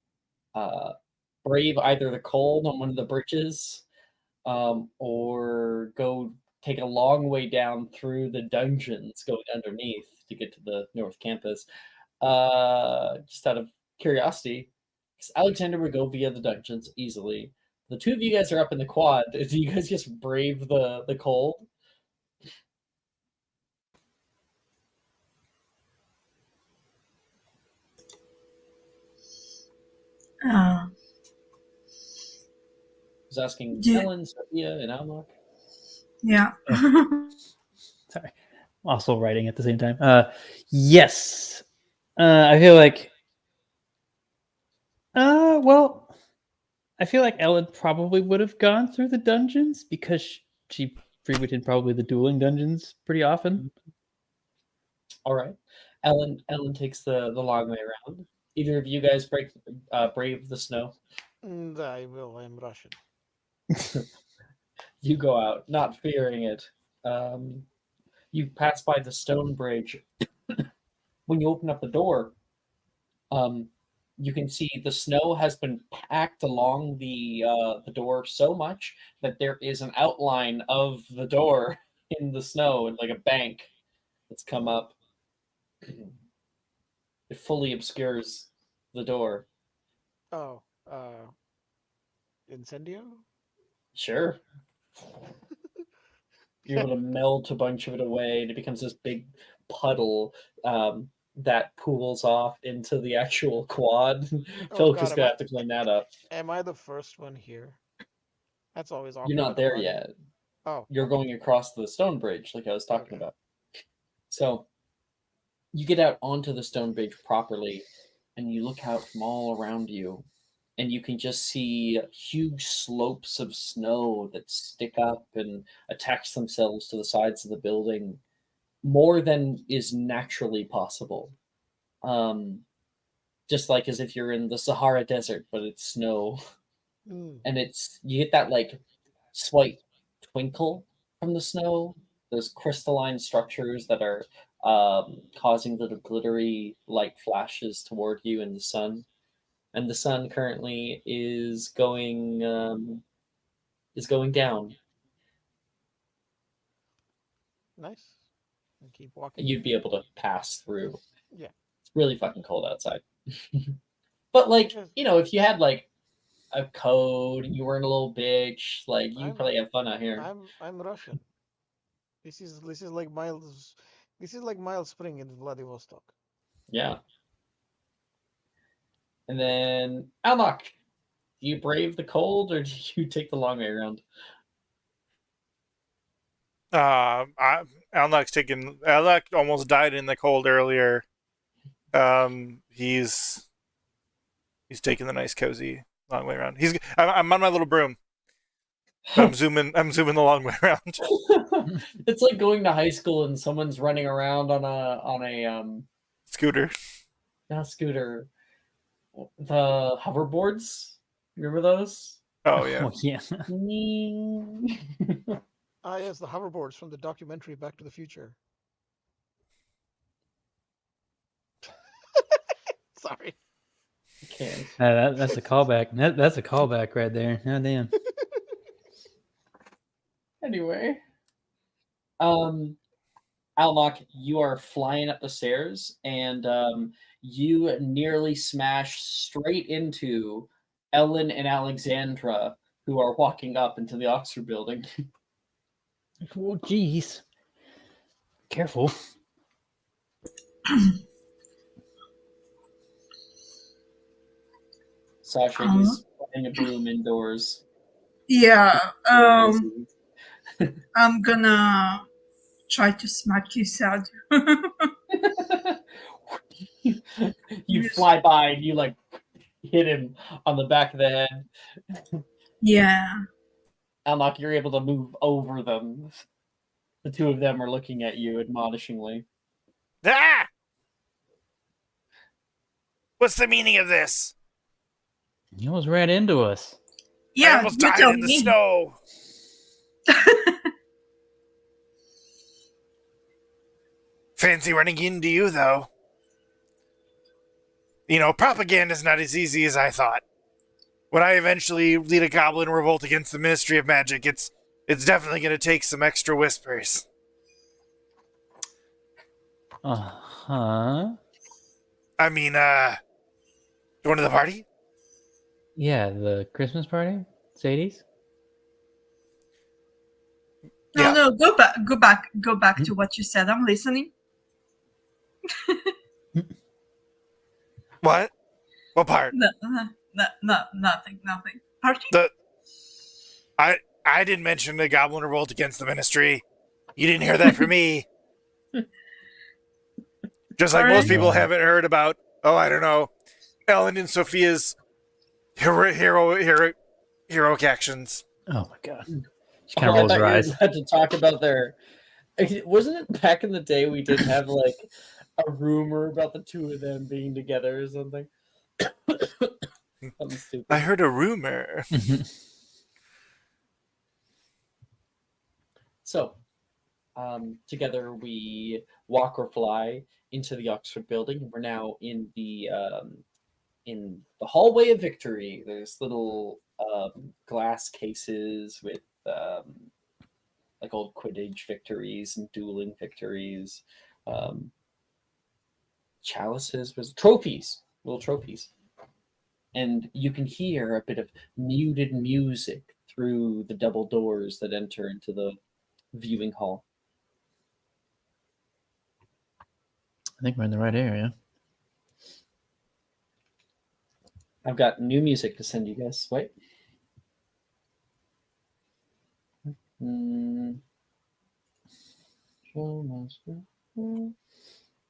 Speaker 3: brave either the cold on one of the bridges or go take a long way down through the dungeons going underneath to get to the North Campus. Just out of curiosity, because Alexander would go via the dungeons easily. The two of you guys are up in the quad. Do you guys just brave the cold?
Speaker 5: Uh,
Speaker 3: I was asking
Speaker 5: do,
Speaker 3: Ellen, Sophia, and Almar.
Speaker 5: yeah.
Speaker 1: Sorry. Also writing at the same time. Yes. I feel like. Well, I feel like Ellen probably would have gone through the dungeons because she frequented probably the dueling dungeons pretty often.
Speaker 3: All right. Ellen takes the long way around. Either of you guys brave the snow.
Speaker 2: I will. I'm Russian.
Speaker 3: You go out, not fearing it. You pass by the stone bridge. When you open up the door, you can see the snow has been packed along the door so much that there is an outline of the door in the snow, and like a bank that's come up. It fully obscures the door.
Speaker 2: Oh, Incendio?
Speaker 3: Sure. You're able to melt a bunch of it away, and it becomes this big puddle that pools off into the actual quad.
Speaker 2: Oh
Speaker 3: Philip
Speaker 2: God,
Speaker 3: is gonna have to clean that up.
Speaker 2: am I the first one here? That's always awkward.
Speaker 3: You're not
Speaker 2: in a
Speaker 3: there
Speaker 2: party.
Speaker 3: yet.
Speaker 2: Oh,
Speaker 3: You're going across the stone bridge, like I was talking
Speaker 2: Okay.
Speaker 3: about. So you get out onto the stone bridge properly, and you look out from all around you, and you can just see huge slopes of snow that stick up and attach themselves to the sides of the building more than is naturally possible. Just like as if you're in the Sahara Desert, but it's snow.
Speaker 2: Mm.
Speaker 3: And you get that like slight twinkle from the snow, those crystalline structures that are causing little glittery light flashes toward you in the sun. And the sun currently is going down.
Speaker 2: Nice. And keep walking.
Speaker 3: You'd be able to pass through.
Speaker 2: Yeah.
Speaker 3: It's really fucking cold outside. But like,
Speaker 2: Yes.
Speaker 3: if you had like a code, you weren't a little bitch, like you
Speaker 2: I'm-
Speaker 3: probably have fun out here.
Speaker 2: I'm Russian. This is like Miles. This is like Miles Spring in Vladivostok.
Speaker 3: Yeah. And then Almach, do you brave the cold or do you take the long way around?
Speaker 4: Alnok almost died in the cold earlier. He's taking the nice cozy long way around. I'm on my little broom. I'm zooming the long way around.
Speaker 3: It's like going to high school and someone's running around on a
Speaker 4: Scooter.
Speaker 3: not a scooter, the hoverboards. Remember those?
Speaker 4: Oh yeah.
Speaker 1: Oh, yeah.
Speaker 2: Ah, yes, the hoverboards from the documentary Back to the Future. sorry.
Speaker 3: I can't.
Speaker 1: That's a callback. That's a callback right there. Oh, damn.
Speaker 3: Anyway, Almach, you are flying up the stairs, and you nearly smash straight into Ellen and Alexandra, who are walking up into the Oxford building.
Speaker 1: Oh, jeez. Careful.
Speaker 3: Sasha, he's putting a broom indoors.
Speaker 5: Yeah,
Speaker 3: Busy.
Speaker 5: I'm gonna try to smack you sad.
Speaker 3: You fly by and you like hit him on the back of the head.
Speaker 5: Yeah.
Speaker 3: Almach, you're able to move over them. The two of them are looking at you admonishingly.
Speaker 4: Ah! What's the meaning of this?
Speaker 1: He almost ran into us.
Speaker 4: I
Speaker 5: Yeah,
Speaker 4: almost
Speaker 5: you
Speaker 4: died
Speaker 5: tell
Speaker 4: in the
Speaker 5: me.
Speaker 4: snow. Fancy running into you, though. You know, propaganda's not as easy as I thought. When I eventually lead a goblin revolt against the Ministry of Magic, it's definitely going to take some extra whispers.
Speaker 1: Uh-huh.
Speaker 4: I mean, going to the party?
Speaker 1: Yeah, the Christmas party? Sadie's?
Speaker 5: No,
Speaker 4: Yeah.
Speaker 5: no, go back to what you said. I'm listening.
Speaker 4: What? What part?
Speaker 5: No, nothing. Party?
Speaker 4: I didn't mention the goblin revolt against the Ministry. You didn't hear that from me. Just like most people haven't heard about, I don't know, Ellen and Sophia's heroic actions.
Speaker 1: Oh my god. She kind of rolls
Speaker 3: I
Speaker 1: her
Speaker 3: thought
Speaker 1: eyes.
Speaker 3: you had to talk about their. Wasn't it back in the day we did have like a rumor about the two of them being together or something? Something stupid.
Speaker 4: I heard a rumor.
Speaker 3: So, together we walk or fly into the Oxford building. We're now in the hallway of victory. There's little glass cases with like old Quidditch victories and dueling victories, chalices, trophies, little trophies, and you can hear a bit of muted music through the double doors that enter into the viewing hall.
Speaker 1: I think we're in the right area.
Speaker 3: I've got new music to send you guys. Wait.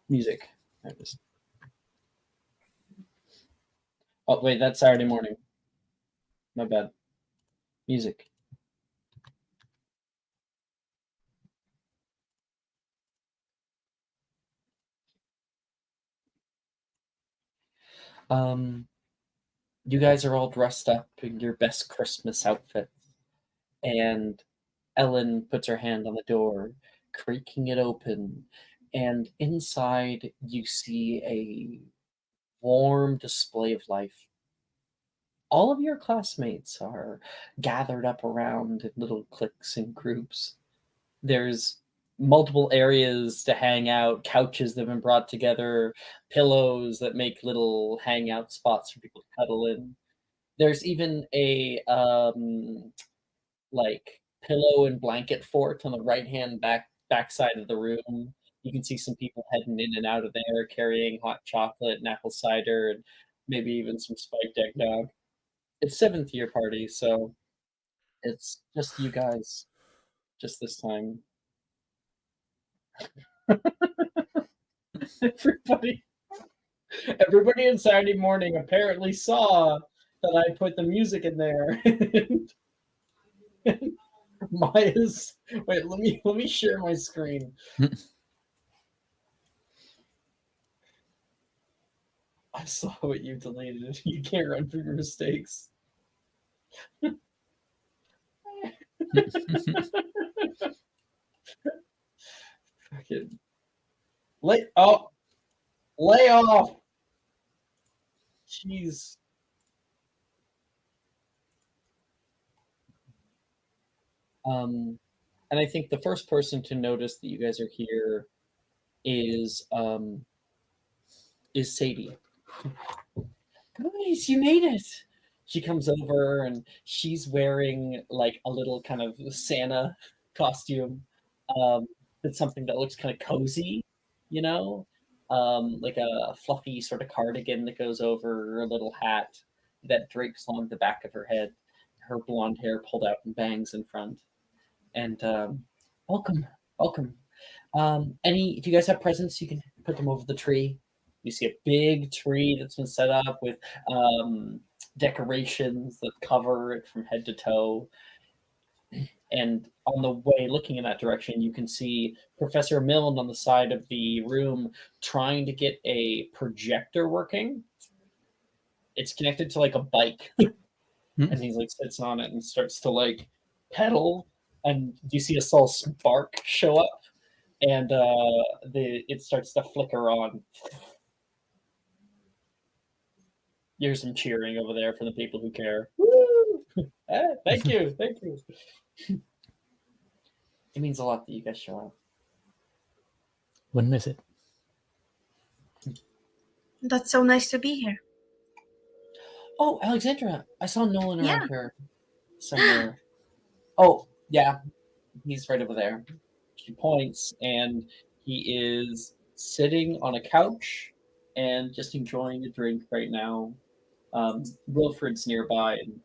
Speaker 3: Music. There it is. Oh, wait, that's Saturday morning. My bad. Music. You guys are all dressed up in your best Christmas outfits, and Ellen puts her hand on the door, creaking it open, and inside you see a warm display of life. All of your classmates are gathered up around in little cliques and groups. There's multiple areas to hang out, couches that have been brought together, pillows that make little hangout spots for people to cuddle in. There's even a like pillow and blanket fort on the right hand back side of the room. You can see some people heading in and out of there carrying hot chocolate and apple cider and maybe even some spiked eggnog. It's 7th year party, so it's just you guys just this time. Everybody on Saturday morning apparently saw that I put the music in there. Maya's wait, let me share my screen. I saw what you deleted. You can't run from your mistakes. Fucking lay off. She's and I think the first person to notice that you guys are here is Sadie. Guys, you made it. She comes over and she's wearing like a little kind of Santa costume. Um, it's something that looks kind of cozy, you know, like a fluffy sort of cardigan that goes over her little hat that drapes along the back of her head. Her blonde hair pulled out in bangs in front. And welcome, welcome. If you guys have presents, you can put them over the tree. You see a big tree that's been set up with decorations that cover it from head to toe. And on the way, looking in that direction, you can see Professor Milne on the side of the room trying to get a projector working. It's connected to like a bike, and he's like sits on it and starts to like pedal. And you see a small spark show up, and it starts to flicker on. Here's some cheering over there from the people who care. Woo! Thank you, thank you. It means a lot that you guys show up.
Speaker 1: Wouldn't miss it.
Speaker 5: That's so nice to be here.
Speaker 3: Oh, Alexandra, I saw Nolan
Speaker 5: Yeah.
Speaker 3: around here somewhere. Oh, yeah, he's right over there. She points, and he is sitting on a couch and just enjoying a drink right now. Wilfred's nearby, and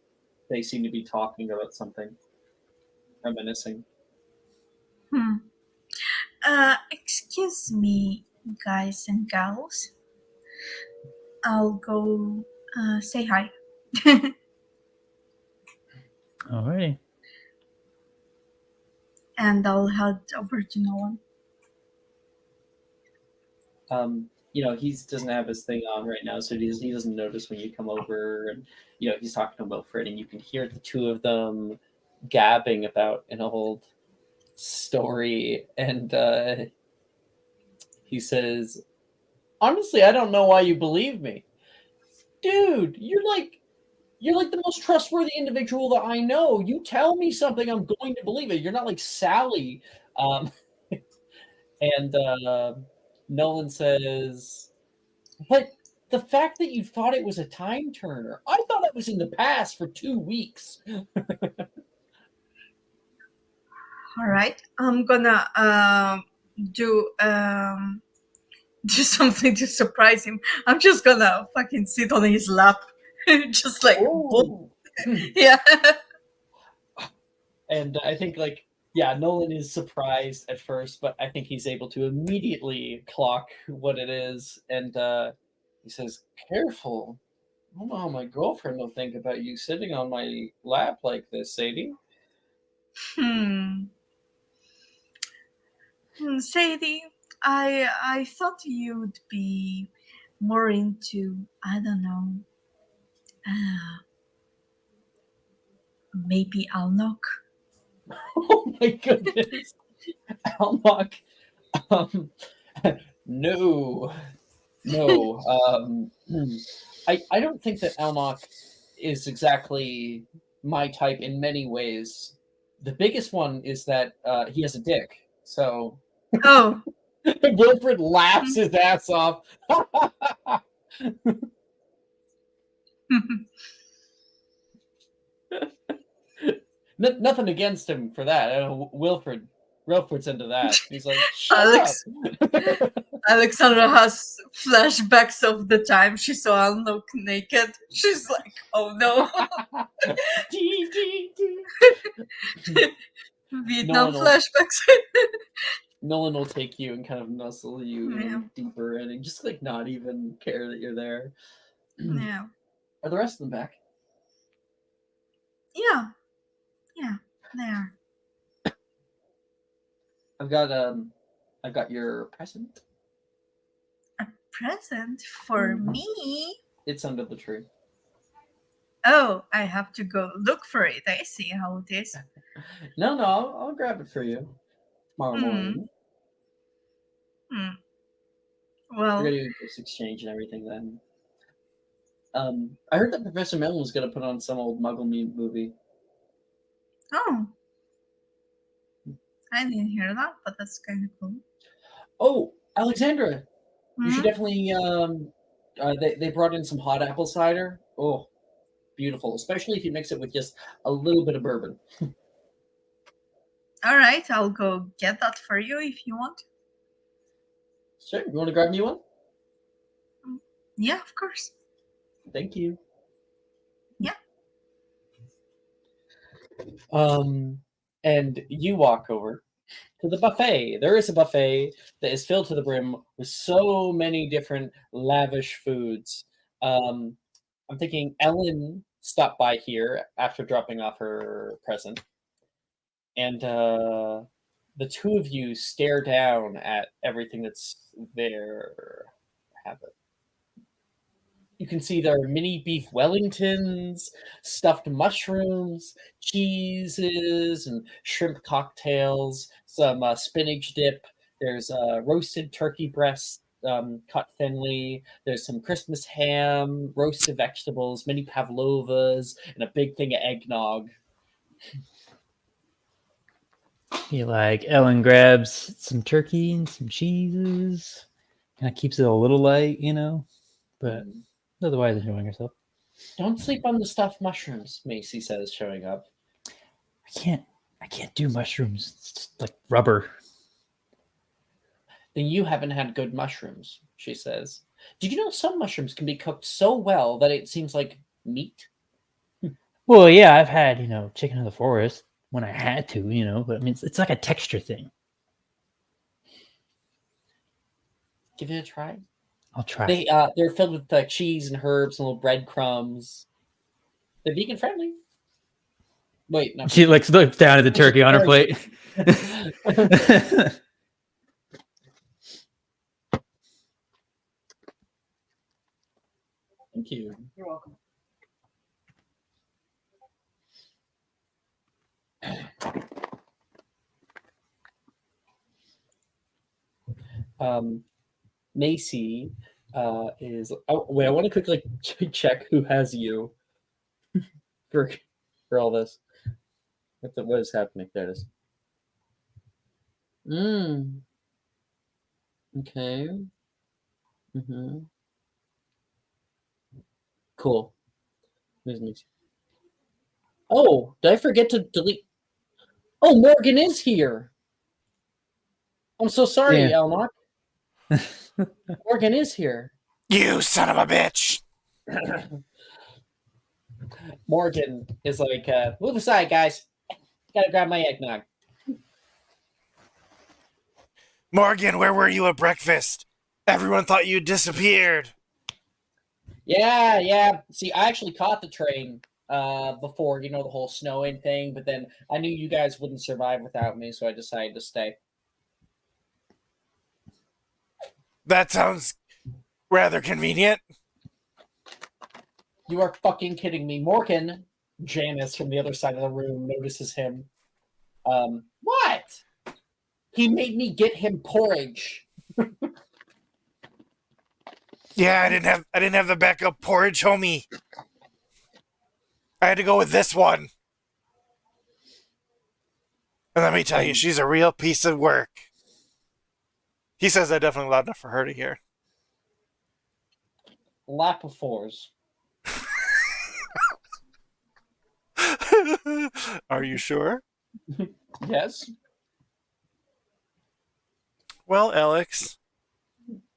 Speaker 3: they seem to be talking about something, reminiscing.
Speaker 5: Excuse me, guys and gals. I'll go say hi.
Speaker 1: Alrighty.
Speaker 5: And I'll head over to Nolan.
Speaker 3: He doesn't have his thing on right now, so he doesn't notice when you come over, and he's talking to Wilfred, and you can hear the two of them gabbing about an old story, and he says, "Honestly, I don't know why you believe me, dude. You're like the most trustworthy individual that I know. You tell me something, I'm going to believe it. You're not like Sally." And Nolan says, "But the fact that you thought it was a time turner, I thought it was in the past for 2 weeks."
Speaker 5: All right, I'm gonna do something to surprise him. I'm just gonna fucking sit on his lap, just like
Speaker 3: Oh.
Speaker 5: yeah.
Speaker 3: And I think Nolan is surprised at first, but I think he's able to immediately clock what it is, and he says, "Careful. I don't know how my girlfriend will think about you sitting on my lap like this, Sadie."
Speaker 5: Sadie, I thought you'd be more into, I don't know, maybe Alnok.
Speaker 3: Oh my goodness. Almach. No. I don't think that Almach is exactly my type in many ways. The biggest one is that he has a dick. So
Speaker 5: Oh.
Speaker 3: Wilfred laughs his ass off. Nothing against him for that. Wilfred's into that. He's like, shut up.
Speaker 5: Alexandra has flashbacks of the time she saw Alnok naked. She's like, oh no. Vietnam flashbacks.
Speaker 3: Nolan will take you and kind of nuzzle you deeper in and just not even care that you're there.
Speaker 5: Yeah.
Speaker 3: Are the rest of them back?
Speaker 5: Yeah, they are.
Speaker 3: I've got your present.
Speaker 5: A present for me?
Speaker 3: It's under the tree.
Speaker 5: Oh, I have to go look for it. I see how it is.
Speaker 3: No, I'll grab it for you tomorrow morning.
Speaker 5: Well,
Speaker 3: we're gonna do this exchange and everything then. I heard that Professor Melon was going to put on some old Muggle movie.
Speaker 5: Oh, I didn't hear that, but that's kind of cool.
Speaker 3: Oh, Alexandra, you should
Speaker 5: Mhm.
Speaker 3: definitely. They brought in some hot apple cider. Oh, beautiful, especially if you mix it with just a little bit of bourbon.
Speaker 5: All right, I'll go get that for you if you want.
Speaker 3: Sure, you want to grab me one?
Speaker 5: Yeah, of course.
Speaker 3: Thank you.
Speaker 5: Yeah.
Speaker 3: And you walk over to the buffet. There is a buffet that is filled to the brim with so many different lavish foods. I'm thinking Ellen stopped by here after dropping off her present, and the two of you stare down at everything that's there. Have it. You can see there are mini beef Wellingtons, stuffed mushrooms, cheeses, and shrimp cocktails, some spinach dip. There's roasted turkey breast cut thinly. There's some Christmas ham, roasted vegetables, mini pavlovas, and a big thing of eggnog.
Speaker 1: Ellen grabs some turkey and some cheeses. Kind of keeps it a little light, but otherwise enjoying herself.
Speaker 3: Don't sleep on the stuffed mushrooms, Macy says, showing up.
Speaker 1: I can't do mushrooms. It's just like rubber.
Speaker 3: Then you haven't had good mushrooms, she says. Did you know some mushrooms can be cooked so well that it seems like meat?
Speaker 1: Well, yeah, I've had, chicken in the forest when I had to, but I mean, it's like a texture thing.
Speaker 3: Give it a try.
Speaker 1: I'll try.
Speaker 3: They're filled with cheese and herbs and little breadcrumbs. They're vegan friendly. Wait, no.
Speaker 1: She looks down at the turkey on her plate.
Speaker 3: Thank you.
Speaker 5: You're welcome.
Speaker 3: Macy is. Oh wait, I want to quickly check who has you for all this. What is happening? There it is. Okay. Cool. Where's Macy? Oh, did I forget to delete? Oh, Morgan is here. I'm so sorry,
Speaker 1: Yeah.
Speaker 3: Elnock. Morgan is here.
Speaker 4: You son of a bitch!
Speaker 3: Morgan is like, move aside, guys. Gotta grab my eggnog.
Speaker 4: Morgan, where were you at breakfast? Everyone thought you disappeared.
Speaker 3: Yeah. See, I actually caught the train before, the whole snowing thing, but then I knew you guys wouldn't survive without me, so I decided to stay.
Speaker 4: That sounds rather convenient.
Speaker 3: You are fucking kidding me. Morgan, Janice from the other side of the room, notices him. What? He made me get him porridge.
Speaker 4: Yeah, I didn't have the backup porridge, homie. I had to go with this one. And let me tell you, she's a real piece of work. He says that definitely loud enough for her to hear.
Speaker 3: Lap of fours.
Speaker 4: Are you sure?
Speaker 3: Yes.
Speaker 4: Well, Alex,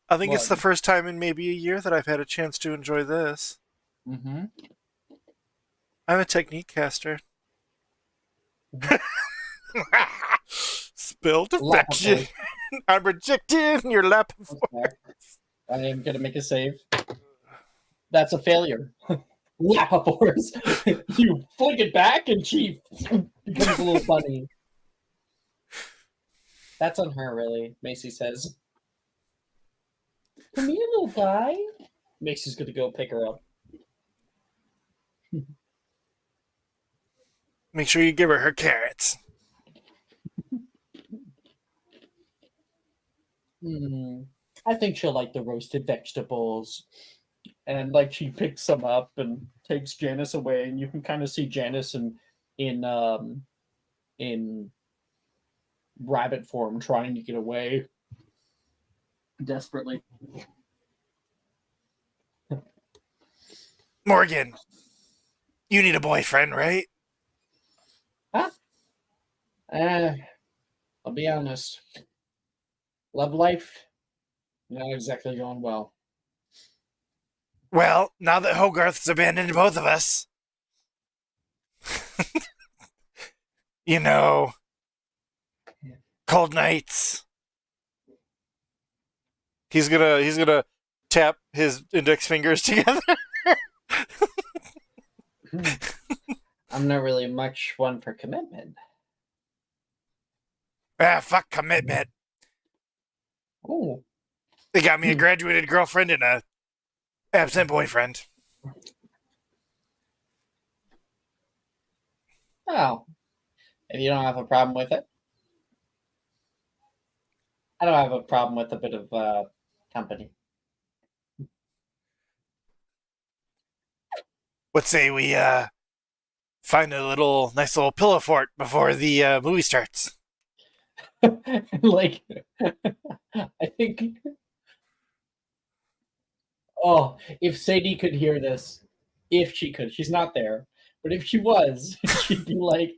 Speaker 4: I think it's
Speaker 3: What?
Speaker 4: the first time in maybe a year that I've had a chance to enjoy this.
Speaker 3: Mm-hmm.
Speaker 4: I'm a technique caster. Spilled affection. I'm rejecting your lap.
Speaker 3: I am gonna make a save. That's a failure. Lap of force. You flick it back and she becomes a little funny. That's on her, really, Macy says. Come here, little guy. Macy's gonna go pick her up.
Speaker 4: Make sure you give her carrots.
Speaker 3: I think she'll like the roasted vegetables and like she picks him up and takes Janice away, and you can kind of see Janice in rabbit form trying to get away desperately.
Speaker 4: Morgan, you need a boyfriend, right?
Speaker 3: Huh? I'll be honest. Love life, not exactly going well.
Speaker 4: Well, now that Hogarth's abandoned both of us, you know, cold nights. He's gonna tap his index fingers together.
Speaker 3: I'm not really much one for commitment.
Speaker 4: Fuck commitment.
Speaker 3: Oh,
Speaker 4: They got me a graduated girlfriend and a absent boyfriend.
Speaker 3: well, if you don't have a problem with it, I don't have a problem with a bit of company.
Speaker 4: What say we find a nice little pillow fort before the movie starts?
Speaker 3: Like, I think. Oh, if Sadie could hear this, if she could, she's not there, but if she was, she'd be like,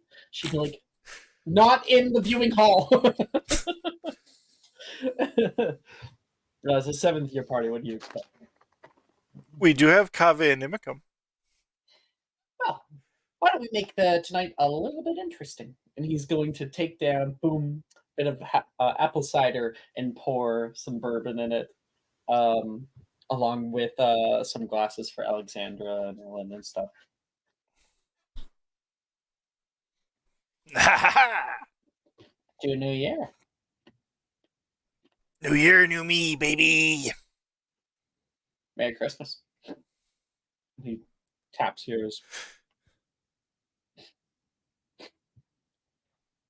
Speaker 3: not in the viewing hall. It's a 7th year party. What do you expect?
Speaker 4: We do have Kaveh and Imicum.
Speaker 3: Well, why don't we make tonight a little bit interesting? And he's going to take down, boom, bit of apple cider and pour some bourbon in it, along with some glasses for Alexandra and Ellen and stuff. To a new year.
Speaker 4: New year, new me, baby.
Speaker 3: Merry Christmas. He taps yours.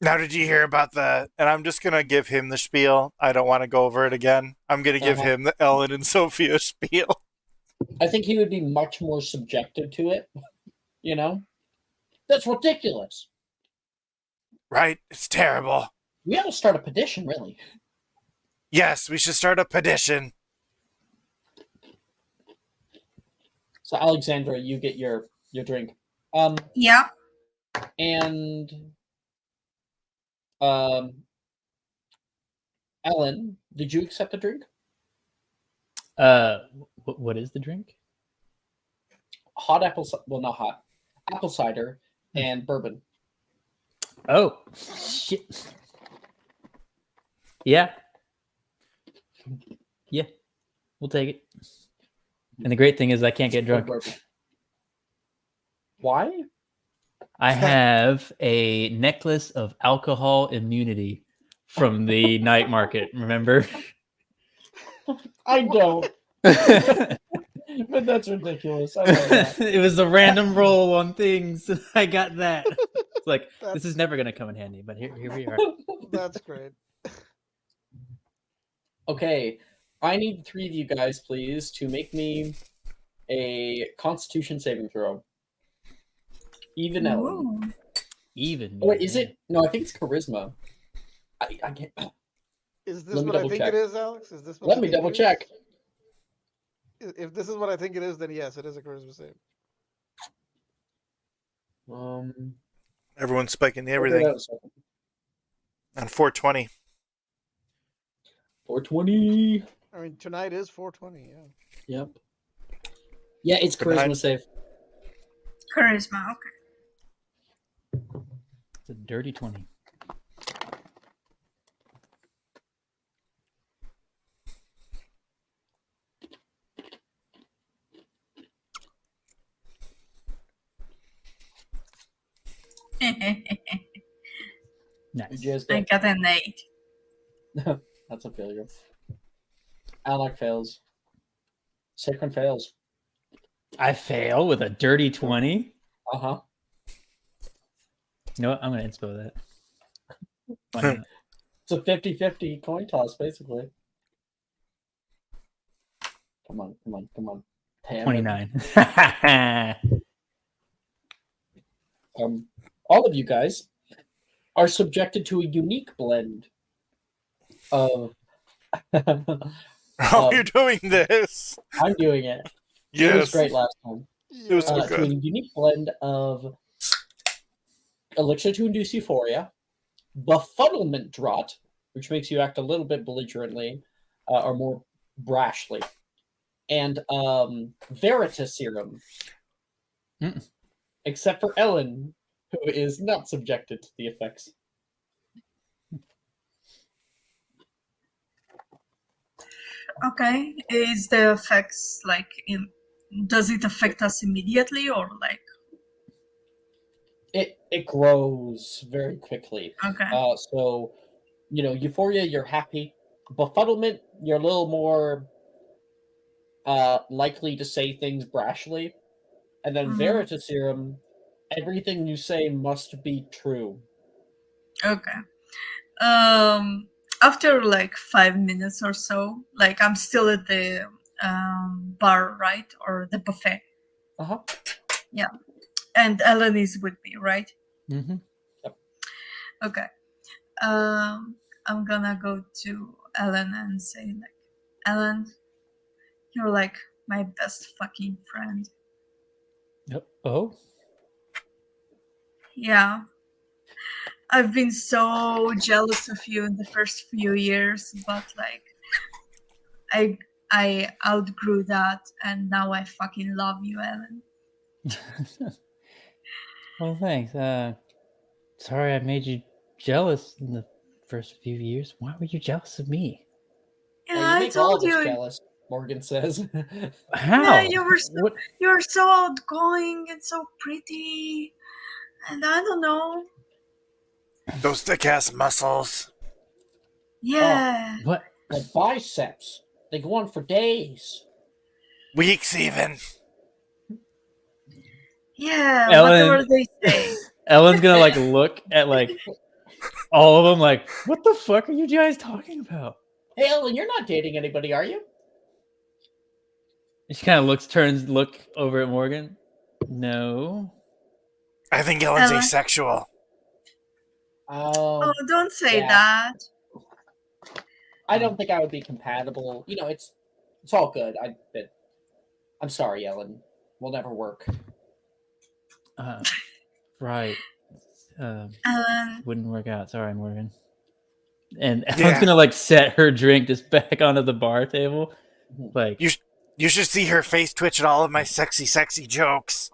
Speaker 4: Now, did you hear about and I'm just going to give him the spiel. I don't want to go over it again. I'm going to give him the Ellen and Sophia spiel.
Speaker 3: I think he would be much more subjective to it. You know? That's ridiculous.
Speaker 4: Right? It's terrible.
Speaker 3: We ought to start a petition, really.
Speaker 4: Yes, we should start a petition.
Speaker 3: So, Alexandra, you get your drink.
Speaker 5: Yeah.
Speaker 3: And Ellen, did you accept a drink?
Speaker 1: What is the drink?
Speaker 3: Hot apple, well, not hot, apple cider and bourbon.
Speaker 1: Oh, shit. Yeah. Yeah, we'll take it. And the great thing is I can't get drunk.
Speaker 3: Why?
Speaker 1: I have a necklace of alcohol immunity from the night market, remember?
Speaker 3: I don't. But that's ridiculous. I know that.
Speaker 1: It was a random roll on things. I got that. It's like, this is never going to come in handy, but here we are.
Speaker 2: That's great.
Speaker 3: Okay, I need 3 of you guys, please, to make me a Constitution saving throw. Even Ellen.
Speaker 5: Ooh.
Speaker 1: Even.
Speaker 3: Oh, wait, is it? No, I think it's charisma. I get.
Speaker 2: Is this
Speaker 3: Let me
Speaker 2: what I
Speaker 3: double
Speaker 2: think
Speaker 3: check.
Speaker 2: it is, Alex? Is this what
Speaker 3: Let
Speaker 2: I
Speaker 3: me
Speaker 2: think it
Speaker 3: double
Speaker 2: is?
Speaker 3: check.
Speaker 2: If this is what I think it is, then yes, it is a charisma save.
Speaker 4: Everyone's spiking everything on 420.
Speaker 3: 420.
Speaker 2: I mean, tonight is 420. Yeah.
Speaker 3: Yep. Yeah, it's charisma save.
Speaker 5: Charisma, okay.
Speaker 1: It's a dirty 20. Nice.
Speaker 3: You just
Speaker 5: I got an 8.
Speaker 3: That's a failure. Alec fails. Sacred fails.
Speaker 1: I fail with a dirty 20.
Speaker 3: Uh-huh.
Speaker 1: You know what? I'm going to inspo that. Why not?
Speaker 3: It's a 50-50 coin toss, basically. Come on. Damn it.
Speaker 1: 29.
Speaker 3: All of you guys are subjected to a unique blend of.
Speaker 4: Oh, you're doing this.
Speaker 3: I'm doing it. It was
Speaker 4: Yes.
Speaker 3: great last time.
Speaker 4: It was so
Speaker 2: Yeah.
Speaker 3: To a
Speaker 4: good.
Speaker 3: unique blend of elixir to induce euphoria, befuddlement draught, which makes you act a little bit belligerently or more brashly, and veritas serum.
Speaker 1: Mm.
Speaker 3: Except for Ellen, who is not subjected to the effects.
Speaker 5: Okay. Is the effects like in? Does it affect us immediately or like?
Speaker 3: It grows very quickly.
Speaker 5: Okay.
Speaker 3: So, euphoria, you're happy. Befuddlement, you're a little more likely to say things brashly. And then veritas serum, everything you say must be true.
Speaker 5: Okay. After like 5 minutes or so, like I'm still at the bar, right, or the buffet. Yeah, and Ellen is with me, right?
Speaker 1: Mm-hmm.
Speaker 5: Okay. I'm gonna go to Ellen and say like, Ellen, you're like my best fucking friend.
Speaker 1: Oh.
Speaker 5: Yeah. I've been so jealous of you in the first few years, but like I outgrew that and now I fucking love you, Ellen.
Speaker 1: Well, thanks. Sorry I made you jealous in the first few years. Why were you jealous of me?
Speaker 5: Yeah,
Speaker 3: You
Speaker 5: I
Speaker 3: make all
Speaker 5: told
Speaker 3: of us
Speaker 5: you.
Speaker 3: jealous, Morgan says.
Speaker 1: How?
Speaker 5: Yeah, you're so outgoing and so pretty, and I don't know.
Speaker 4: Those thick ass muscles.
Speaker 5: Yeah.
Speaker 1: What?
Speaker 3: The biceps, they go on for days.
Speaker 4: Weeks even.
Speaker 5: Yeah,
Speaker 1: Ellen-
Speaker 5: whatever they say.
Speaker 1: Ellen's gonna like look at like all of them like, what the fuck are you guys talking about?
Speaker 3: Hey, Ellen, you're not dating anybody, are you?
Speaker 1: She kind of turns, look over at Morgan. No.
Speaker 4: I think Ellen's
Speaker 5: Ellen?
Speaker 4: asexual.
Speaker 5: Oh, don't say
Speaker 3: yeah.
Speaker 5: that.
Speaker 3: I don't think I would be compatible. It's all good. I'm sorry, Ellen. We'll never work.
Speaker 1: Right.
Speaker 5: Ellen.
Speaker 1: Wouldn't work out. Sorry, Morgan. And Ellen's
Speaker 4: Yeah.
Speaker 1: gonna like set her drink just back onto the bar table. Like
Speaker 4: You should see her face twitch at all of my sexy jokes.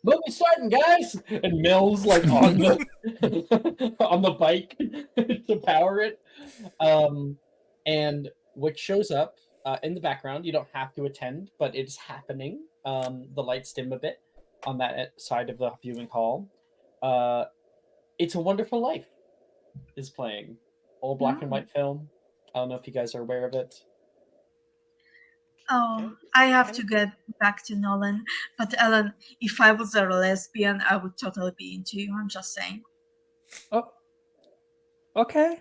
Speaker 3: Movie starting, guys! And Mills like on the on the bike to power it. And what shows up in the background, you don't have to attend, but it's happening. The lights dim a bit on that side of the viewing hall. It's a Wonderful Life is playing. Old black and white film. I don't know if you guys are aware of it.
Speaker 5: Oh, I have to get back to Nolan. But Ellen, if I was a lesbian, I would totally be into you. I'm just saying.
Speaker 1: oh, okay.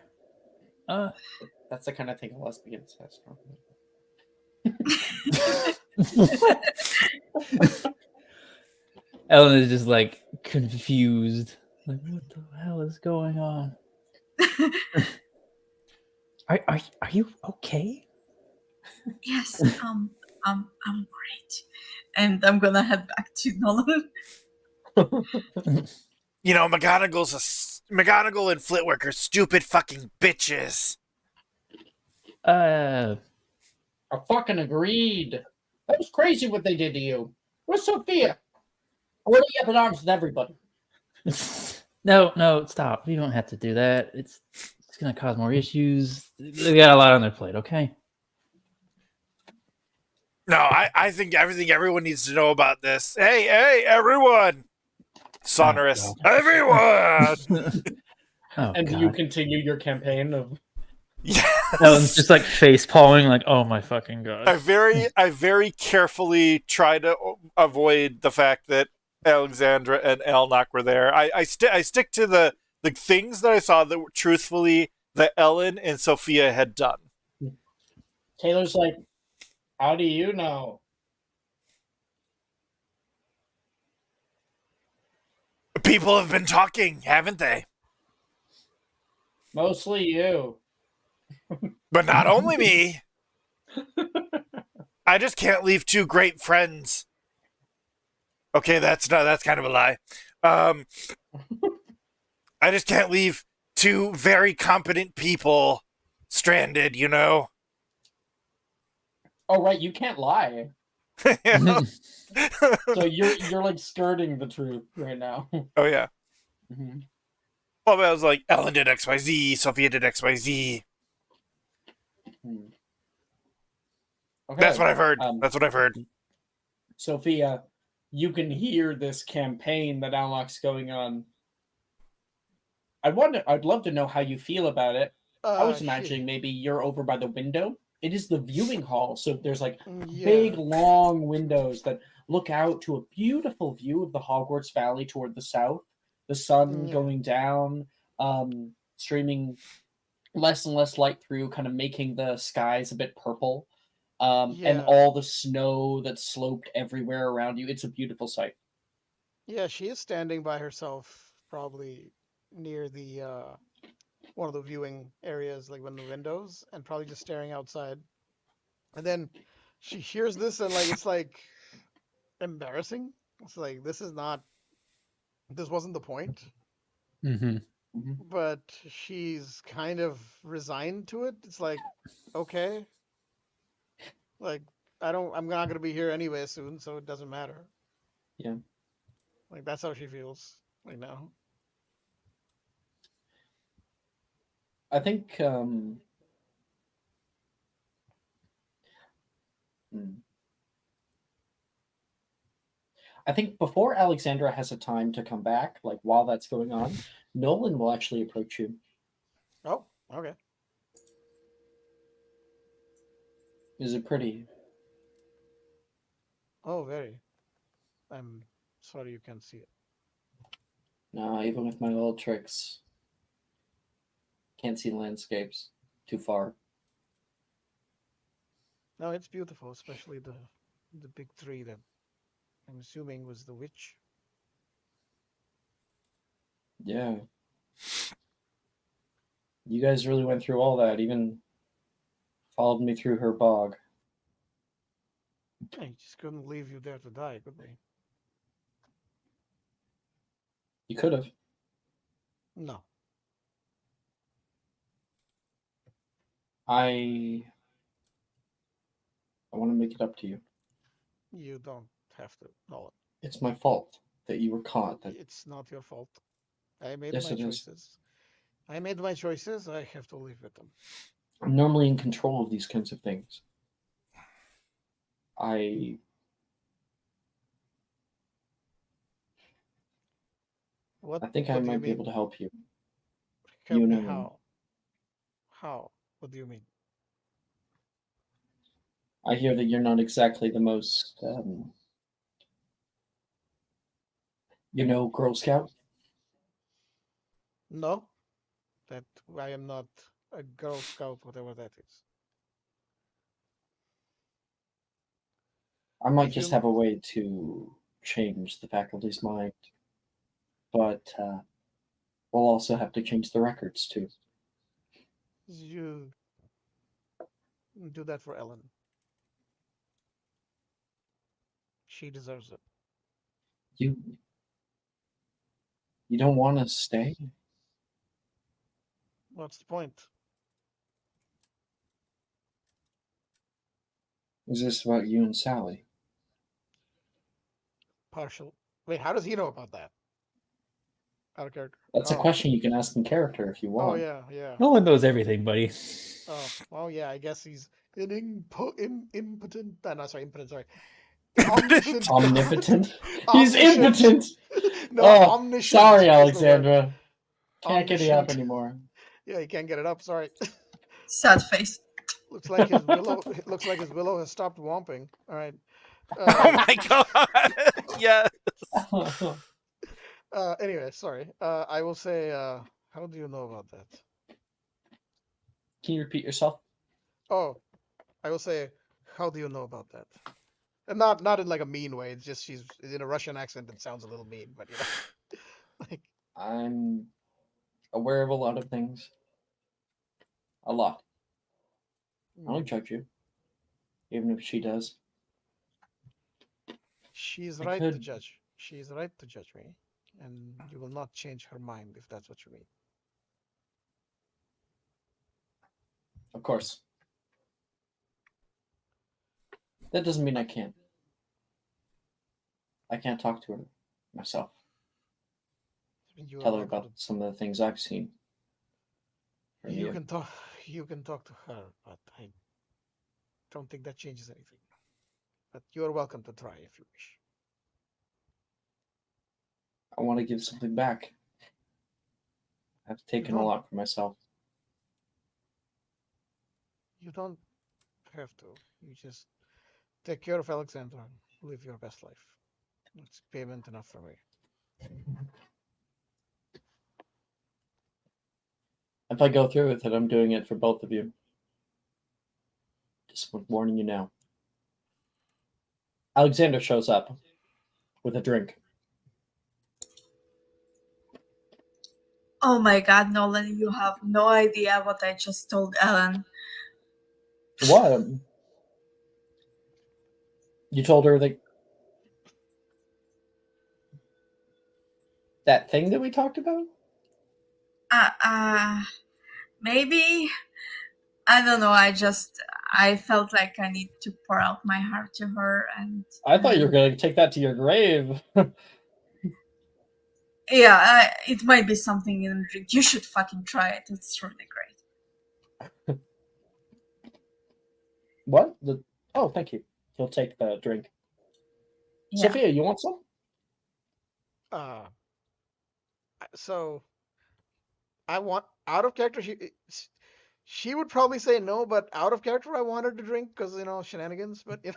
Speaker 3: That's the kind of thing a lesbian says.
Speaker 1: Ellen is just like confused. Like, what the hell is going on? Are you okay?
Speaker 5: Yes, I'm great. And I'm gonna head back to Nolan.
Speaker 4: McGonagall and Flitwick are stupid fucking bitches.
Speaker 3: I fucking agreed. That was crazy what they did to you. Where's Sophia? What are you up in arms with everybody?
Speaker 1: No, stop. You don't have to do that. It's gonna cause more issues. They got a lot on their plate, okay?
Speaker 4: No, I think everyone needs to know about this. Hey, everyone! Sonorous. Everyone!
Speaker 3: And do you continue your campaign of...
Speaker 4: Yes.
Speaker 1: Ellen's just like face palming, like, oh my fucking god.
Speaker 4: I very carefully try to avoid the fact that Alexandra and Elnock were there. I stick to the things that I saw that were truthfully that Ellen and Sophia had done.
Speaker 3: Taylor's like, how do you know?
Speaker 4: People have been talking, haven't they?
Speaker 3: Mostly you.
Speaker 4: But not only me. I just can't leave two great friends. Okay, that's kind of a lie. I just can't leave two very competent people stranded, you know?
Speaker 3: Oh right, you can't lie.
Speaker 4: Oh,
Speaker 3: So you're like skirting the truth right now.
Speaker 4: yeah.
Speaker 3: Mhm.
Speaker 4: Well, I was like, Ellen did XYZ, Sophia did XYZ.
Speaker 3: Hmm. Okay.
Speaker 4: That's what I've heard.
Speaker 3: Um,
Speaker 4: That's what I've heard.
Speaker 3: Sophia, you can hear this campaign that Almoc's going on. I'd love to know how you feel about it. I was imagining maybe you're over by the window. It is the viewing hall, so there's like big, long windows that look out to a beautiful view of the Hogwarts Valley toward the south. The sun going down, streaming less and less light through, kind of making the skies a bit purple. And all the snow that's sloped everywhere around you. It's a beautiful sight.
Speaker 2: Yeah, she is standing by herself, probably near the one of the viewing areas, like one of the windows, and probably just staring outside. And then she hears this, and like it's like embarrassing. It's like this wasn't the point.
Speaker 1: Mm-hmm.
Speaker 2: But she's kind of resigned to it. It's like, okay, like I'm not gonna be here anyway soon, so it doesn't matter.
Speaker 3: Yeah.
Speaker 2: Like that's how she feels right now.
Speaker 3: I think I think before Alexandra has a time to come back, like while that's going on, Nolan will actually approach you.
Speaker 2: Oh, okay.
Speaker 3: Is it pretty?
Speaker 2: Oh, very. I'm sorry you can't see it.
Speaker 3: No, even with my little tricks, can't see landscapes too far.
Speaker 2: No, it's beautiful, especially the big tree that I'm assuming was the witch.
Speaker 3: Yeah. You guys really went through all that, even followed me through her bog.
Speaker 2: I just couldn't leave you there to die, could they?
Speaker 3: You could have.
Speaker 2: No.
Speaker 3: I want to make it up to you.
Speaker 2: You don't have to know it.
Speaker 3: It's my fault that you were caught.
Speaker 2: It's not your fault. I made
Speaker 3: Yes,
Speaker 2: my
Speaker 3: it is.
Speaker 2: choices. I made my choices. I have to live with them.
Speaker 3: I'm normally in control of these kinds of things.
Speaker 2: What?
Speaker 3: I think I
Speaker 2: What do you
Speaker 3: might be
Speaker 2: mean?
Speaker 3: able to help you.
Speaker 2: Help
Speaker 3: You
Speaker 2: me
Speaker 3: know me.
Speaker 2: how? How? What do you mean?
Speaker 3: I hear that you're not exactly the most, Girl Scout.
Speaker 2: No, that I am not a Girl Scout, whatever that is.
Speaker 3: I might just have a way to change the faculty's mind, but we'll also have to change the records too.
Speaker 2: You do that for Ellen. She deserves it.
Speaker 3: You don't want to stay?
Speaker 2: What's the point?
Speaker 3: Is this about you and Sally?
Speaker 2: Partial. Wait, how does he know about that? Out of character.
Speaker 3: That's a question you can ask in character if you want.
Speaker 2: Oh yeah, yeah.
Speaker 1: No one knows everything, buddy.
Speaker 2: Oh well, yeah. I guess he's an impotent. No, sorry, impotent. Sorry.
Speaker 3: Omnipotent. He's impotent.
Speaker 2: No, omniscient.
Speaker 3: Sorry, Alexandra. Can't get it up
Speaker 2: Omniscient.
Speaker 3: anymore.
Speaker 2: Yeah, he can't get it up. Sorry.
Speaker 5: Sad face.
Speaker 2: Looks like his willow. Looks like his willow has stopped whomping. All right.
Speaker 4: Oh my god! Yeah.
Speaker 2: Anyway, sorry. I will say. How do you know about that?
Speaker 3: Can you repeat yourself?
Speaker 2: Oh, I will say. How do you know about that? And not in like a mean way. It's just she's in a Russian accent. It sounds a little mean, but you know.
Speaker 3: I'm aware of a lot of things. A lot. I don't judge you, even if she does.
Speaker 2: She's
Speaker 3: I
Speaker 2: right to
Speaker 3: could.
Speaker 2: judge. She's right to judge me, and you will not change her mind if that's what you mean.
Speaker 3: Of course. That doesn't mean I can't. I can't talk to her myself.
Speaker 2: You are
Speaker 3: Tell her
Speaker 2: welcome
Speaker 3: about some of the things I've seen.
Speaker 2: to.
Speaker 3: From
Speaker 2: You
Speaker 3: you.
Speaker 2: can talk. You can talk to her, but I don't think that changes anything. But you are welcome to try if you wish.
Speaker 3: I want to give something back. I've taken a
Speaker 2: don't-
Speaker 3: lot for myself.
Speaker 2: You don't have to. You just take care of Alexandra and live your best life. It's payment enough for me.
Speaker 3: If I go through with it, I'm doing it for both of you. Just warning you now. Alexander shows up with a drink.
Speaker 5: Oh my god, Nolan, you have no idea what I just told Ellen.
Speaker 3: What? You told her that thing that we talked about?
Speaker 5: Maybe. I don't know, I felt like I need to pour out my heart to her, and
Speaker 3: I thought you were going to take that to your grave.
Speaker 5: yeah, it might be something in the drink. You should fucking try it. It's really great.
Speaker 3: What? Oh, thank you. He'll take the drink.
Speaker 5: Yeah.
Speaker 3: Sophia, you want some?
Speaker 2: So I want out of character. She would probably say no, but out of character, I want her to drink because shenanigans. But
Speaker 3: Do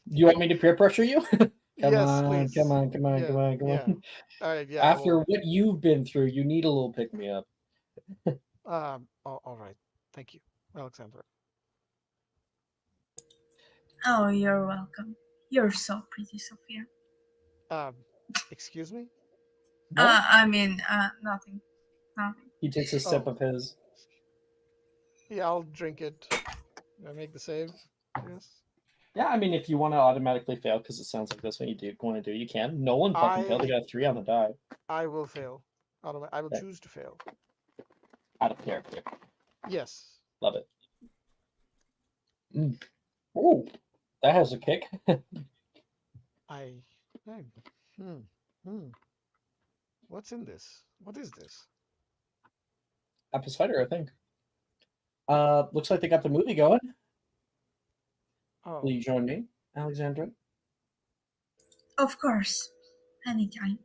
Speaker 3: you want me to peer pressure you? Come
Speaker 2: yes,
Speaker 3: on,
Speaker 2: please.
Speaker 3: come on, come on,
Speaker 2: Yeah,
Speaker 3: come on, come
Speaker 2: yeah.
Speaker 3: on.
Speaker 2: All right, yeah.
Speaker 3: After what you've been through, you need a little pick me up.
Speaker 2: All right. Thank you, Alexandra.
Speaker 5: Oh, you're welcome. You're so pretty, Sophia.
Speaker 2: Excuse me.
Speaker 5: I mean, nothing.
Speaker 3: He takes a sip of his.
Speaker 2: Yeah, I'll drink it. I make the save. Yes.
Speaker 3: Yeah, I mean, if you want to automatically fail, because it sounds like that's what you want to do, you can. No one fucking failed. They got 3 on the die.
Speaker 2: I will fail. I will choose to fail.
Speaker 3: Out of character.
Speaker 2: Yes.
Speaker 3: Love it. Ooh, that has a kick.
Speaker 2: What's in this? What is this?
Speaker 3: Apple cider, I think. Looks like they got the movie going.
Speaker 2: Oh.
Speaker 3: Will you join me, Alexandra?
Speaker 5: Of course. Anytime.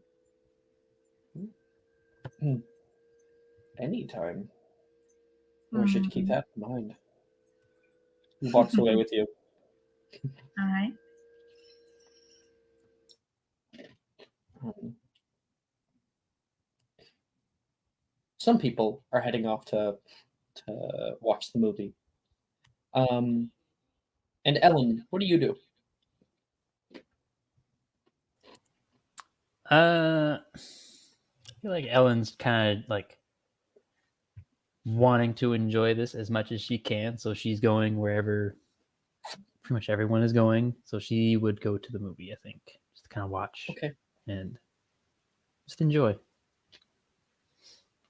Speaker 3: Anytime. We should keep that in mind. He walks away with you.
Speaker 5: All right.
Speaker 3: Some people are heading off to watch the movie. And Ellen, what do you do?
Speaker 1: I feel like Ellen's kind of like wanting to enjoy this as much as she can, so she's going wherever pretty much everyone is going. So she would go to the movie, I think, just to kind of watch, and just enjoy.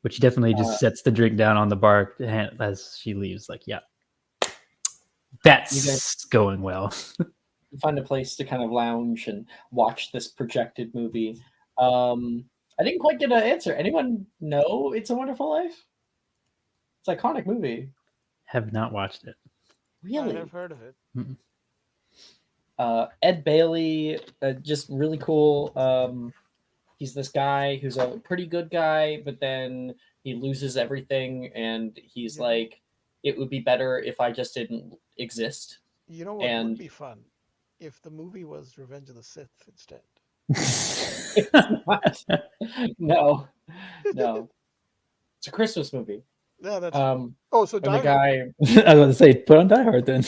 Speaker 1: But she definitely just sets the drink down on the bar as she leaves. Like, yeah, that's going well.
Speaker 3: You find a place to kind of lounge and watch this projected movie. I didn't quite get an answer. Anyone know It's a Wonderful Life? It's an iconic movie.
Speaker 1: Have not watched it.
Speaker 3: Really?
Speaker 2: I've heard of it.
Speaker 3: Ed Bailey, just really cool. He's this guy who's a pretty good guy, but then he loses everything, and he's like, it would be better if I just didn't exist.
Speaker 2: You know what would be fun? If the movie was Revenge of the Sith instead.
Speaker 3: No. It's a Christmas movie.
Speaker 2: Yeah, that's so
Speaker 3: the guy
Speaker 1: I was going to say, put on Die Hard then.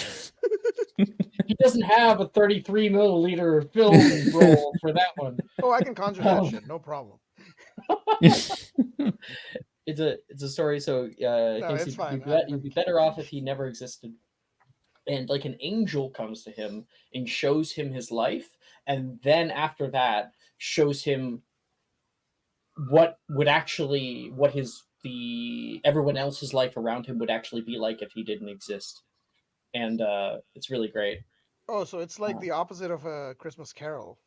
Speaker 3: He doesn't have a 33 milliliter film roll for that one.
Speaker 2: Oh, I can conjure that shit, no problem.
Speaker 3: It's a story. So
Speaker 2: No,
Speaker 3: thinks
Speaker 2: it's fine.
Speaker 3: you'd be better off if he never existed. And like an angel comes to him and shows him his life, and then after that shows him what everyone else's life around him would actually be like if he didn't exist. And it's really great.
Speaker 2: Oh, so it's like the opposite of a Christmas Carol.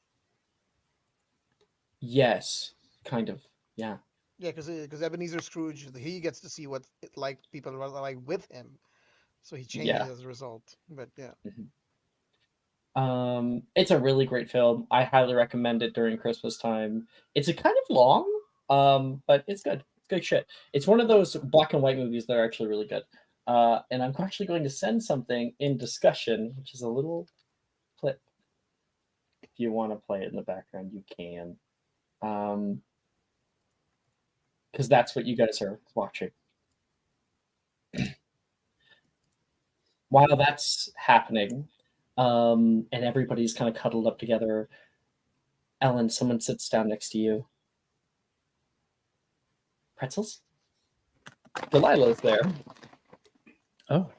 Speaker 3: Yes, kind of. Yeah.
Speaker 2: Yeah, because Ebenezer Scrooge, he gets to see what people are like with him, so he changes as a result. But yeah.
Speaker 3: It's a really great film. I highly recommend it during Christmas time. It's a kind of long, but it's good. It's good shit. It's one of those black and white movies that are actually really good. And I'm actually going to send something in discussion, which is a little clip. If you want to play it in the background, you can. Because that's what you guys are watching. While that's happening, and everybody's kind of cuddled up together, Ellen, someone sits down next to you. Pretzels? Delilah's there.
Speaker 1: Oh,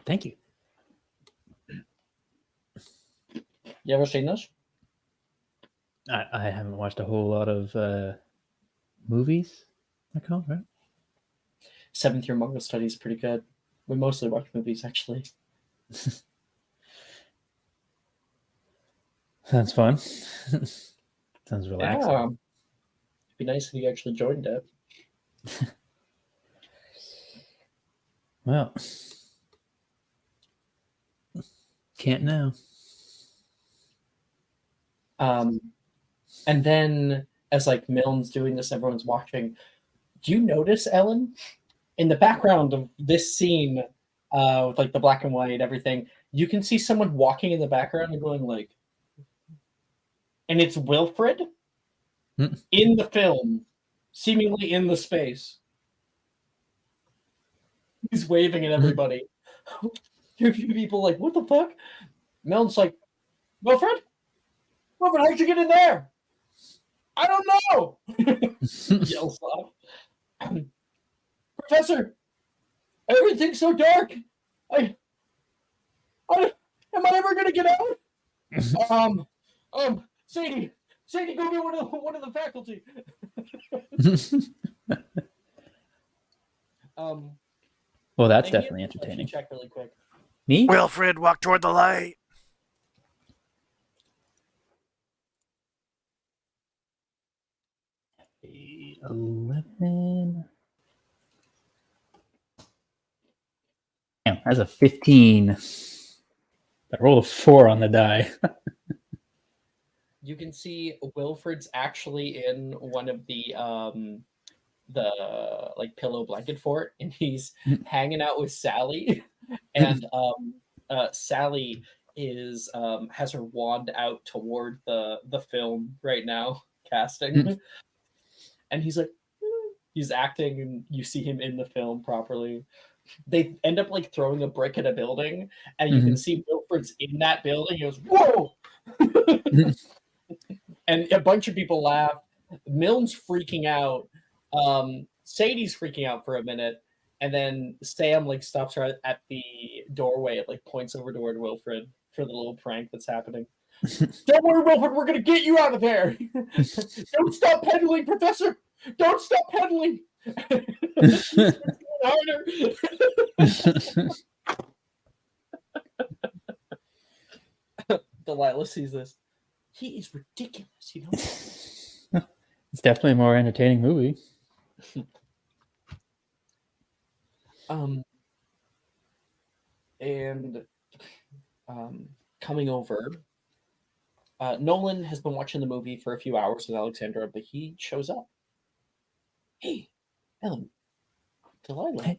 Speaker 1: thank you.
Speaker 3: You ever seen this?
Speaker 1: I haven't watched a whole lot of movies. I call right.
Speaker 3: Seventh Year Manga Study is pretty good. We mostly watch movies, actually.
Speaker 1: Sounds fun. Sounds relaxing.
Speaker 3: Yeah. It'd be nice if you actually joined it.
Speaker 1: Well, can't now.
Speaker 3: And then as like Milne's doing this, everyone's watching. Do you notice, Ellen, in the background of this scene, with like the black and white, everything, you can see someone walking in the background and going like, and it's Wilfred in the film, seemingly in the space. He's waving at everybody. A few people like, what the fuck? Milne's like, Wilfred? Wilfred, how'd you get in there? I don't know. Yells off. Professor, everything's so dark. Am I ever gonna get out? Sadie, go get one of the faculty.
Speaker 1: Well, that's definitely entertaining.
Speaker 3: Check really quick.
Speaker 1: Me?
Speaker 4: Wilfred, walk toward the light.
Speaker 1: A 11. Damn, that's a 15. I rolled a 4 on the die.
Speaker 3: You can see Wilfred's actually in one of the like pillow blanket fort, and he's hanging out with Sally, and Sally is has her wand out toward the film right now casting, and he's like he's acting, and you see him in the film properly. They end up like throwing a brick at a building, and you can see Wilfred's in that building. He goes, "Whoa!" And a bunch of people laugh. Milne's freaking out. Sadie's freaking out for a minute, and then Sam like stops her at the doorway and like points over toward Wilfred for the little prank that's happening. Don't worry, Wilfred, we're gonna get you out of there. Don't stop pedaling, Professor. Don't stop pedaling. Harder. Delilah sees this. He is ridiculous, you know.
Speaker 1: It's definitely a more entertaining movie.
Speaker 3: Coming over, Nolan has been watching the movie for a few hours with Alexandra, but he shows up. Hey, Ellen, Delilah.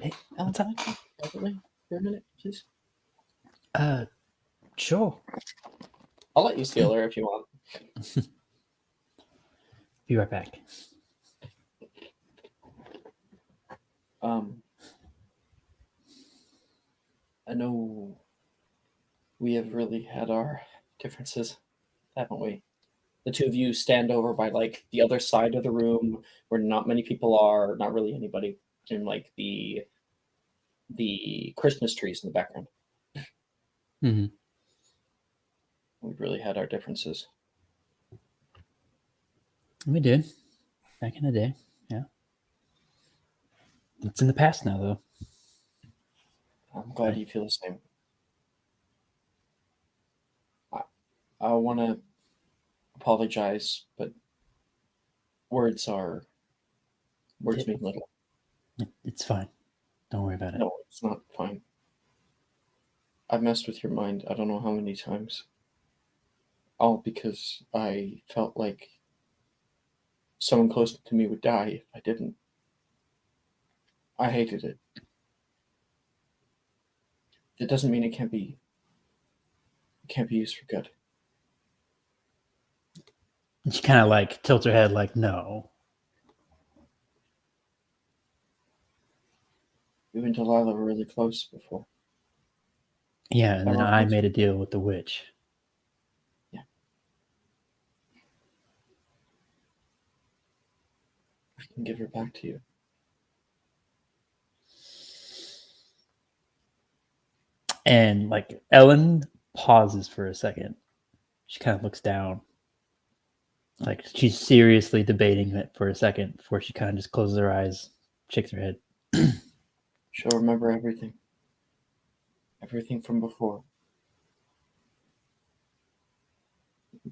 Speaker 1: Hey,
Speaker 3: Ellen, can I talk privately for a minute, please?
Speaker 1: Sure.
Speaker 3: I'll let you steal her if you want.
Speaker 1: Be right back.
Speaker 3: I know we have really had our differences, haven't we? The two of you stand over by like the other side of the room where not many people are, not really anybody, and like the Christmas trees in the background.
Speaker 1: Hmm.
Speaker 3: We really had our differences.
Speaker 1: We did back in the day. Yeah, it's in the past now, though.
Speaker 3: I'm glad you feel the same. I want to apologize, but words mean little.
Speaker 1: It's fine. Don't worry about it.
Speaker 3: No, it's not fine. I've messed with your mind I don't know how many times. All because I felt like someone close to me would die if I didn't. I hated it. It doesn't mean it can't be used for good.
Speaker 1: And she kind of like tilts her head, like, no.
Speaker 3: You and Delilah were really close before.
Speaker 1: Yeah, and then
Speaker 3: Everyone
Speaker 1: I
Speaker 3: knows.
Speaker 1: made a deal with the witch.
Speaker 3: I can give her back to you.
Speaker 1: And like Ellen pauses for a second. She kind of looks down. Like she's seriously debating it for a second before she kind of just closes her eyes, shakes her head.
Speaker 3: She'll remember everything. Everything from before.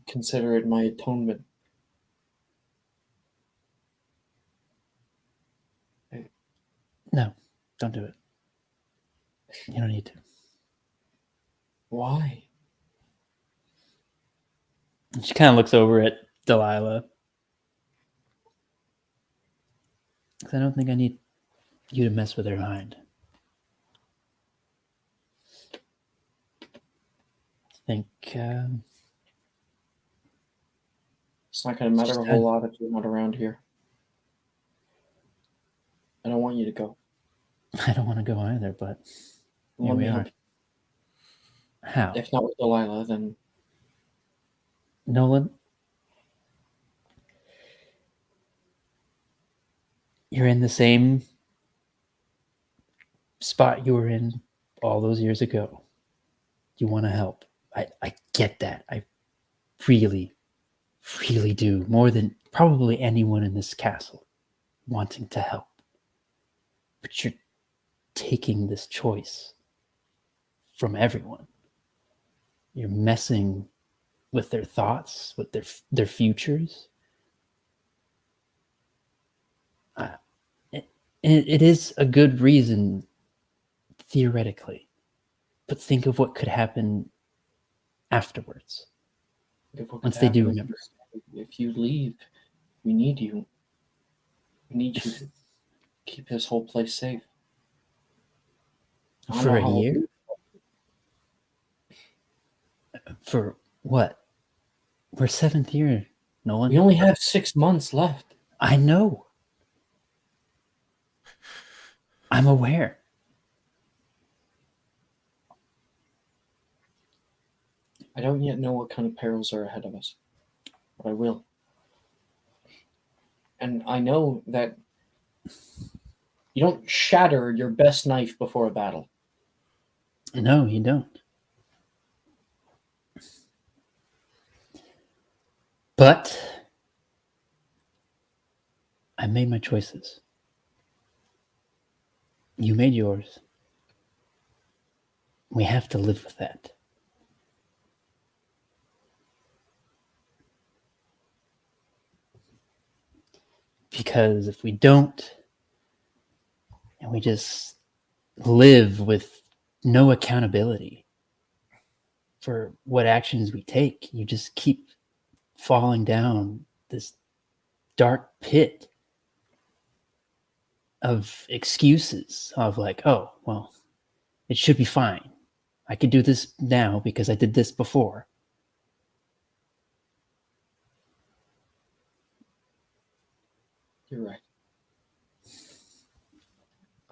Speaker 3: Consider it my atonement.
Speaker 1: No, don't do it. You don't need to.
Speaker 3: Why?
Speaker 1: And she kind of looks over at Delilah. Because I don't think I need you to mess with her mind. I think
Speaker 3: It's not going to matter
Speaker 1: Just
Speaker 3: a whole lot if you're not around here. I don't want you to go.
Speaker 1: I don't want to go either, but here
Speaker 3: Let
Speaker 1: we
Speaker 3: me
Speaker 1: are.
Speaker 3: help.
Speaker 1: How?
Speaker 3: If not with Delilah, then
Speaker 1: Nolan, you're in the same spot you were in all those years ago. You want to help. I get that. I really, really do. More than probably anyone in this castle wanting to help. But you're taking this choice from everyone. You're messing with their thoughts, with their futures. It is a good reason, theoretically, but think of what could happen afterwards. Once they do remember.
Speaker 3: If you leave, we need you. We need you to keep this whole place safe. I don't
Speaker 1: For
Speaker 3: know
Speaker 1: a
Speaker 3: how we'll
Speaker 1: year?
Speaker 3: do
Speaker 1: For what? We're seventh year, Nolan.
Speaker 3: We only have 6 months left.
Speaker 1: I know. I'm aware.
Speaker 3: I don't yet know what kind of perils are ahead of us, but I will. And I know that you don't shatter your best knife before a battle.
Speaker 1: No, you don't. But I made my choices. You made yours. We have to live with that. Because if we don't, and we just live with no accountability for what actions we take, you just keep falling down this dark pit of excuses of like, oh, well, it should be fine. I can do this now because I did this before.
Speaker 3: You're right.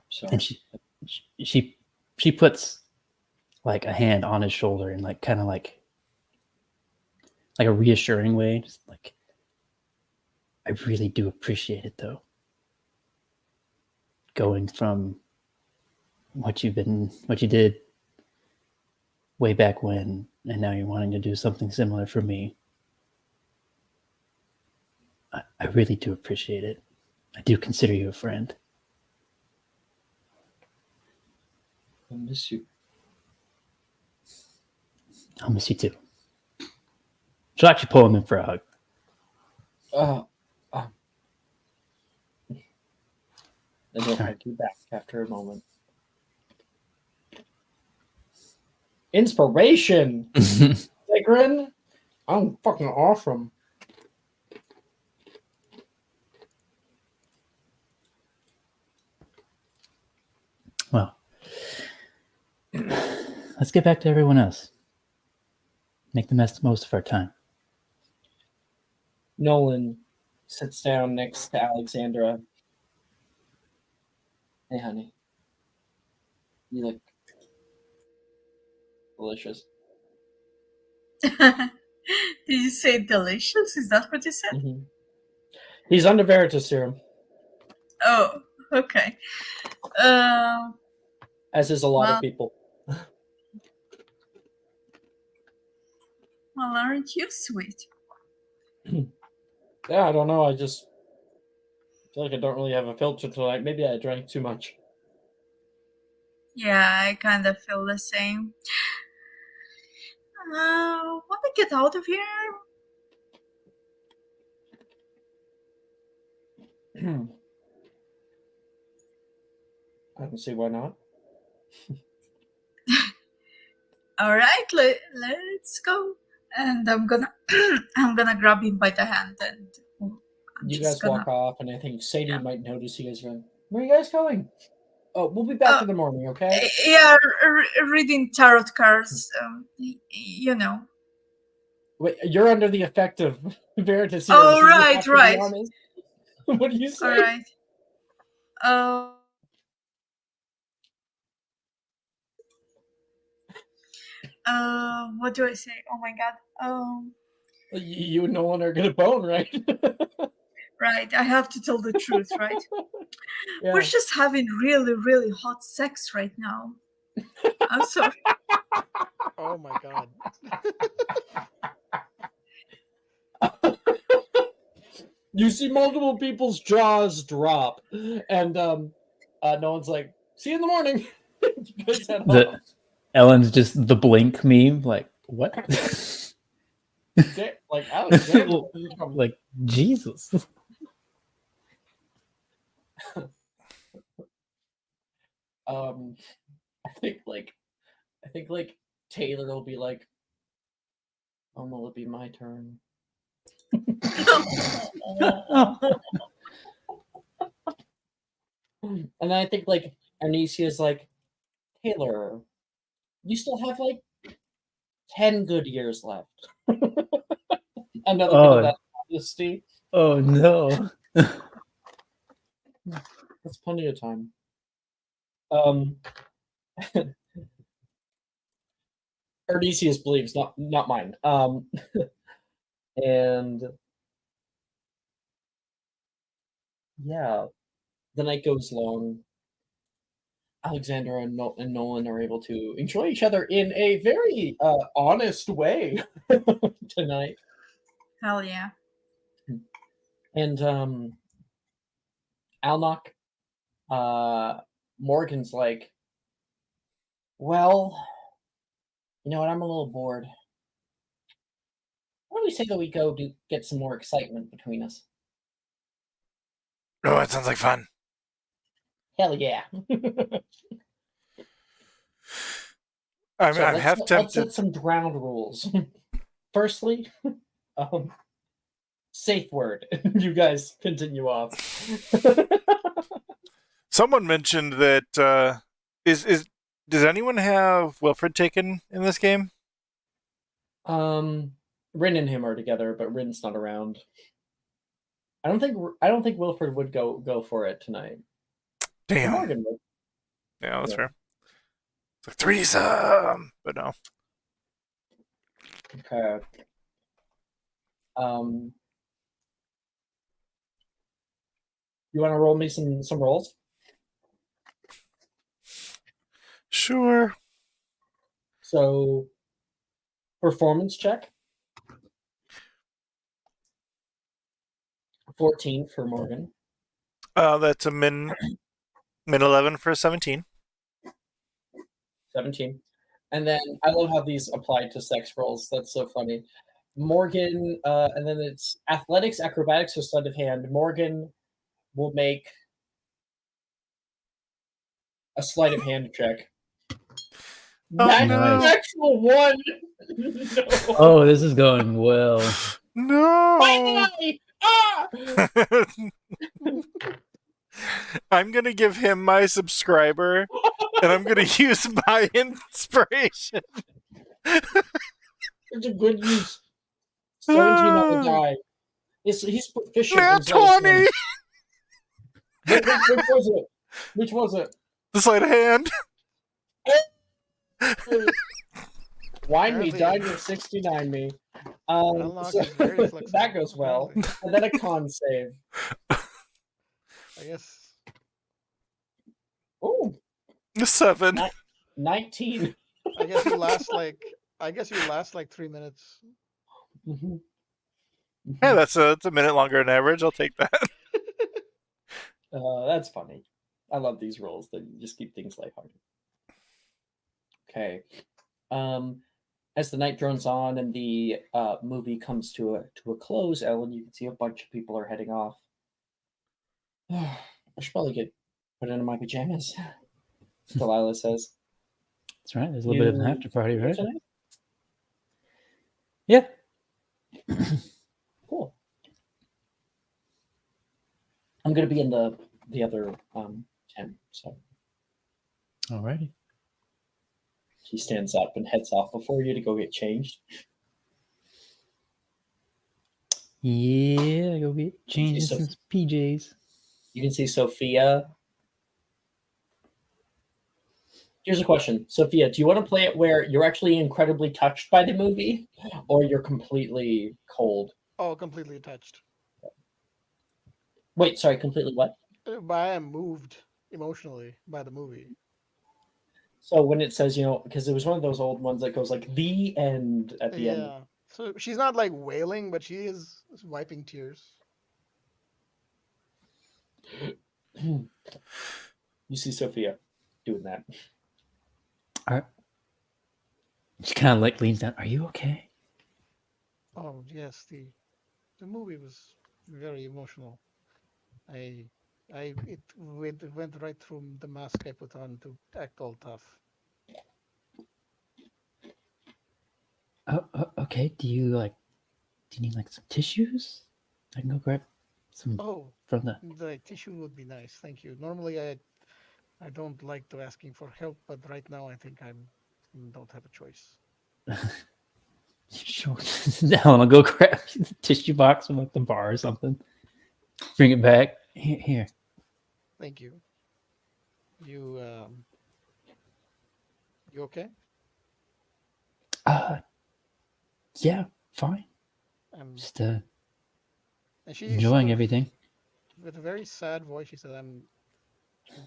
Speaker 3: So
Speaker 1: And she puts like a hand on his shoulder and like kind of like like a reassuring way. Just like, I really do appreciate it, though. Going from what you did way back when, and now you're wanting to do something similar for me. I really do appreciate it. I do consider you a friend.
Speaker 3: I miss you.
Speaker 1: I'll miss you too. She'll actually pull him in for a hug.
Speaker 3: And he'll hug you back after a moment. Inspiration! Sigrin? I'm fucking awesome.
Speaker 1: Well, let's get back to everyone else. Make the most of our time.
Speaker 3: Nolan sits down next to Alexandra. Hey, honey. You look delicious.
Speaker 5: Did you say delicious? Is that what you said?
Speaker 3: Mm-hmm. He's under Veritas serum.
Speaker 5: Oh, okay.
Speaker 3: As is a lot of people.
Speaker 5: Well, aren't you sweet?
Speaker 3: Yeah, I don't know. I just feel like I don't really have a filter tonight. Maybe I drank too much.
Speaker 5: Yeah, I kind of feel the same. Want to get out of here?
Speaker 3: I don't see why not.
Speaker 5: All right, let's go. And I'm gonna, I'm gonna grab him by the hand, and
Speaker 3: You guys walk off, and I think Sadie might notice you guys going, "Where are you guys going?" Oh, we'll be back in the morning, okay?
Speaker 5: Yeah, reading tarot cards. You know.
Speaker 3: Wait, you're under the effect of Veritas.
Speaker 5: Oh, right.
Speaker 3: What do you say?
Speaker 5: All right. What do I say? Oh my god.
Speaker 3: You and Nolan are gonna bone, right?
Speaker 5: Right. I have to tell the truth, right?
Speaker 3: Yeah.
Speaker 5: We're just having really, really hot sex right now. I'm sorry.
Speaker 2: Oh my god.
Speaker 3: You see multiple people's jaws drop, and no one's like, "See you in the morning." You guys head off.
Speaker 1: Ellen's just the blink meme. Like, what?
Speaker 3: Like, Alexander,
Speaker 1: like, Jesus.
Speaker 3: I think Taylor will be like, will it be my turn? And I think like Anicia's like, Taylor, you still have like 10 good years left. Another bit of that honesty.
Speaker 1: Oh no.
Speaker 3: That's plenty of time. Odysseus believes, not mine. And yeah, the night goes long. Alexandra and Nolan are able to enjoy each other in a very honest way tonight.
Speaker 5: Hell yeah.
Speaker 3: And Alnock, Morgan's like, well, you know what, I'm a little bored. Why don't we say that we go to get some more excitement between us?
Speaker 4: Oh, that sounds like fun.
Speaker 3: Hell yeah.
Speaker 4: I'm
Speaker 3: let's
Speaker 4: half tempted.
Speaker 3: Let's set some ground rules. Firstly, safe word. You guys continue off.
Speaker 4: Someone mentioned that does anyone have Wilfred taken in this game?
Speaker 3: Rin and him are together, but Rin's not around. I don't think Wilfred would go for it tonight.
Speaker 4: Damn.
Speaker 3: Morgan would.
Speaker 4: Yeah, that's fair. It's like threesome, but no.
Speaker 3: Okay. You want to roll me some rolls?
Speaker 4: Sure.
Speaker 3: So, performance check. 14 for Morgan.
Speaker 4: That's a min 11 for 17.
Speaker 3: 17. And then I love how these apply to sex rolls. That's so funny. Morgan, and then it's athletics, acrobatics, or sleight of hand. Morgan will make a sleight of hand check.
Speaker 4: Oh,
Speaker 3: Natural
Speaker 1: no.
Speaker 3: one. No.
Speaker 1: Oh, this is going well.
Speaker 4: No.
Speaker 3: Finally! Ah!
Speaker 4: I'm gonna give him my subscriber, and I'm gonna use my inspiration.
Speaker 3: It's a good use. 17 on the die. He's proficient.
Speaker 4: Nat
Speaker 3: in sleight of
Speaker 4: 20.
Speaker 3: hand. Which was it? Which was it?
Speaker 4: The sleight of hand.
Speaker 3: Wine me,
Speaker 2: Apparently-
Speaker 3: died with 69 me.
Speaker 2: Unlock
Speaker 3: So
Speaker 2: is very flexible,
Speaker 3: that goes well.
Speaker 2: apparently.
Speaker 3: And then a con save.
Speaker 2: I guess.
Speaker 3: Ooh,
Speaker 4: 7.
Speaker 3: 19.
Speaker 2: I guess you last like. I guess you last like 3 minutes.
Speaker 3: Mhm.
Speaker 4: Yeah, that's a minute longer than average. I'll take that.
Speaker 3: That's funny. I love these rolls that just keep things lighthearted. Okay. As the night drones on and the movie comes to a close, Ellen, you can see a bunch of people are heading off. I should probably get put into my pajamas. Delilah says.
Speaker 1: That's right. There's a little bit of an
Speaker 3: You-
Speaker 1: after party, right?
Speaker 3: Tonight?
Speaker 1: Yeah.
Speaker 3: Cool. I'm gonna be in the other tent, so
Speaker 1: Alrighty.
Speaker 3: she stands up and heads off before you to go get changed.
Speaker 1: Yeah, go get changing
Speaker 3: so-
Speaker 1: some PJs.
Speaker 3: You can see Sophia. Here's a question. Sophia, do you want to play it where you're actually incredibly touched by the movie or you're completely cold?
Speaker 2: Oh, completely touched.
Speaker 3: Wait, sorry, completely what?
Speaker 2: But I am moved emotionally by the movie.
Speaker 3: So when it says, because it was one of those old ones that goes like the end at the end.
Speaker 2: Yeah. So she's not like wailing, but she is wiping tears.
Speaker 3: You see Sophia doing that.
Speaker 1: She kind of like leans down. Are you okay?
Speaker 2: Oh yes, the movie was very emotional. It went right through the mask I put on to act all tough.
Speaker 1: Oh, okay. Do you need like some tissues? I can go grab some
Speaker 2: Oh,
Speaker 1: from the.
Speaker 2: the tissue would be nice, thank you. Normally I don't like to asking for help, but right now I think I don't have a choice.
Speaker 1: Sure. Ellen, I'll go grab the tissue box from like the bar or something. Bring it back. Here.
Speaker 2: Thank you. You okay?
Speaker 1: Yeah, fine. Just
Speaker 2: And she
Speaker 1: enjoying
Speaker 2: sort of-
Speaker 1: everything.
Speaker 2: With a very sad voice, she said, I'm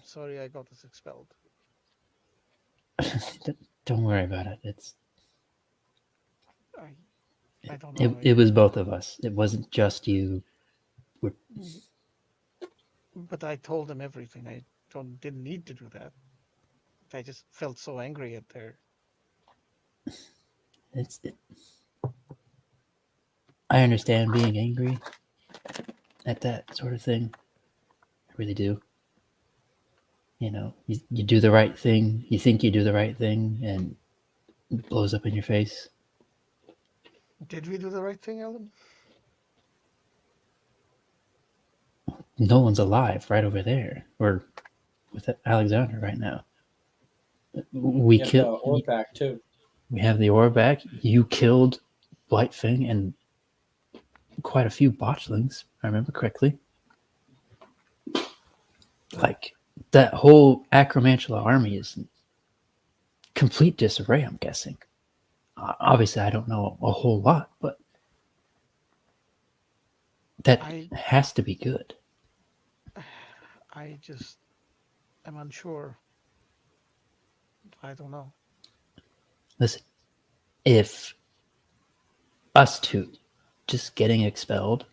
Speaker 2: sorry I got us expelled.
Speaker 1: Don't worry about it.
Speaker 2: I don't know.
Speaker 1: It was both of us. It wasn't just you.
Speaker 2: But I told them everything. I didn't need to do that. I just felt so angry at their.
Speaker 1: I understand being angry at that sort of thing. I really do. You do the right thing. You think you do the right thing, and it blows up in your face.
Speaker 2: Did we do the right thing, Ellen?
Speaker 1: No one's alive right over there. We're with Alexander right now. We
Speaker 3: You have
Speaker 1: killed.
Speaker 3: the orb back too.
Speaker 1: We have the orb back. You killed Blightfang and quite a few botchlings, if I remember correctly. Like, that whole Acromantula army is in complete disarray, I'm guessing. Obviously, I don't know a whole lot, but That
Speaker 2: I-
Speaker 1: has to be good.
Speaker 2: I just am unsure. I don't know.
Speaker 1: Listen, if us two just getting expelled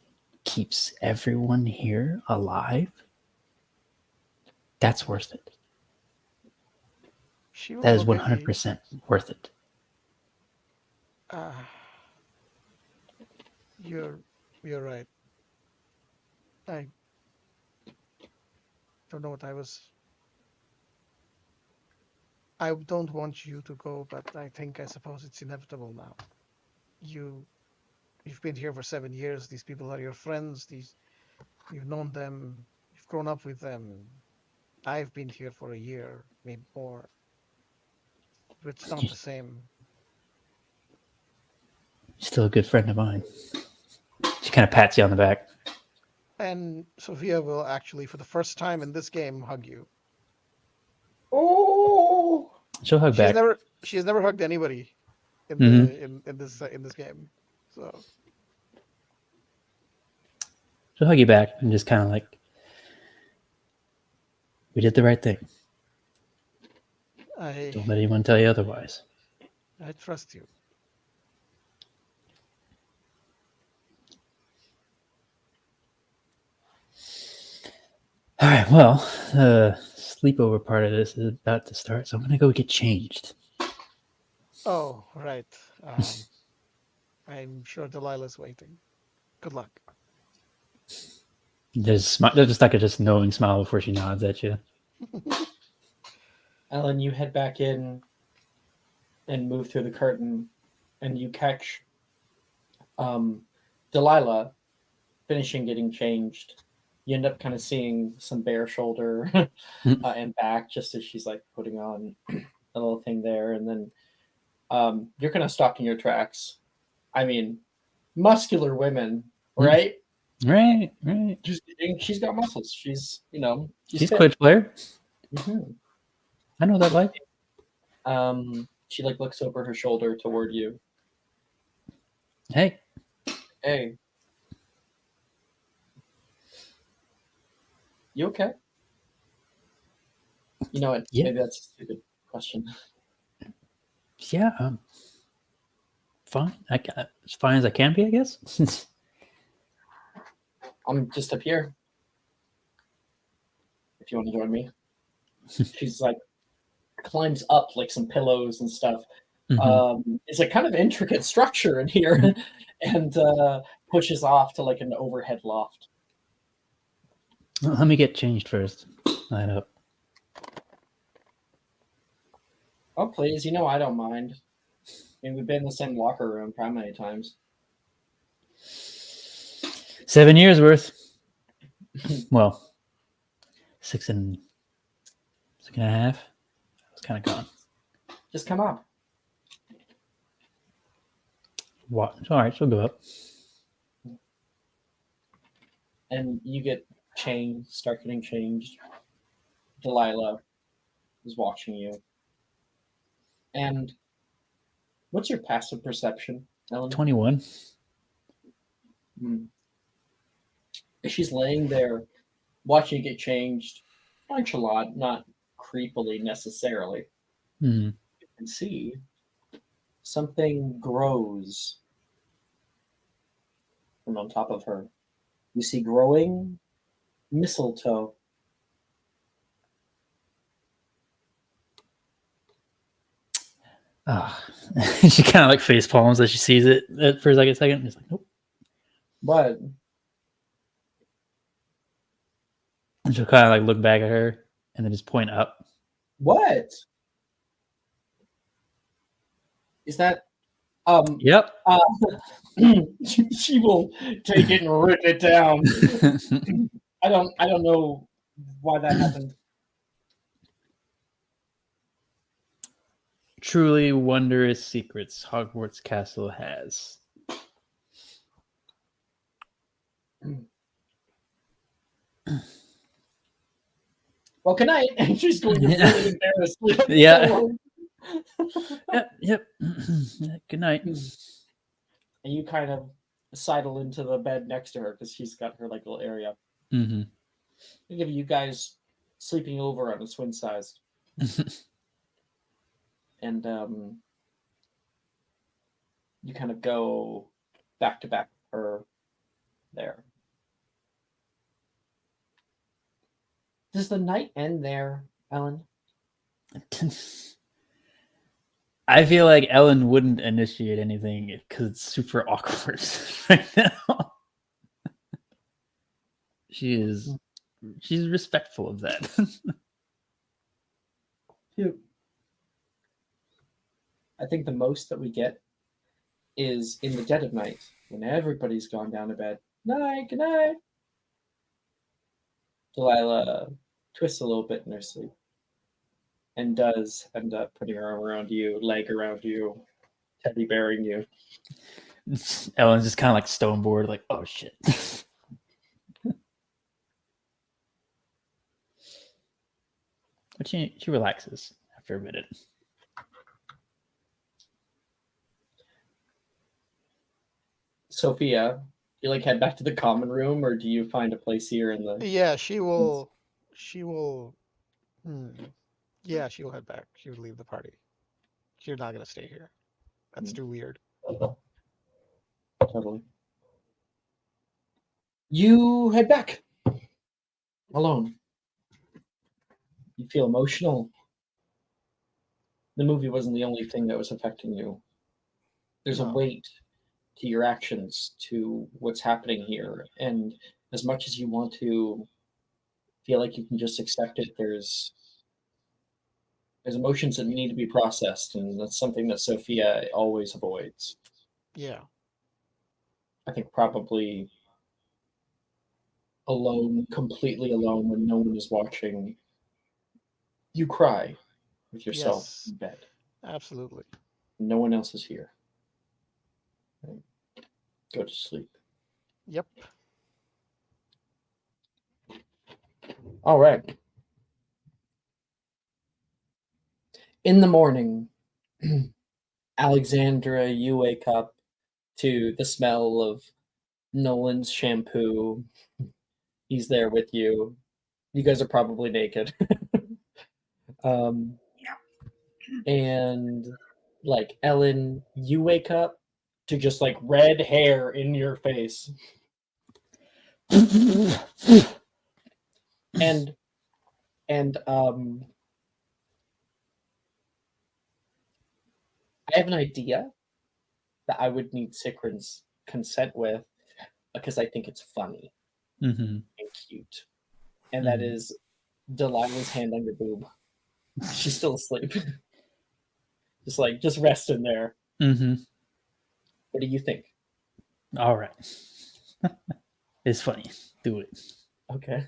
Speaker 1: keeps everyone here alive, that's worth it.
Speaker 2: She will
Speaker 1: That is
Speaker 2: look at you.
Speaker 1: 100% worth it.
Speaker 2: You're right. I don't know what I was. I don't want you to go, but I suppose it's inevitable now. You've been here for 7 years. These people are your friends. You've known them. You've grown up with them. I've been here for a year, maybe more. But it's not the same.
Speaker 1: Still a good friend of mine. She kind of pats you on the back.
Speaker 2: And Sophia will actually, for the first time in this game, hug you.
Speaker 3: Oh,
Speaker 1: She'll hug back.
Speaker 2: She has never hugged anybody in
Speaker 1: Mhm.
Speaker 2: in this game. So
Speaker 1: She'll hug you back and just kind of like, we did the right thing. Don't let anyone tell you otherwise.
Speaker 2: I trust you.
Speaker 1: All right, well, the sleepover part of this is about to start, so I'm going to go get changed.
Speaker 2: Oh, right. I'm sure Delilah's waiting. Good luck.
Speaker 1: There's just like a just knowing smile before she nods at you.
Speaker 3: Ellen, you head back in and move through the curtain, and you catch Delilah finishing getting changed. You end up kind of seeing some bare shoulder and back just as she's like putting on a little thing there, and then you're kind of stopped in your tracks. I mean, muscular women, right?
Speaker 1: Right.
Speaker 3: She's got muscles. She's
Speaker 1: She's
Speaker 3: fit.
Speaker 1: Quidditch player.
Speaker 3: Mhm.
Speaker 1: I know that life.
Speaker 3: She like looks over her shoulder toward you.
Speaker 1: Hey,
Speaker 3: Hey, you okay? You know what?
Speaker 1: Yeah.
Speaker 3: Maybe that's a stupid question.
Speaker 1: yeah, I'm fine. As fine as I can be, I guess.
Speaker 3: I'm just up here. If you want to join me. She's like climbs up like some pillows and stuff.
Speaker 1: Mhm.
Speaker 3: It's a kind of intricate structure in here, and pushes off to like an overhead loft.
Speaker 1: Well, let me get changed first. Line up.
Speaker 3: Oh please, I don't mind. I mean, we've been in the same locker room how many times?
Speaker 1: 7 years worth. Well, 6.5. I was kind of gone.
Speaker 3: Just come up.
Speaker 1: What? All right, she'll go up.
Speaker 3: And you get changed, start getting changed. Delilah is watching you. And what's your passive perception, Ellen?
Speaker 1: 21.
Speaker 3: She's laying there watching you get changed. Nonchalant, not creepily necessarily.
Speaker 1: Hmm.
Speaker 3: You can see something grows from on top of her. You see growing mistletoe.
Speaker 1: She kind of like face palms as she sees it for like a second. It's like, nope.
Speaker 3: What?
Speaker 1: And she'll kind of like look back at her and then just point up.
Speaker 3: What? Is that
Speaker 1: Yep.
Speaker 3: she will take it and rip it down. I don't know why that happened.
Speaker 1: Truly wondrous secrets Hogwarts Castle has.
Speaker 3: Well, good night. And she's going to really embarrass you.
Speaker 1: Yeah. Yep. Good night.
Speaker 3: And you kind of sidle into the bed next to her because she's got her like little area.
Speaker 1: Mm-hmm.
Speaker 3: I give you guys sleeping over on a twin size, and you kind of go back to back with her there. Does the night end there, Ellen?
Speaker 1: I feel like Ellen wouldn't initiate anything because it's super awkward right now. She's respectful of that.
Speaker 3: Cute. I think the most that we get is in the dead of night when everybody's gone down to bed. Night, good night. Delilah twists a little bit in her sleep and does end up putting her arm around you, leg around you, teddy bearing you.
Speaker 1: Ellen's just kind of like stone bored, like, oh shit. But she relaxes after a minute.
Speaker 3: Sophia, you like head back to the common room, or do you find a place here in the?
Speaker 2: Yeah, she will. Yeah, she will head back. She would leave the party. She's not gonna stay here. That's too weird.
Speaker 3: Totally. You head back alone. You feel emotional. The movie wasn't the only thing that was affecting you. There's a
Speaker 2: No.
Speaker 3: weight to your actions, to what's happening here. And as much as you want to feel like you can just accept it, there's emotions that need to be processed, and that's something that Sophia always avoids.
Speaker 2: Yeah.
Speaker 3: I think probably alone, completely alone, when no one is watching, you cry with yourself
Speaker 2: Yes.
Speaker 3: in bed.
Speaker 2: Absolutely.
Speaker 3: No one else is here. Right? Go to sleep.
Speaker 2: Yep.
Speaker 3: All right. In the morning, Alexandra, you wake up to the smell of Nolan's shampoo. He's there with you. You guys are probably naked. And like Ellen, you wake up to just like red hair in your face. and I have an idea that I would need Sikrin's consent with because I think it's funny
Speaker 1: Mm-hmm.
Speaker 3: and cute. And that is Delilah's hand on your boob. She's still asleep. just rest in there.
Speaker 1: Mm-hmm.
Speaker 3: What do you think?
Speaker 1: All right. It's funny. Do it.
Speaker 3: Okay.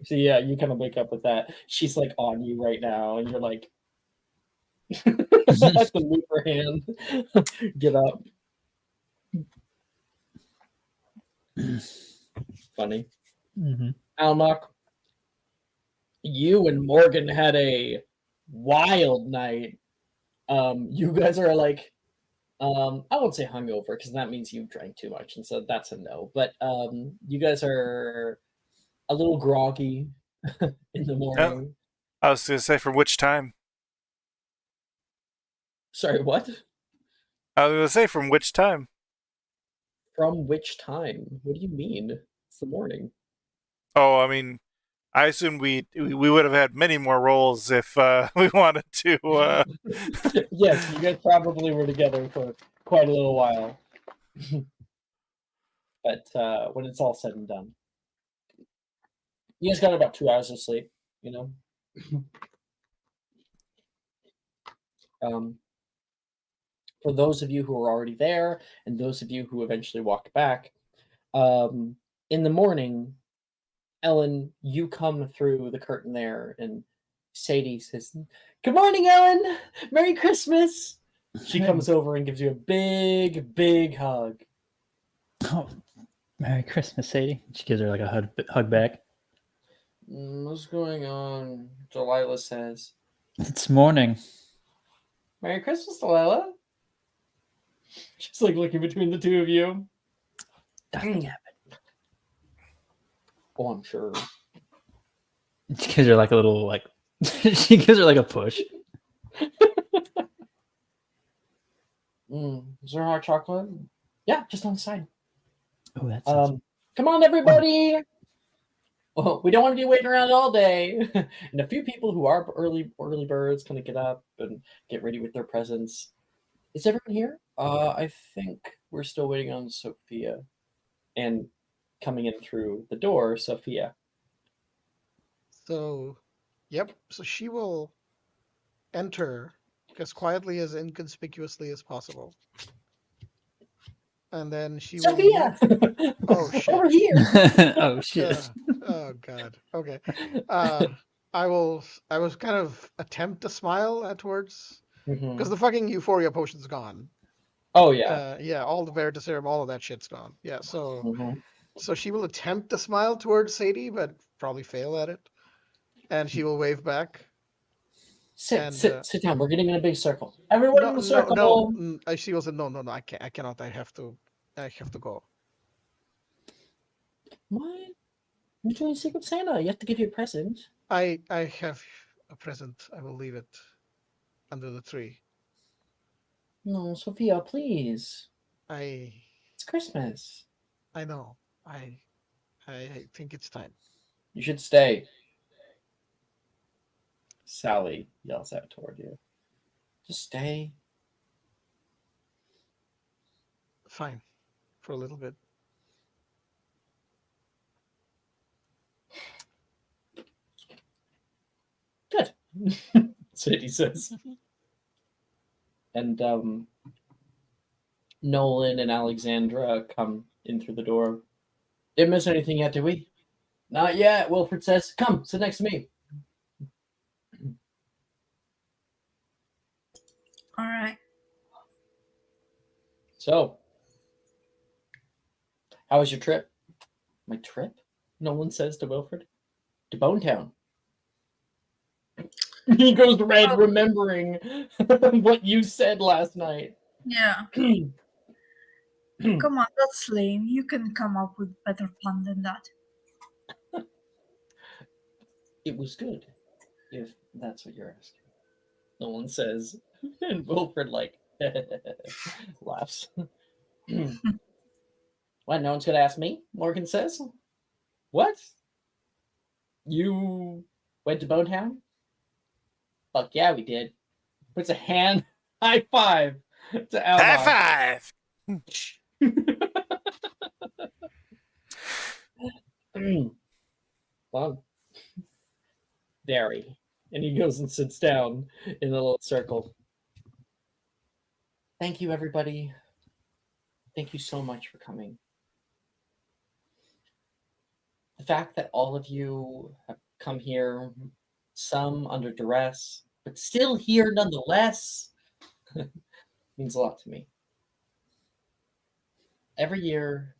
Speaker 3: So yeah, you kind of wake up with that. She's like on you right now, and you're like, have to move her hand. Get up. Funny.
Speaker 1: Mm-hmm.
Speaker 3: Alnock, you and Morgan had a wild night. You guys are like, I won't say hungover because that means you drank too much, and so that's a no. But you guys are a little groggy in the morning.
Speaker 4: I was going to say, from which time?
Speaker 3: Sorry, what?
Speaker 4: I was going to say, from which time?
Speaker 3: From which time? What do you mean? It's the morning.
Speaker 4: Oh, I mean, I assume we would have had many more rolls if we wanted to.
Speaker 3: Yes, you guys probably were together for quite a little while. But when it's all said and done, you guys got about 2 hours of sleep, you know? For those of you who are already there and those of you who eventually walked back, in the morning, Ellen, you come through the curtain there, and Sadie says, "Good morning, Ellen! Merry Christmas!" She comes over and gives you a big, big hug.
Speaker 1: Oh, Merry Christmas, Sadie. She gives her like a hug back.
Speaker 3: What's going on? Delilah says.
Speaker 1: It's morning.
Speaker 3: Merry Christmas, Delilah. She's like looking between the two of you.
Speaker 1: Nothing happened.
Speaker 3: Oh, I'm sure.
Speaker 1: She gives her like a little like. She gives her like a push.
Speaker 3: Is there hot chocolate? Yeah, just on the side.
Speaker 1: Oh, that sounds.
Speaker 3: Come on, everybody. Well, we don't want to be waiting around all day. And a few people who are early birds kind of get up and get ready with their presents. Is everyone here? I think we're still waiting on Sophia. And coming in through the door, Sophia.
Speaker 2: So, yep. So she will enter as quietly, as inconspicuously as possible. And then she will
Speaker 3: Sophia!
Speaker 2: leave. Oh, shit.
Speaker 3: Over here!
Speaker 1: Oh shit!
Speaker 2: Oh god. Okay. I will kind of attempt to smile at towards because the fucking euphoria potion's gone.
Speaker 3: Oh, yeah.
Speaker 2: Yeah, all the Veritaserum, all of that shit's gone. Yeah, so
Speaker 3: Mhm.
Speaker 2: so she will attempt to smile towards Sadie, but probably fail at it. And she will wave back.
Speaker 3: Sit
Speaker 2: And
Speaker 3: down. We're getting in a big circle. Everyone in the circle.
Speaker 2: She will say, no, I cannot. I have to go.
Speaker 3: What? You're doing Secret Santa. You have to give you a present.
Speaker 2: I have a present. I will leave it under the tree.
Speaker 3: No, Sophia, please.
Speaker 2: I
Speaker 3: It's Christmas.
Speaker 2: know. I think it's time.
Speaker 3: You should stay. Sally yells out toward you. Just stay.
Speaker 2: Fine, for a little bit.
Speaker 3: Good. Sadie says. And Nolan and Alexandra come in through the door. Didn't miss anything yet, did we? Not yet, Wilfred says. Come, sit next to me.
Speaker 5: All right.
Speaker 3: So, how was your trip? My trip? Nolan says to Wilfred. To Bonetown. He goes red,
Speaker 5: Oh.
Speaker 3: remembering what you said last night.
Speaker 5: Yeah. Come on, that's lame. You can come up with better plan than that.
Speaker 3: It was good, if that's what you're asking. Nolan says, and Wilfred like laughs. What? No one's gonna ask me? Morgan says. What? You went to Bonetown? Fuck yeah, we did. Puts a hand high five to Almar.
Speaker 4: High five!
Speaker 3: Well, very. And he goes and sits down in a little circle. Thank you, everybody. Thank you so much for coming. The fact that all of you have come here, some under duress, but still here nonetheless, means a lot to me. Every year,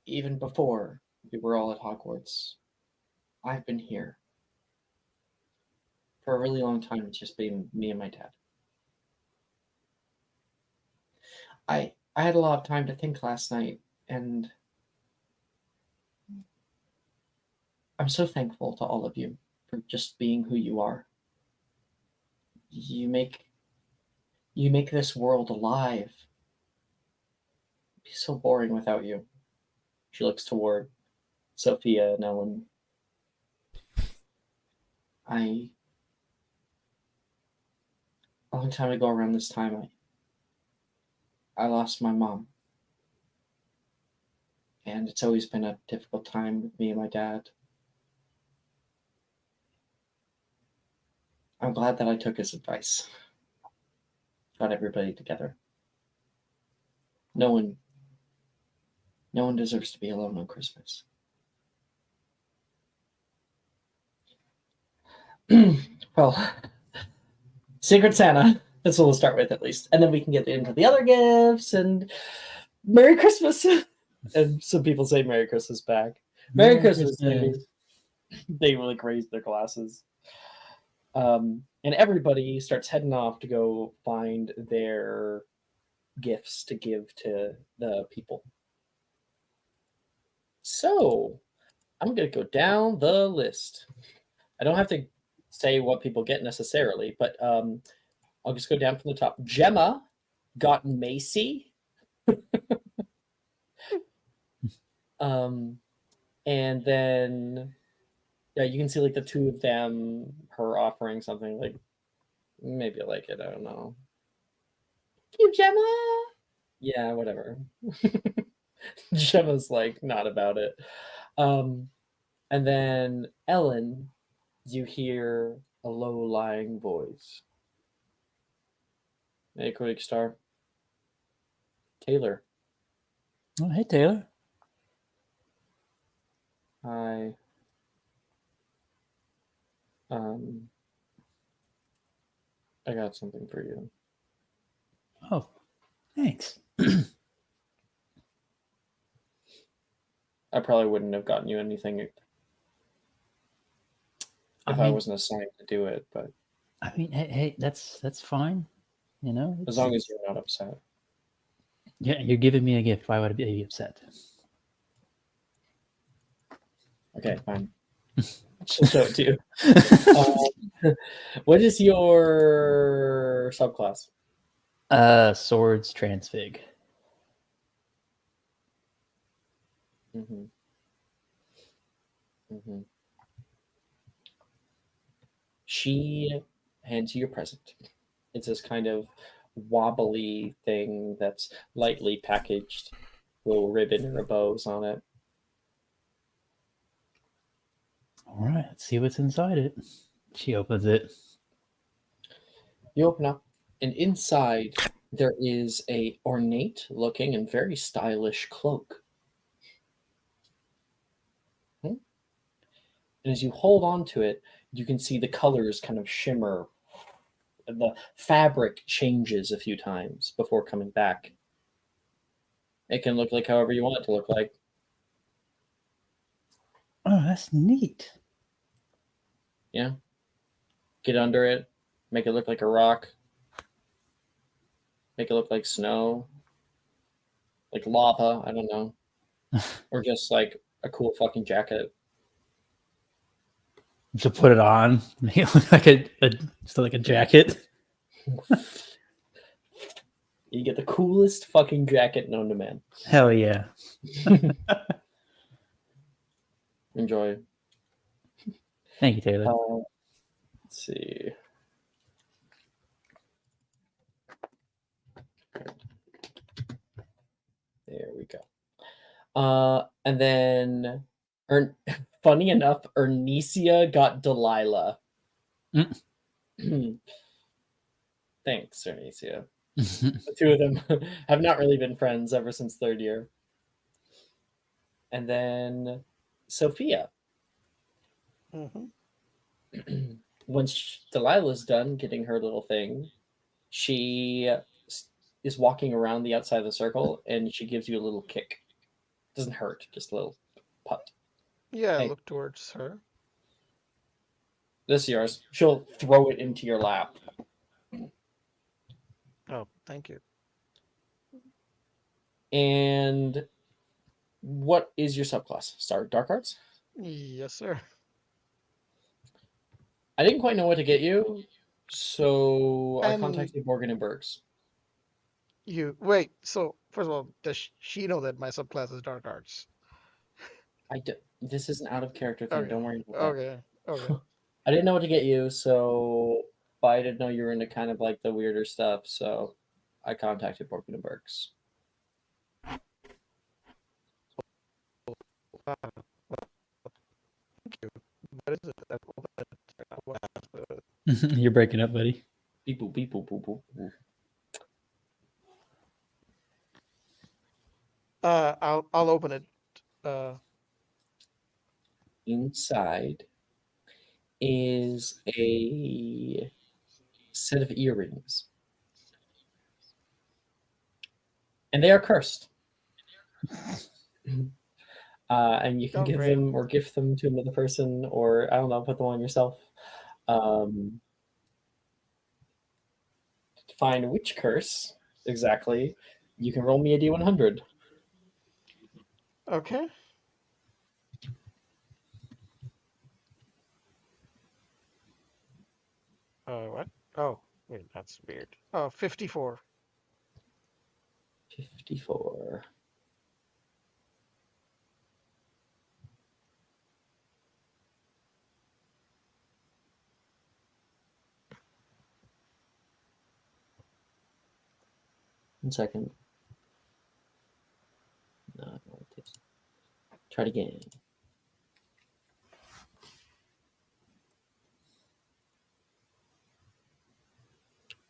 Speaker 3: even before we were all at Hogwarts, I've been here. For a really long time, it's just been me and my dad. I had a lot of time to think last night, and I'm so thankful to all of you for just being who you are. You make this world alive. It'd be so boring without you. She looks toward Sophia and Ellen. A long time ago around this time, I lost my mom. And it's always been a difficult time with me and my dad. I'm glad that I took his advice. Got everybody together. No one deserves to be alone on Christmas. Well, Secret Santa. That's what we'll start with, at least. And then we can get into the other gifts and Merry Christmas. And some people say Merry Christmas back. Merry Christmas, ladies. They like raise their glasses. And everybody starts heading off to go find their gifts to give to the people. So I'm going to go down the list. I don't have to say what people get necessarily, but I'll just go down from the top. Gemma got Macy. And then you can see like the two of them, her offering something like maybe I like it, I don't know. Thank you, Gemma. Yeah, whatever. Gemma's like not about it. And then Ellen, you hear a low-lying voice. Hey, Quick Star. Taylor.
Speaker 1: Oh, hey, Taylor.
Speaker 3: Hi. I got something for you.
Speaker 1: Oh, thanks.
Speaker 3: I probably wouldn't have gotten you anything if I wasn't assigned to do it, but
Speaker 1: I mean, hey, that's fine. You know,
Speaker 3: as long as you're not upset.
Speaker 1: Yeah, you're giving me a gift. Why would I be upset?
Speaker 3: Okay, fine. She'll show it to you. What is your subclass?
Speaker 1: Swords transfig.
Speaker 3: She hands you your present. It's this kind of wobbly thing that's lightly packaged, little ribbon or bows on it.
Speaker 1: All right, let's see what's inside it. She opens it.
Speaker 3: You open up, and inside there is a ornate-looking and very stylish cloak. And as you hold on to it, you can see the colors kind of shimmer. The fabric changes a few times before coming back. It can look like however you want it to look like.
Speaker 1: Oh, that's neat.
Speaker 3: Yeah. Get under it, make it look like a rock, make it look like snow, like lava, I don't know. Or just like a cool fucking jacket.
Speaker 1: To put it on, make it look like a jacket.
Speaker 3: You get the coolest fucking jacket known to man.
Speaker 1: Hell yeah.
Speaker 3: Enjoy.
Speaker 1: Thank you, Taylor.
Speaker 3: Let's see. There we go. And then, funny enough, Ernesia got Delilah. Thanks, Ernesia. The two of them have not really been friends ever since third year. And then Sophia. Once Delilah's done getting her little thing, she is walking around the outside of the circle, and she gives you a little kick. Doesn't hurt, just a little putt.
Speaker 2: Yeah,
Speaker 3: Hey.
Speaker 2: look towards her.
Speaker 3: This is yours. She'll throw it into your lap.
Speaker 2: Oh, thank you.
Speaker 3: And what is your subclass? Start Dark Arts?
Speaker 2: Yes, sir.
Speaker 3: I didn't quite know what to get you, so I
Speaker 2: And-
Speaker 3: contacted Morgan and Bergs.
Speaker 2: You wait. So first of all, does she know that my subclass is Dark Arts?
Speaker 3: This is an out of character thing.
Speaker 2: Okay.
Speaker 3: Don't worry about that.
Speaker 2: Okay.
Speaker 3: I didn't know what to get you, so but I didn't know you were into kind of like the weirder stuff, so I contacted Morgan and Bergs.
Speaker 2: Thank you. What is it?
Speaker 1: You're breaking up, buddy.
Speaker 3: Beep boop beep boop boop boop.
Speaker 2: I'll open it.
Speaker 3: Inside is a set of earrings. And they are cursed. And you can give
Speaker 2: great.
Speaker 3: them or gift them to another person, or I don't know, put them on yourself. To find which curse exactly, you can roll me a D100.
Speaker 2: Okay. What? Oh, wait, that's weird. 54.
Speaker 3: 54. One second. No, try it again.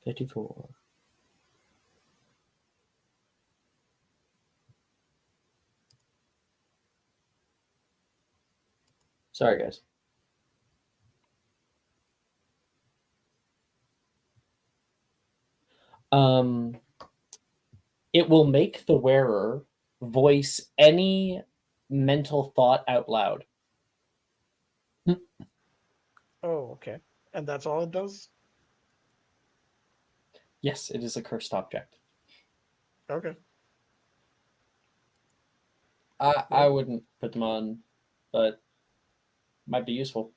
Speaker 3: $54. Sorry, guys. It will make the wearer voice any mental thought out loud.
Speaker 2: Oh, okay. And that's all it does?
Speaker 3: Yes, it is a cursed object.
Speaker 2: Okay.
Speaker 3: I wouldn't put them on, but might be useful.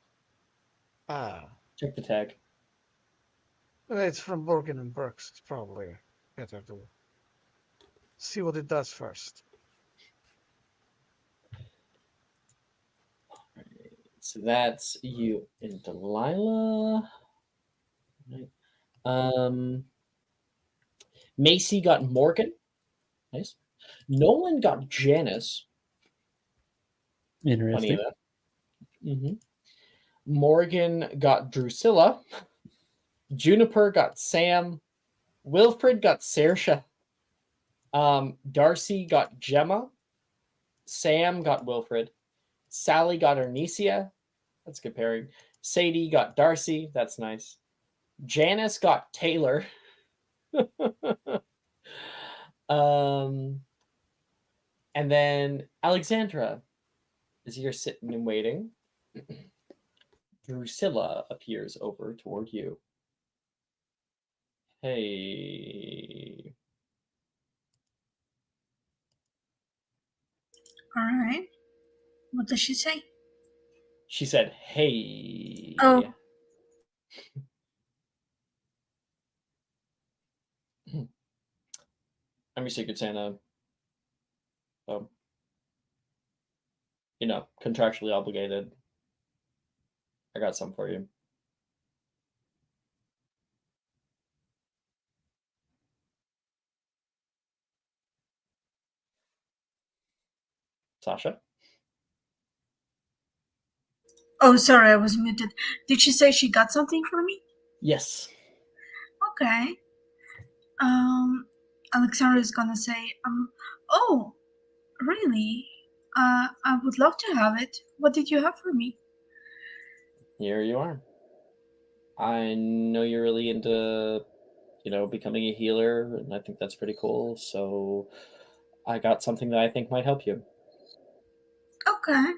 Speaker 2: Ah,
Speaker 3: Check the tag.
Speaker 2: it's from Borgin and Burks. It's probably better to see what it does first.
Speaker 3: So that's you and Delilah. Right. Macy got Morgan. Nice. Nolan got Janice. Funny of
Speaker 1: Interesting.
Speaker 3: that. Mm-hmm. Morgan got Drusilla. Juniper got Sam. Wilfred got Saoirse. Darcy got Gemma. Sam got Wilfred. Sally got Arnesia. That's good pairing. Sadie got Darcy. That's nice. Janice got Taylor. And then Alexandra, as you're sitting and waiting, Drusilla appears over toward you. Hey.
Speaker 5: All right. What does she say?
Speaker 3: She said, hey.
Speaker 5: Oh.
Speaker 3: I'm your Secret Santa. So, contractually obligated. I got some for you. Sasha?
Speaker 5: Oh, sorry, I was muted. Did she say she got something for me?
Speaker 3: Yes.
Speaker 5: Okay. Alexandra is gonna say, oh, really? I would love to have it. What did you have for me?
Speaker 3: Here you are. I know you're really into, becoming a healer, and I think that's pretty cool. So I got something that I think might help you.
Speaker 5: Okay.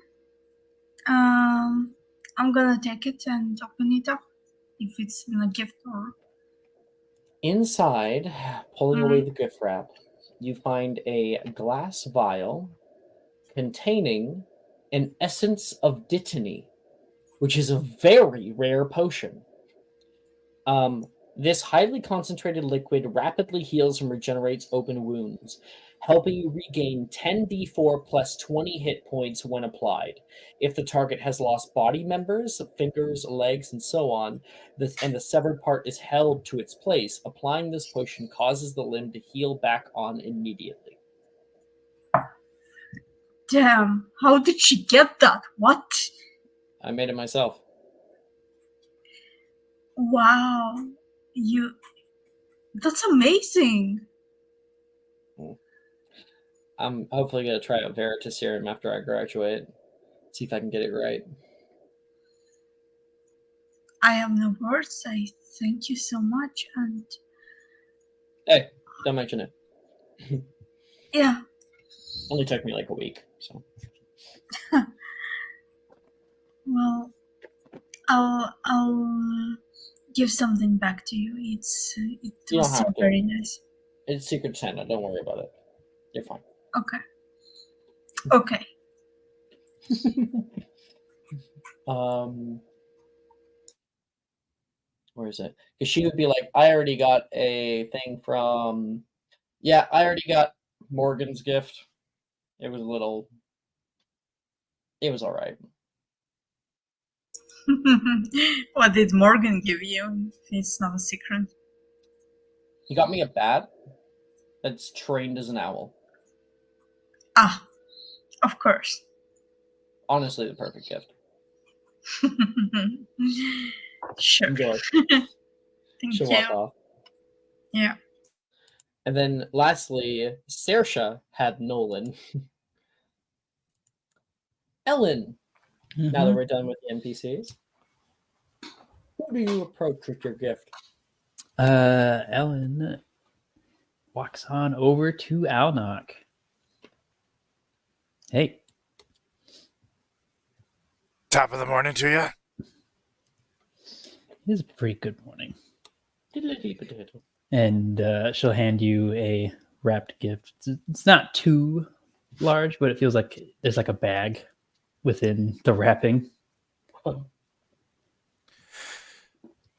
Speaker 5: I'm gonna take it and open it up. If it's a gift or...
Speaker 3: Inside, pulling away the gift wrap, you find a glass vial containing an essence of dittany, which is a very rare potion. This highly concentrated liquid rapidly heals and regenerates open wounds, helping you regain 10d4 plus 20 hit points when applied. If the target has lost body members, fingers, legs, and so on, and the severed part is held to its place, applying this potion causes the limb to heal back on immediately.
Speaker 5: Damn, how did she get that? What?
Speaker 3: I made it myself.
Speaker 5: Wow. That's amazing.
Speaker 3: I'm hopefully going to try out Veritaserum after I graduate. See if I can get it right.
Speaker 5: I have no words. I thank you so much. And
Speaker 3: hey, don't mention it.
Speaker 5: Yeah.
Speaker 3: Only took me like a week, so.
Speaker 5: Well, I'll give something back to you. It was so very nice.
Speaker 3: It's Secret Santa. Don't worry about it. You're fine.
Speaker 5: Okay.
Speaker 3: What where is it? Because she would be like, I already got a thing from. Yeah, I already got Morgan's gift. It was a little. It was all right.
Speaker 5: What did Morgan give you? If it's not a secret.
Speaker 3: He got me a bat that's trained as an owl.
Speaker 5: Ah, of course.
Speaker 3: Honestly, the perfect gift.
Speaker 5: Sure.
Speaker 3: Enjoy.
Speaker 5: Thank
Speaker 3: She'll
Speaker 5: you.
Speaker 3: walk off.
Speaker 5: Yeah.
Speaker 3: And then lastly, Saoirse had Nolan. Ellen, now that we're done with the NPCs, who do you approach with your gift?
Speaker 1: Ellen walks on over to Alnock. Hey,
Speaker 4: Top of the morning to you.
Speaker 1: it is a pretty good morning.
Speaker 3: Diddly-dee potato.
Speaker 1: And she'll hand you a wrapped gift. It's not too large, but it feels like there's like a bag within the wrapping.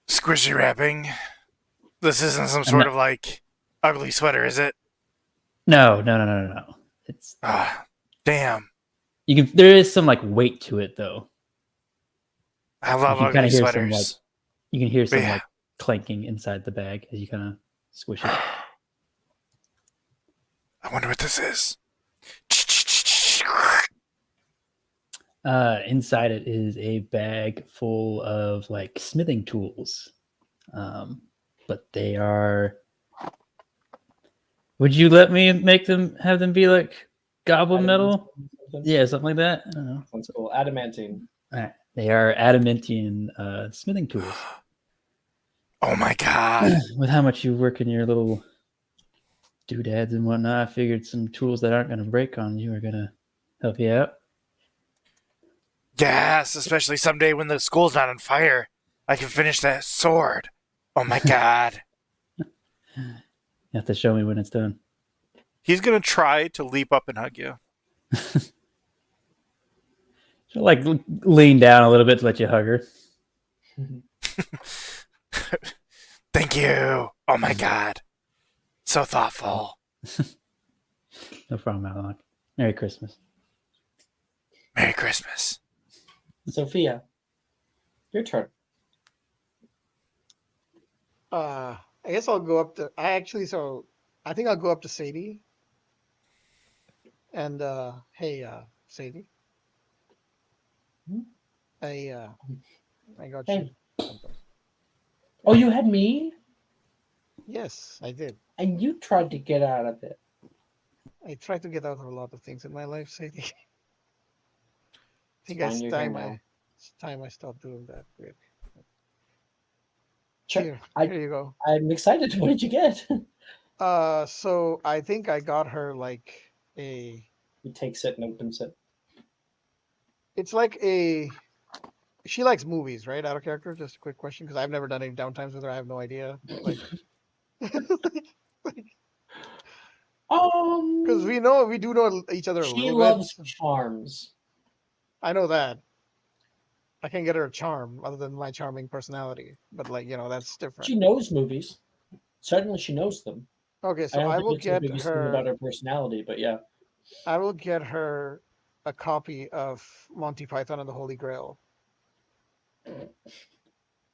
Speaker 4: Squishy wrapping. This isn't some
Speaker 1: I'm
Speaker 4: sort
Speaker 1: not-
Speaker 4: of like ugly sweater, is it?
Speaker 1: No. It's
Speaker 4: Ah, damn.
Speaker 1: you can. There is some like weight to it though.
Speaker 4: I love
Speaker 1: You can kinda
Speaker 4: ugly
Speaker 1: hear some,
Speaker 4: sweaters.
Speaker 1: like- You can hear some
Speaker 4: Yeah.
Speaker 1: like clanking inside the bag as you kind of squish it.
Speaker 4: I wonder what this is.
Speaker 1: Inside it is a bag full of like smithing tools, but they are. Would you let me have them be like goblin metal? Yeah, something like that. I don't know.
Speaker 3: That's cool. Adamantine.
Speaker 1: Alright. They are adamantine smithing tools.
Speaker 4: Oh my god.
Speaker 1: With how much you work in your little doodads and whatnot, I figured some tools that aren't going to break on you are going to help you out.
Speaker 4: Yes, especially someday when the school's not on fire. I can finish that sword. Oh my god.
Speaker 1: You have to show me when it's done.
Speaker 4: He's gonna try to leap up and hug you.
Speaker 1: She'll like lean down a little bit to let you hug her.
Speaker 4: Thank you. Oh my god. So thoughtful.
Speaker 1: No problem, Alec. Merry Christmas.
Speaker 4: Merry Christmas.
Speaker 3: Sophia, your turn.
Speaker 2: I guess I'll go up to. I think I'll go up to Sadie. And hey, Sadie.
Speaker 3: Hmm?
Speaker 2: I got
Speaker 3: Hey.
Speaker 2: you something.
Speaker 3: Oh, you had me?
Speaker 2: Yes, I did.
Speaker 3: And you tried to get out of it.
Speaker 2: I tried to get out of a lot of things in my life, Sadie. I think
Speaker 3: Fine, you're here now.
Speaker 2: it's time I stopped doing that. Really.
Speaker 3: Sure.
Speaker 2: Here
Speaker 3: I-
Speaker 2: you go.
Speaker 3: I'm excited. What did you get?
Speaker 2: So I think I got her like a.
Speaker 3: He takes it and opens it.
Speaker 2: It's like a. She likes movies, right? Out of character. Just a quick question, because I've never done any downtimes with her. I have no idea. Like, because we do know each other a
Speaker 3: She
Speaker 2: little
Speaker 3: loves
Speaker 2: bit.
Speaker 3: charms.
Speaker 2: I know that. I can get her a charm other than my charming personality, but like that's different.
Speaker 3: She knows movies. Certainly, she knows them.
Speaker 2: Okay,
Speaker 3: I
Speaker 2: so
Speaker 3: don't
Speaker 2: I
Speaker 3: think
Speaker 2: will
Speaker 3: it's the
Speaker 2: get
Speaker 3: biggest thing about
Speaker 2: her.
Speaker 3: her personality, but yeah.
Speaker 2: I will get her a copy of Monty Python and the Holy Grail.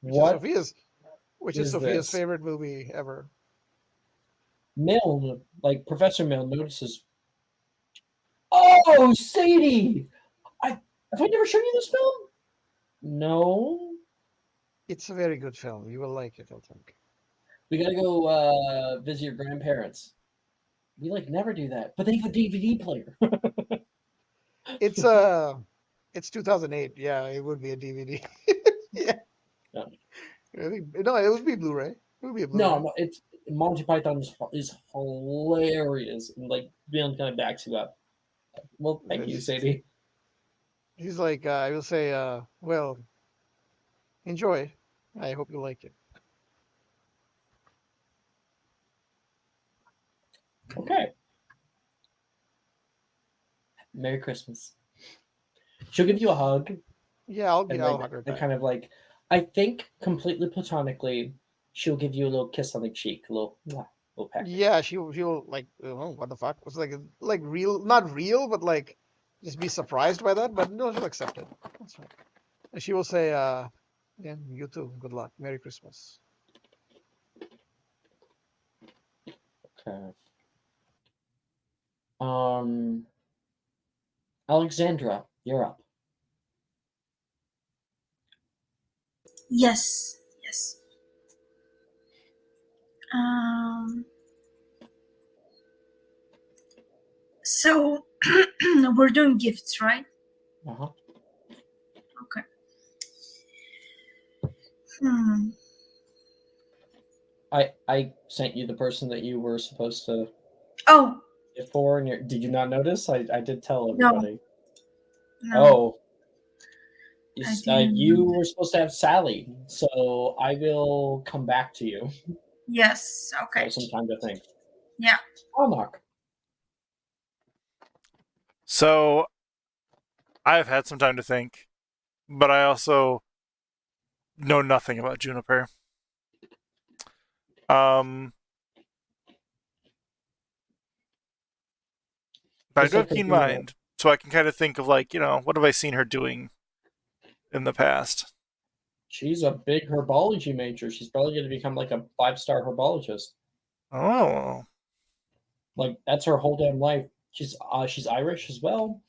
Speaker 3: What
Speaker 2: Which is
Speaker 3: is
Speaker 2: Sophia's
Speaker 3: this?
Speaker 2: favorite movie ever.
Speaker 3: Milne, like Professor Milne, notices. Oh, Sadie! Have I never shown you this film? No.
Speaker 2: It's a very good film. You will like it, I think.
Speaker 3: We gotta go visit your grandparents. We never do that, but they have a DVD player.
Speaker 2: It's 2008. Yeah, it would be a DVD. Yeah.
Speaker 3: No.
Speaker 2: I think, no, it would be Blu-ray. It would be a Blu-ray.
Speaker 3: No, it's Monty Python is hilarious, and Milne kind of backs you up. Well, thank you, Sadie.
Speaker 2: He's like, I will say, well, enjoy. I hope you like it.
Speaker 3: Okay. Merry Christmas. She'll give you a hug.
Speaker 2: Yeah, I'll
Speaker 3: And
Speaker 2: hug her
Speaker 3: they
Speaker 2: back.
Speaker 3: kind of I think completely platonically, she'll give you a little kiss on the cheek, a little peck.
Speaker 2: Yeah, she'll like, oh, what the fuck? It's like real, not real, but like just be surprised by that. But no, she'll accept it. That's fine. And she will say, yeah, you too. Good luck. Merry Christmas.
Speaker 3: Okay. Alexandra, you're up.
Speaker 5: Yes. So we're doing gifts, right?
Speaker 3: Uh-huh.
Speaker 5: Okay.
Speaker 3: I sent you the person that you were supposed to
Speaker 5: Oh,
Speaker 3: get for, and did you not notice? I did tell
Speaker 5: no.
Speaker 3: everybody.
Speaker 5: No.
Speaker 3: Oh.
Speaker 5: I didn't
Speaker 3: You
Speaker 5: know
Speaker 3: were supposed to have Sally, so I will come back to you.
Speaker 5: Yes, okay.
Speaker 3: Have some time to think.
Speaker 5: Yeah.
Speaker 3: Almach.
Speaker 4: So, I've had some time to think, but I also know nothing about Juniper. But I do have keen mind, so I can kind of think of like, what have I seen her doing in the past?
Speaker 3: She's a big herbology major. She's probably going to become like a 5-star herbologist.
Speaker 4: Oh.
Speaker 3: Like, that's her whole damn life. She's Irish as well,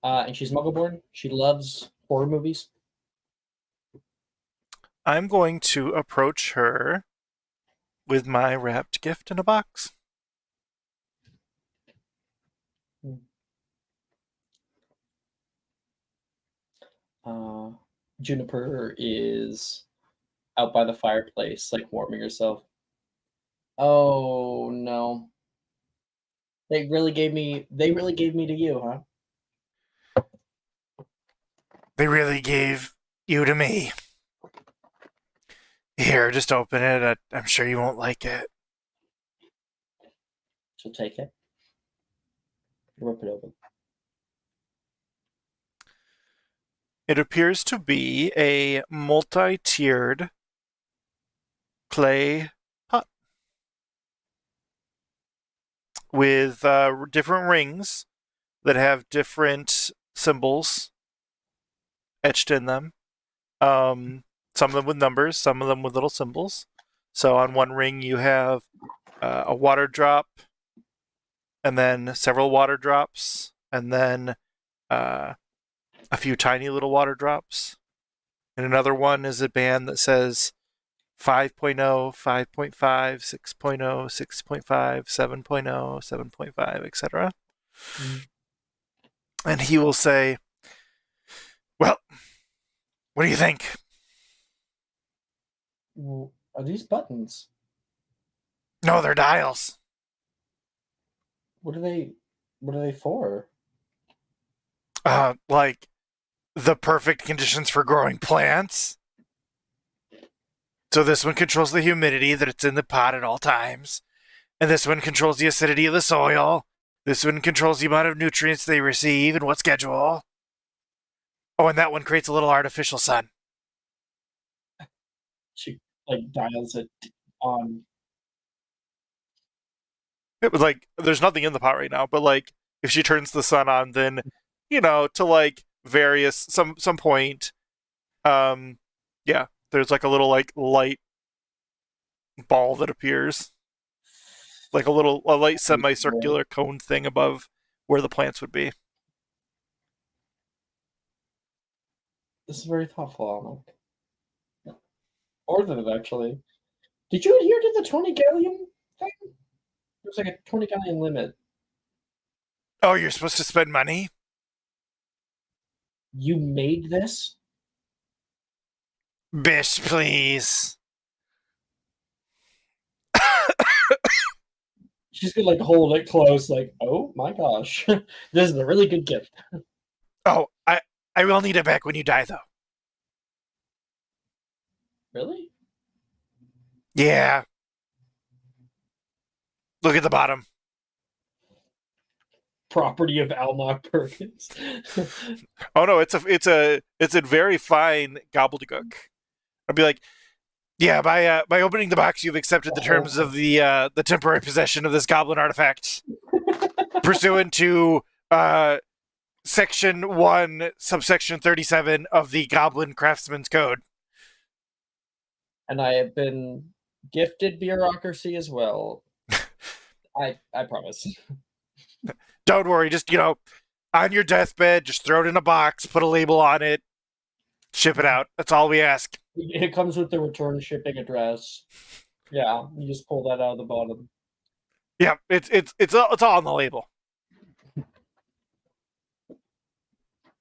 Speaker 3: and she's Muggle-born. She loves horror movies.
Speaker 4: I'm going to approach her with my wrapped gift in a box.
Speaker 3: Juniper is out by the fireplace, like warming herself. Oh no. They really gave me to you, huh?
Speaker 4: They really gave you to me. Here, just open it. I'm sure you won't like it.
Speaker 3: So take it. Rip it open.
Speaker 4: It appears to be a multi-tiered clay pot with different rings that have different symbols etched in them. Some of them with numbers, some of them with little symbols. So on one ring you have a water drop, and then several water drops, and then a few tiny little water drops. And another one is a band that says 5.0, 5.5, 6.0, 6.5, 7.0, 7.5, etc. And he will say, well, what do you think?
Speaker 3: Are these buttons?
Speaker 4: No, they're dials.
Speaker 3: What are they for?
Speaker 4: Like the perfect conditions for growing plants. So this one controls the humidity that it's in the pot at all times. And this one controls the acidity of the soil. This one controls the amount of nutrients they receive and what schedule. Oh, and that one creates a little artificial sun.
Speaker 3: She like dials it on.
Speaker 4: It was like there's nothing in the pot right now, but like if she turns the sun on, then to like various some point, yeah, there's like a little like light ball that appears, like a light semicircular cone thing above where the plants would be.
Speaker 3: This is very thoughtful, Almach. Ordered it, actually. Did you adhere to the 20 galleon thing? There's like a 20 galleon limit.
Speaker 4: Oh, you're supposed to spend money?
Speaker 3: You made this?
Speaker 4: Bish, please.
Speaker 3: She's gonna like hold it close, like, oh my gosh. This is a really good gift.
Speaker 4: Oh, I will need it back when you die, though.
Speaker 3: Really?
Speaker 4: Yeah. Look at the bottom.
Speaker 3: Property of Almach Perkins.
Speaker 4: Oh no, it's a very fine gobbledygook. I'd be like, yeah, by opening the box, you've accepted the terms of the temporary possession of this goblin artifact, pursuant to Section 1, subsection 37 of the Goblin Craftsman's Code.
Speaker 3: And I have been gifted bureaucracy as well. I promise.
Speaker 4: Don't worry, just, on your deathbed, just throw it in a box, put a label on it, ship it out. That's all we ask.
Speaker 3: It comes with the return shipping address. Yeah, you just pull that out of the bottom.
Speaker 4: Yeah, it's all on the label.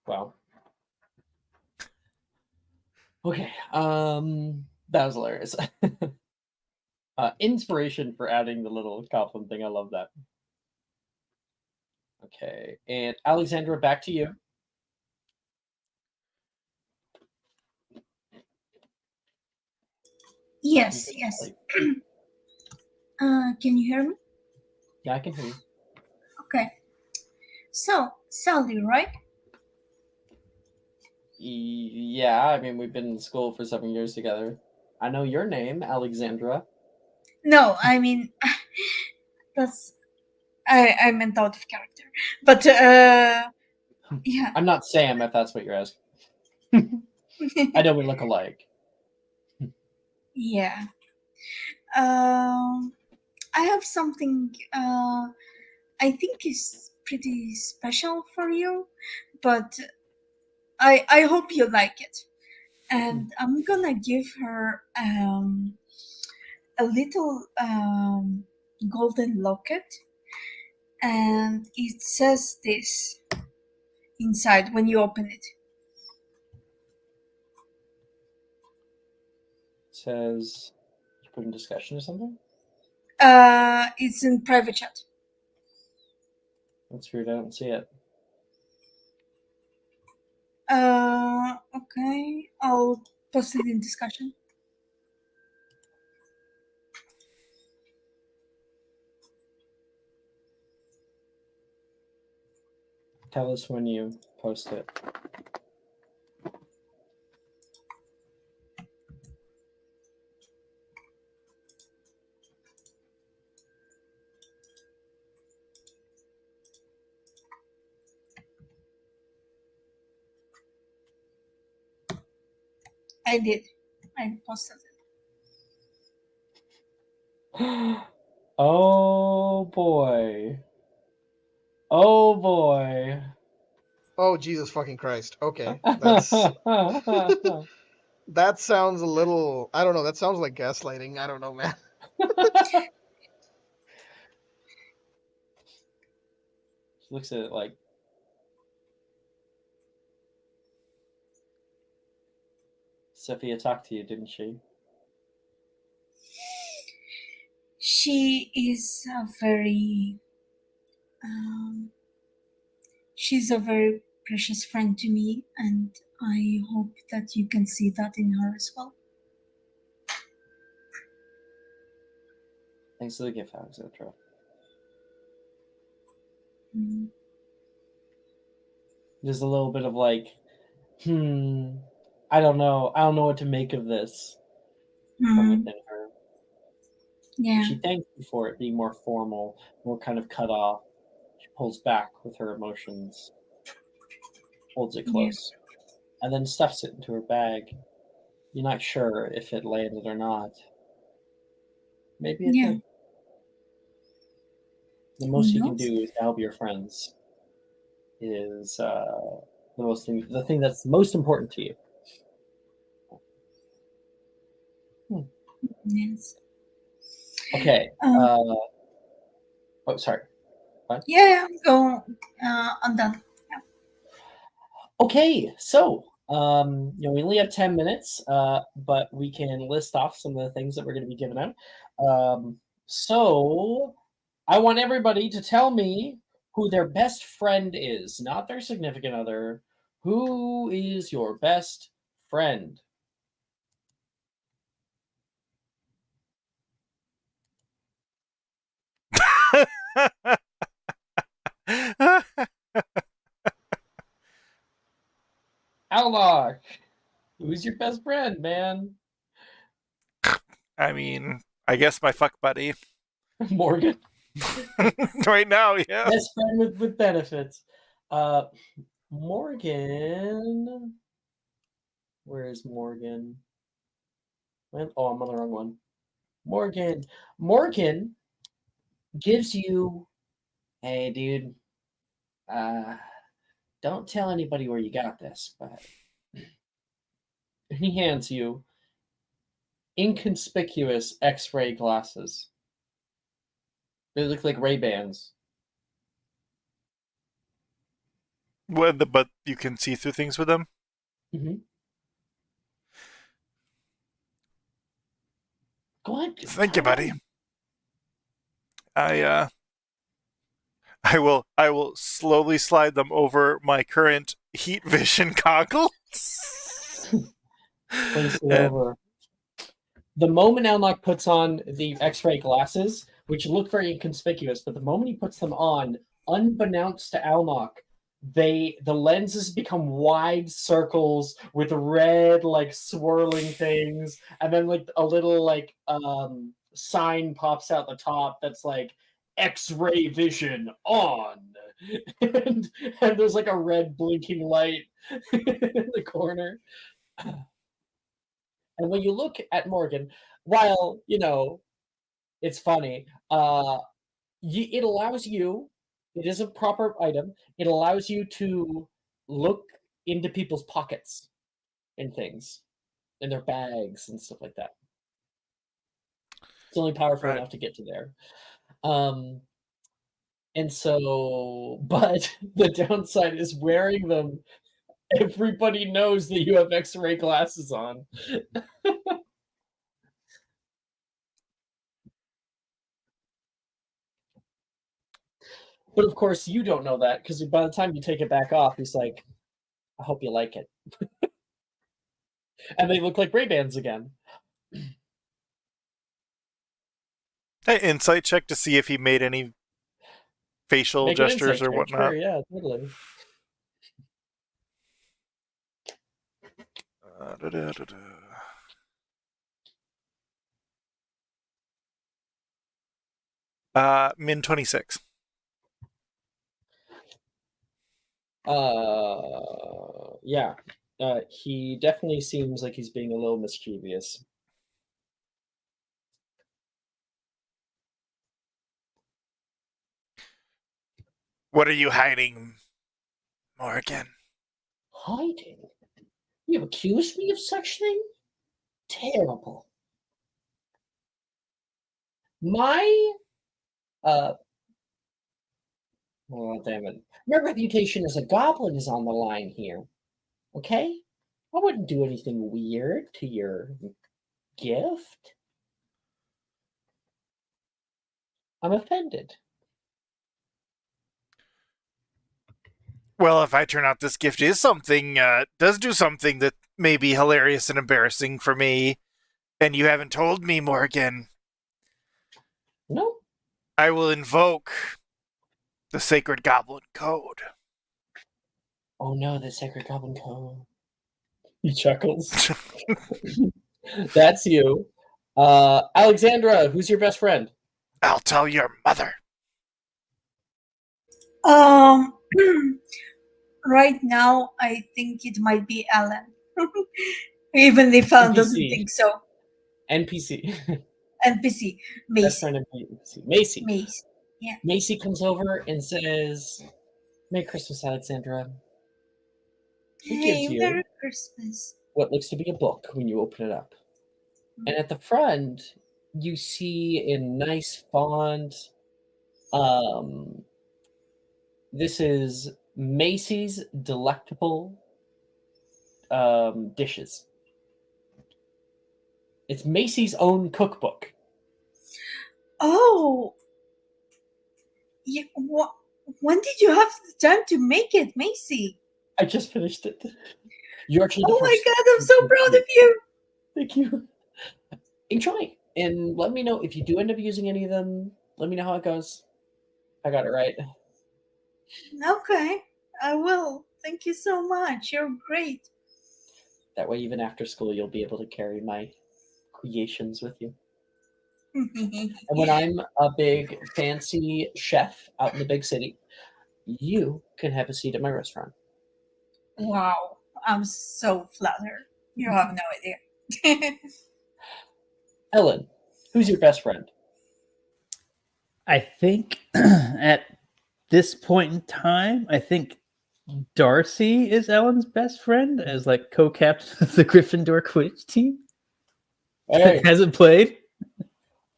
Speaker 3: Wow. Okay. That was hilarious. Inspiration for adding the little goblin thing. I love that. Okay, and Alexandra, back to you.
Speaker 5: Yes. Can you hear me?
Speaker 3: Yeah, I can hear you.
Speaker 5: Okay. So, Sally, right?
Speaker 3: Yeah, I mean, we've been in school for 7 years together. I know your name, Alexandra.
Speaker 5: No, I mean, that's... I meant out of character. But, yeah.
Speaker 3: I'm not Sam, if that's what you're asking. I know we look alike.
Speaker 5: Yeah. I have something I think is pretty special for you, but I hope you like it. And I'm gonna give her a little golden locket, and it says this inside when you open it.
Speaker 3: It says, you put in discussion or something?
Speaker 5: It's in private chat.
Speaker 3: That's weird, I don't see it.
Speaker 5: Okay, I'll post it in discussion.
Speaker 3: Tell us when you post it.
Speaker 5: I did. I posted it.
Speaker 3: Oh boy. Oh boy.
Speaker 2: Oh, Jesus fucking Christ. Okay. That's that sounds a little, I don't know, that sounds like gaslighting. I don't know, man.
Speaker 3: She looks at it like, Sophia talked to you, didn't she?
Speaker 5: She is a very she's a very precious friend to me, and I hope that you can see that in her as well.
Speaker 3: Thanks for the gift, Alexandra. There's a little bit of like, I don't know what to make of this from within her.
Speaker 5: Yeah.
Speaker 3: She thanks you for it being more formal, more kind of cut off. She pulls back with her emotions, holds it close, and then stuffs it into her bag. You're not sure if it landed or not. Maybe it did. The most you can do is to help your friends. Is the thing that's most important to you.
Speaker 5: Yes.
Speaker 3: Okay. Oh, sorry. What?
Speaker 5: Yeah. Go. I'm done. Yeah.
Speaker 3: Okay. So, we only have 10 minutes, but we can list off some of the things that we're going to be giving out. So, I want everybody to tell me who their best friend is, not their significant other. Who is your best friend? Outlaw, who's your best friend, man?
Speaker 4: I mean, I guess my fuck buddy.
Speaker 3: Morgan.
Speaker 4: Right now, yeah.
Speaker 3: Best friend with benefits. Morgan. Where is Morgan? Oh, I'm on the wrong one. Morgan gives you, hey, dude, don't tell anybody where you got this, but he hands you inconspicuous X-ray glasses. They look like Ray-Bans.
Speaker 4: But you can see through things with them.
Speaker 3: Mm-hmm. Go ahead.
Speaker 4: Thank you, buddy. I will slowly slide them over my current heat vision goggles.
Speaker 3: Place it over. The moment Elnock puts on the X-ray glasses, which look very inconspicuous, but the moment he puts them on, unbeknownst to Elnock, the lenses become wide circles with red like swirling things, and then like a little like sign pops out the top that's like X-ray vision on, and there's like a red blinking light in the corner. And when you look at Morgan, while it's funny, it allows you. It is a proper item. It allows you to look into people's pockets and things, in their bags and stuff like that. It's only powerful enough to get to there. And so, but the downside is wearing them. Everybody knows that you have X-ray glasses on. But of course, you don't know that, because by the time you take it back off, he's like, I hope you like it. And they look like Ray-Bans again.
Speaker 4: Hey, insight check to see if he made any facial gestures or whatnot.
Speaker 3: Sure, yeah, totally.
Speaker 4: Min 26.
Speaker 3: Yeah. He definitely seems like he's being a little mischievous.
Speaker 4: What are you hiding, Morgan?
Speaker 3: Hiding? You accused me of such thing? Terrible. My oh, damn it. My reputation as a goblin is on the line here. Okay? I wouldn't do anything weird to your gift. I'm offended.
Speaker 4: Well, if I turn out this gift is something, does do something that may be hilarious and embarrassing for me, and you haven't told me, Morgan.
Speaker 3: No.
Speaker 4: I will invoke the Sacred Goblin Code.
Speaker 3: Oh no, the Sacred Goblin Code. He chuckles. That's you. Alexandra, who's your best friend?
Speaker 4: I'll tell your mother.
Speaker 5: Right now, I think it might be Ellen. Even if Ellen doesn't think so.
Speaker 3: NPC.
Speaker 5: NPC. Macy.
Speaker 3: Best friend NPC. Macy.
Speaker 5: Macy. Yeah.
Speaker 3: Macy comes over and says, Merry Christmas, Alexandra.
Speaker 5: Hey, Merry Christmas.
Speaker 3: What looks to be a book when you open it up. And at the front, you see in nice font, this is Macy's Delectable Dishes. It's Macy's own cookbook.
Speaker 5: Oh. Yeah, when did you have the time to make it, Macy?
Speaker 3: I just finished it. You're actually
Speaker 5: Oh my god, I'm so proud of you.
Speaker 3: Thank you. Enjoy. And let me know if you do end up using any of them. Let me know how it goes. I got it right.
Speaker 5: Okay, I will. Thank you so much. You're great.
Speaker 3: That way, even after school, you'll be able to carry my creations with you. And when I'm a big fancy chef out in the big city, you can have a seat at my restaurant.
Speaker 5: Wow, I'm so flattered. You have no idea.
Speaker 3: Ellen, who's your best friend?
Speaker 1: I think at this point in time, I think Darcy is Ellen's best friend as like co-captain of the Gryffindor Quidditch team.
Speaker 3: Hey,
Speaker 1: Hasn't played.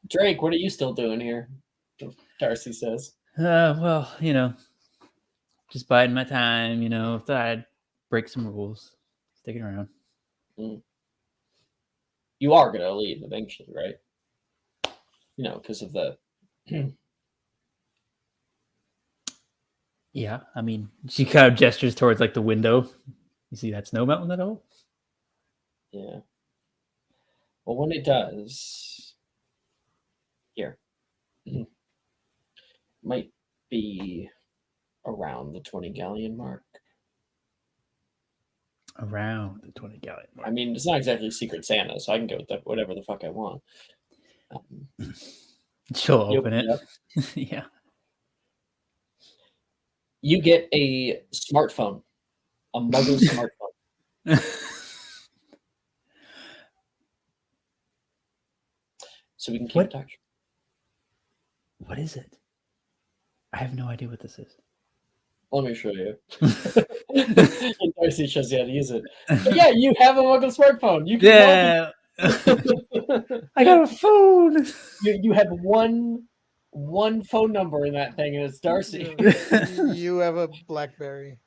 Speaker 3: Drake, what are you still doing here? Darcy says.
Speaker 1: Well, just biding my time. Thought I'd break some rules. Sticking around.
Speaker 3: You are going to leave eventually, right? Because of the...
Speaker 1: Yeah, I mean, she kind of gestures towards like the window. You see that snow mountain at all?
Speaker 3: Yeah. Well, when it does, here, might be around the 20 galleon mark.
Speaker 1: Around the 20 galleon mark.
Speaker 3: I mean, it's not exactly Secret Santa, so I can go with whatever the fuck I want.
Speaker 1: She'll
Speaker 3: You
Speaker 1: open
Speaker 3: open
Speaker 1: it.
Speaker 3: it
Speaker 1: Yeah.
Speaker 3: You get a smartphone, a Muggle smartphone. So we can keep in touch.
Speaker 1: What is it? I have no idea what this is.
Speaker 3: Let me show you. And Darcy shows you how to use it. But yeah, you have a Muggle smartphone. You can
Speaker 1: I got a phone.
Speaker 3: You have one phone number in that thing, and it's Darcy.
Speaker 2: You have a BlackBerry.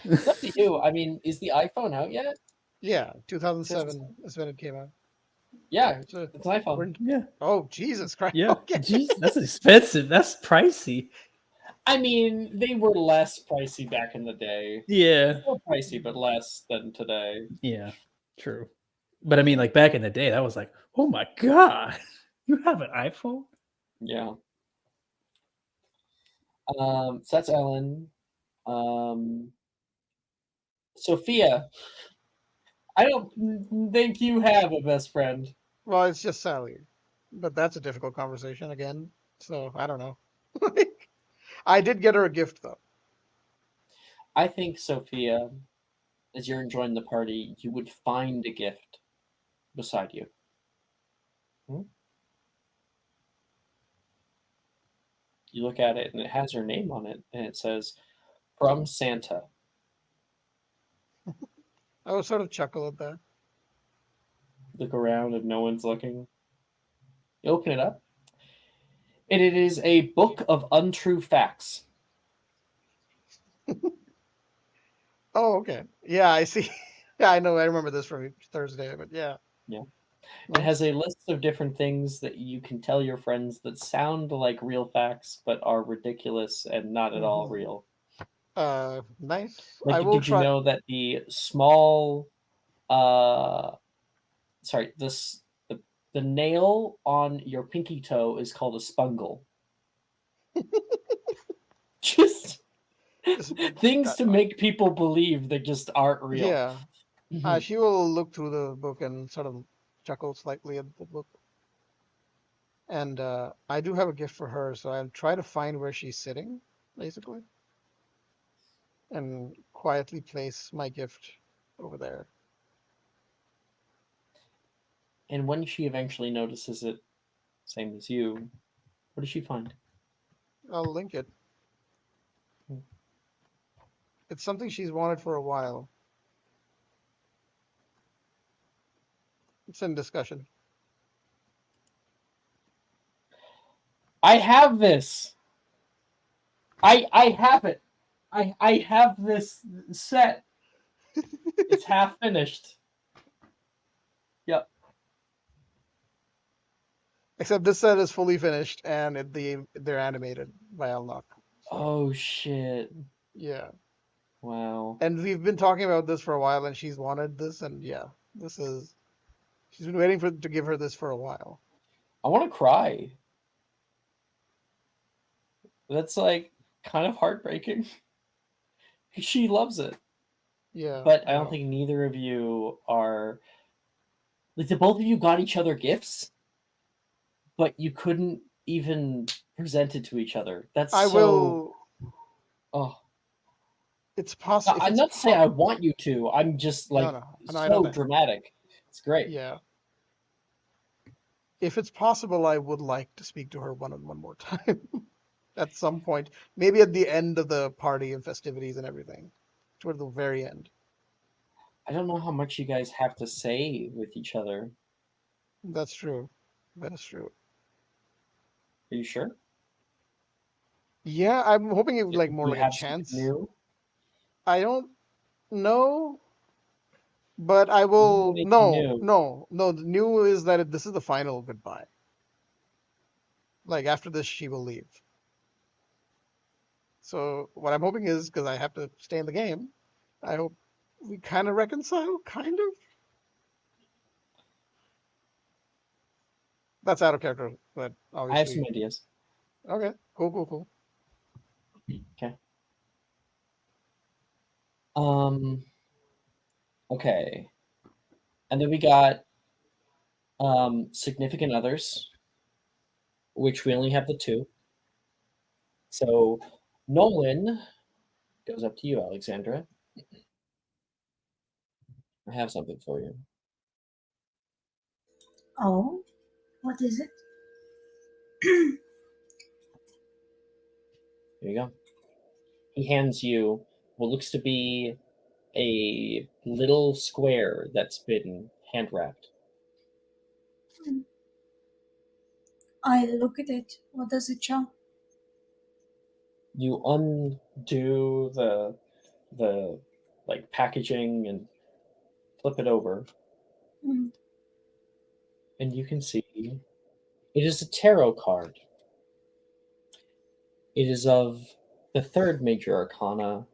Speaker 3: It's up to you. I mean, is the iPhone out yet?
Speaker 2: Yeah, 2007 is when it came out.
Speaker 3: Yeah,
Speaker 2: So
Speaker 3: it's an iPhone.
Speaker 1: Yeah.
Speaker 2: Oh, Jesus Christ.
Speaker 1: Yeah.
Speaker 2: Okay.
Speaker 1: Jeez, that's expensive. That's pricey.
Speaker 3: I mean, they were less pricey back in the day.
Speaker 1: Yeah.
Speaker 3: Still pricey, but less than today.
Speaker 1: Yeah. True. But I mean, like back in the day, that was like, oh my God, you have an iPhone?
Speaker 3: Yeah. So that's Ellen. Sophia, I don't think you have a best friend.
Speaker 2: Well, it's just Sally. But that's a difficult conversation again. So I don't know. I did get her a gift though.
Speaker 3: I think, Sophia, as you're enjoying the party, you would find a gift beside you. You look at it and it has her name on it, and it says, "From Santa."
Speaker 2: I would sort of chuckle at that.
Speaker 3: Look around and no one's looking. You open it up, and it is a book of untrue facts.
Speaker 2: Oh, okay. Yeah, I see. Yeah, I know. I remember this from Thursday, but yeah.
Speaker 3: Yeah. It has a list of different things that you can tell your friends that sound like real facts, but are ridiculous and not at all real.
Speaker 2: Nice.
Speaker 3: Like,
Speaker 2: I will
Speaker 3: did you
Speaker 2: try.
Speaker 3: know that the small, sorry, the nail on your pinky toe is called a spungle? Just things to make people believe they just aren't real.
Speaker 2: Yeah. She will look through the book and sort of chuckle slightly at the book. And I do have a gift for her, so I'll try to find where she's sitting, basically. And quietly place my gift over there.
Speaker 3: And when she eventually notices it, same as you, what does she find?
Speaker 2: I'll link it. It's something she's wanted for a while. It's in discussion.
Speaker 3: I have this. I have it. I have this set. It's half finished. Yep.
Speaker 2: Except this set is fully finished and they're animated by Alnock.
Speaker 3: Oh shit.
Speaker 2: Yeah.
Speaker 3: Wow.
Speaker 2: And we've been talking about this for a while, and she's wanted this, and yeah, she's been waiting to give her this for a while.
Speaker 3: I want to cry. That's like kind of heartbreaking. She loves it.
Speaker 2: Yeah.
Speaker 3: But I don't think neither of you are like, the both of you got each other gifts. but you couldn't even present it to each other. That's
Speaker 2: I
Speaker 3: so.
Speaker 2: will.
Speaker 3: Oh,
Speaker 2: It's possible.
Speaker 3: I'm not saying I want you to. I'm just like
Speaker 2: No, I know
Speaker 3: so
Speaker 2: that.
Speaker 3: dramatic. It's great.
Speaker 2: Yeah. If it's possible, I would like to speak to her one more time at some point. Maybe at the end of the party and festivities and everything, toward the very end.
Speaker 3: I don't know how much you guys have to say with each other.
Speaker 2: That's true. That is true.
Speaker 3: Are you sure?
Speaker 2: Yeah, I'm hoping it would like more
Speaker 3: You
Speaker 2: like a
Speaker 3: have something
Speaker 2: chance.
Speaker 3: new?
Speaker 2: I don't know, but I
Speaker 3: You
Speaker 2: will.
Speaker 3: make
Speaker 2: No,
Speaker 3: new.
Speaker 2: no, no. The new is that this is the final goodbye. Like after this, she will leave. So what I'm hoping is, because I have to stay in the game, I hope we kind of reconcile, kind of. That's out of character, but
Speaker 3: I have some
Speaker 2: obviously.
Speaker 3: ideas.
Speaker 2: Okay, cool.
Speaker 3: Okay. Okay. And then we got significant others, which we only have the two. So Nolan goes up to you, Alexandra. I have something for you.
Speaker 5: Oh, what is it?
Speaker 3: Here you go. He hands you what looks to be a little square that's been hand wrapped.
Speaker 5: I look at it. What does it show?
Speaker 3: You undo the like packaging and flip it over,
Speaker 5: Hmm.
Speaker 3: and you can see it is a tarot card. It is of the third major arcana.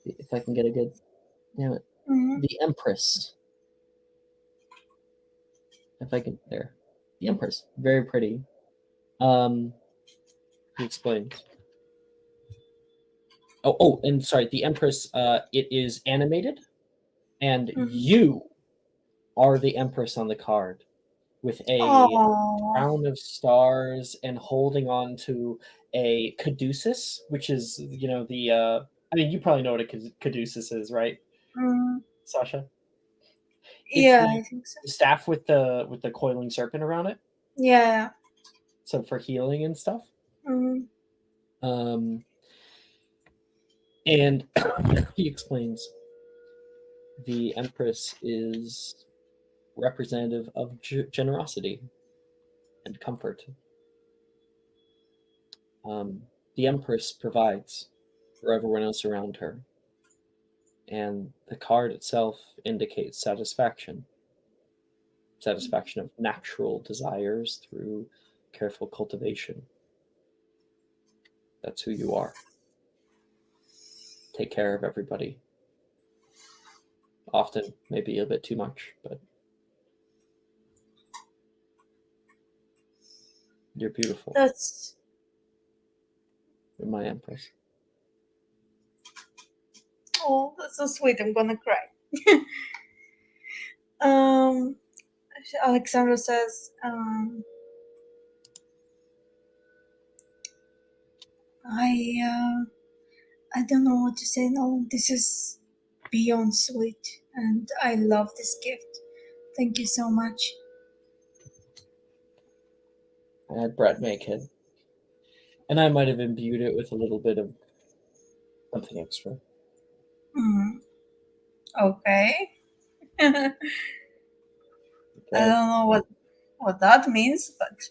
Speaker 3: If I can get a good, damn it,
Speaker 5: Mhm.
Speaker 3: the Empress. If I can, there, the Empress, very pretty. He explains. And sorry, the Empress. It is animated, and
Speaker 5: Mhm.
Speaker 3: you are the Empress on the card, with a
Speaker 5: Oh,
Speaker 3: crown of stars and holding on to a caduceus, which is the. I mean, you probably know what a caduceus is, right, Sasha? It's
Speaker 5: yeah,
Speaker 3: the
Speaker 5: I think so.
Speaker 3: staff with the coiling serpent around it,
Speaker 5: Yeah.
Speaker 3: so for healing and stuff.
Speaker 5: Mhm.
Speaker 3: And he explains the Empress is representative of generosity and comfort. The Empress provides for everyone else around her, and the card itself indicates satisfaction of natural desires through careful cultivation. That's who you are. Take care of everybody. Often, maybe a bit too much, but you're beautiful.
Speaker 5: That's
Speaker 3: You're my Empress.
Speaker 5: that's so sweet. I'm gonna cry. um, Alexandra says, I don't know what to say now. This is beyond sweet, and I love this gift. Thank you so much.
Speaker 3: I had Brett make it, and I might have imbued it with a little bit of something extra.
Speaker 5: Okay. I
Speaker 3: Okay.
Speaker 5: don't know what that means, but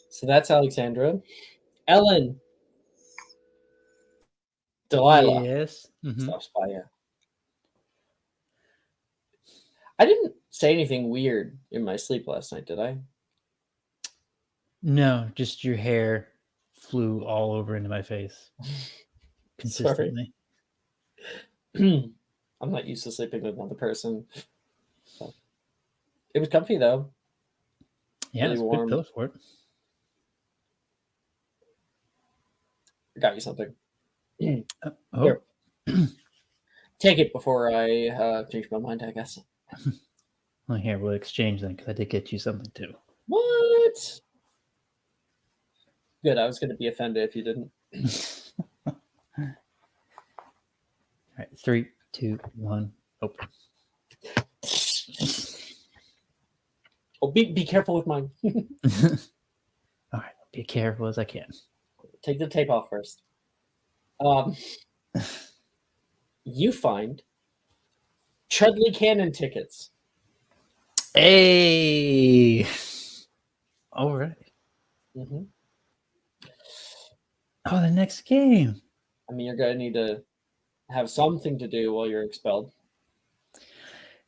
Speaker 3: So that's Alexandra. Ellen. Delilah
Speaker 1: Yes. Mhm.
Speaker 3: stops by you. I didn't say anything weird in my sleep last night, did I?
Speaker 1: No, just your hair flew all over into my face consistently.
Speaker 3: I'm not used to sleeping with another person. So. It was comfy though.
Speaker 1: Yeah,
Speaker 3: Really
Speaker 1: it's a
Speaker 3: warm.
Speaker 1: good pillow for it.
Speaker 3: I got you something.
Speaker 1: Oh,
Speaker 3: Here. Take it before I change my mind, I guess.
Speaker 1: well, here we'll exchange then because I did get you something too.
Speaker 3: What? What? Good. I was going to be offended if you didn't.
Speaker 1: All right, 3, 2, 1, open.
Speaker 3: Oh, be careful with mine.
Speaker 1: All right, be careful as I can.
Speaker 3: Take the tape off first. You find Chudley Cannon tickets.
Speaker 1: Hey! All right.
Speaker 3: Mm-hmm.
Speaker 1: Oh, the next game.
Speaker 3: I mean, you're going to need to have something to do while you're expelled.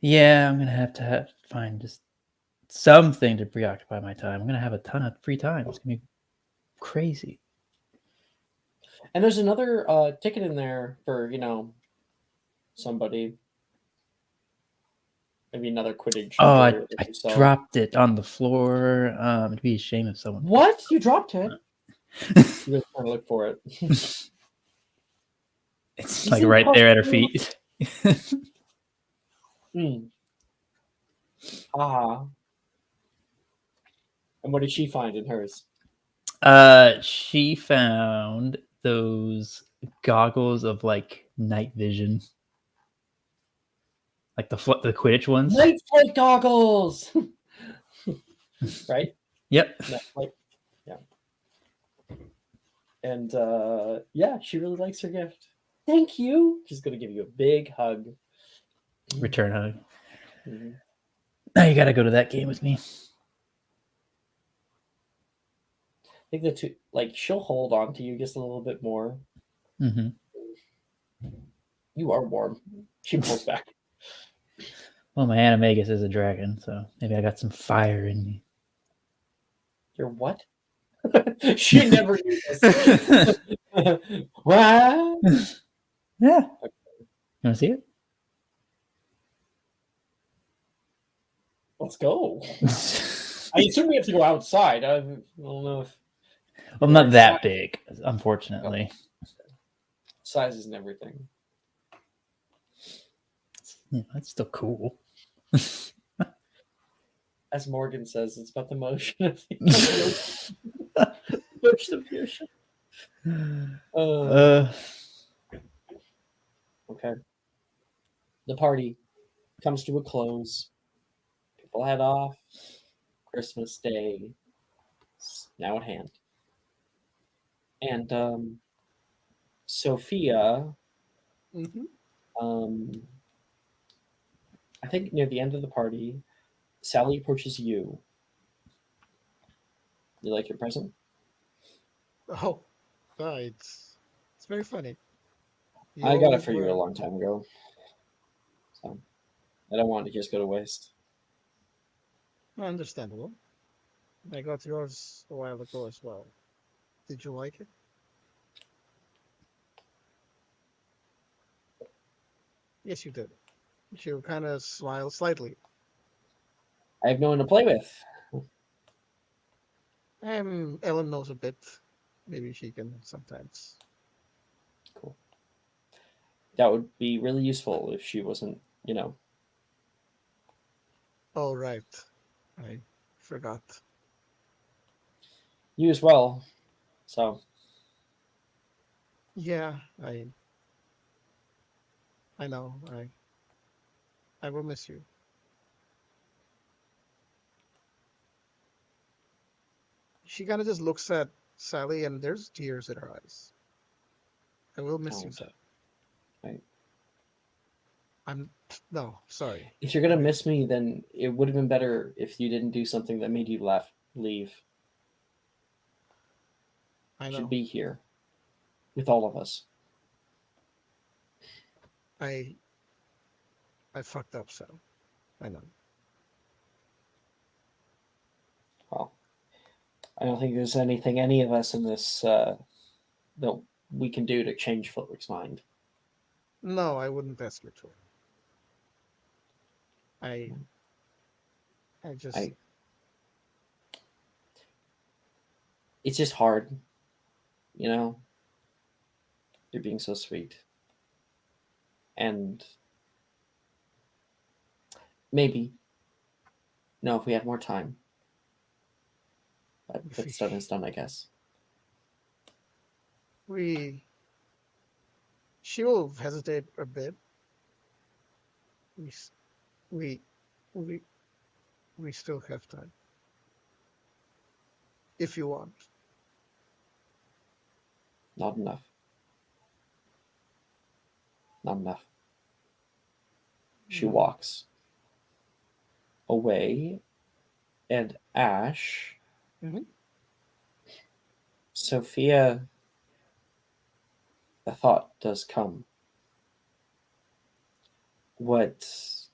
Speaker 1: Yeah, I'm going to have find just something to preoccupy my time. I'm going to have a ton of free time. It's going to be crazy.
Speaker 3: And there's another ticket in there for, somebody. Maybe another Quidditch.
Speaker 1: Oh,
Speaker 3: shooter
Speaker 1: I
Speaker 3: that you saw.
Speaker 1: dropped it on the floor. It'd be a shame if someone...
Speaker 3: What? You dropped it? You were trying to look for it.
Speaker 1: It's
Speaker 3: You
Speaker 1: like
Speaker 3: think
Speaker 1: right there at her
Speaker 3: possibly-
Speaker 1: feet.
Speaker 3: Ah. And what did she find in hers?
Speaker 1: She found those goggles of like night vision, like the Quidditch ones.
Speaker 3: Night flight goggles. Right?
Speaker 1: Yep.
Speaker 3: Night flight. Yeah. And yeah, she really likes her gift. Thank you. She's gonna give you a big hug.
Speaker 1: Return hug.
Speaker 3: Mm-hmm.
Speaker 1: Now you got to go to that game with me.
Speaker 3: I think the two, she'll hold on to you just a little bit more.
Speaker 1: Mm-hmm.
Speaker 3: You are warm. She pulls back.
Speaker 1: Well, my animagus is a dragon, so maybe I got some fire in me.
Speaker 3: You're what? She never knew this. What?
Speaker 1: Yeah. You want to see it?
Speaker 3: Let's go. I assume we have to go outside. I don't know if
Speaker 1: Well, I'm not that big, unfortunately.
Speaker 3: size isn't everything.
Speaker 1: Yeah, that's still cool.
Speaker 3: As Morgan says, it's about the motion of the ocean. Motion of the ocean. Okay. The party comes to a close. People head off. Christmas Day is now at hand. And Sophia,
Speaker 2: Mm-hmm.
Speaker 3: I think near the end of the party, Sally approaches you. You like your present?
Speaker 2: Oh, it's very funny.
Speaker 3: I got it for you
Speaker 2: were-
Speaker 3: a long time ago. So I don't want it to just go to waste.
Speaker 2: Understandable. I got yours a while ago as well. Did you like it? Yes, you did. She kind of smiled slightly.
Speaker 3: I have no one to play with.
Speaker 2: Ellen knows a bit. Maybe she can sometimes.
Speaker 3: Cool. That would be really useful if she wasn't,
Speaker 2: Oh, right. I forgot.
Speaker 3: you as well. So
Speaker 2: Yeah, I know. I will miss you. She kind of just looks at Sally and there's tears in her eyes. I will miss you,
Speaker 3: Don't.
Speaker 2: Sally.
Speaker 3: Right.
Speaker 2: No, sorry.
Speaker 3: if you're gonna miss me, then it would have been better if you didn't do something that made you leave.
Speaker 2: I
Speaker 3: You
Speaker 2: know.
Speaker 3: should be here with all of us.
Speaker 2: I fucked up, so I know.
Speaker 3: Well, I don't think there's anything any of us in this that we can do to change Flitwick's mind.
Speaker 2: No, I wouldn't ask you to. I just
Speaker 3: It's just hard, You're being so sweet, and maybe, if we had more time, But what's done is done, I guess.
Speaker 2: She will hesitate a bit. We we still have time. If you want.
Speaker 3: Not enough. Not enough. She walks away, and Ash,
Speaker 2: Mhm.
Speaker 3: Sophia, the thought does come. What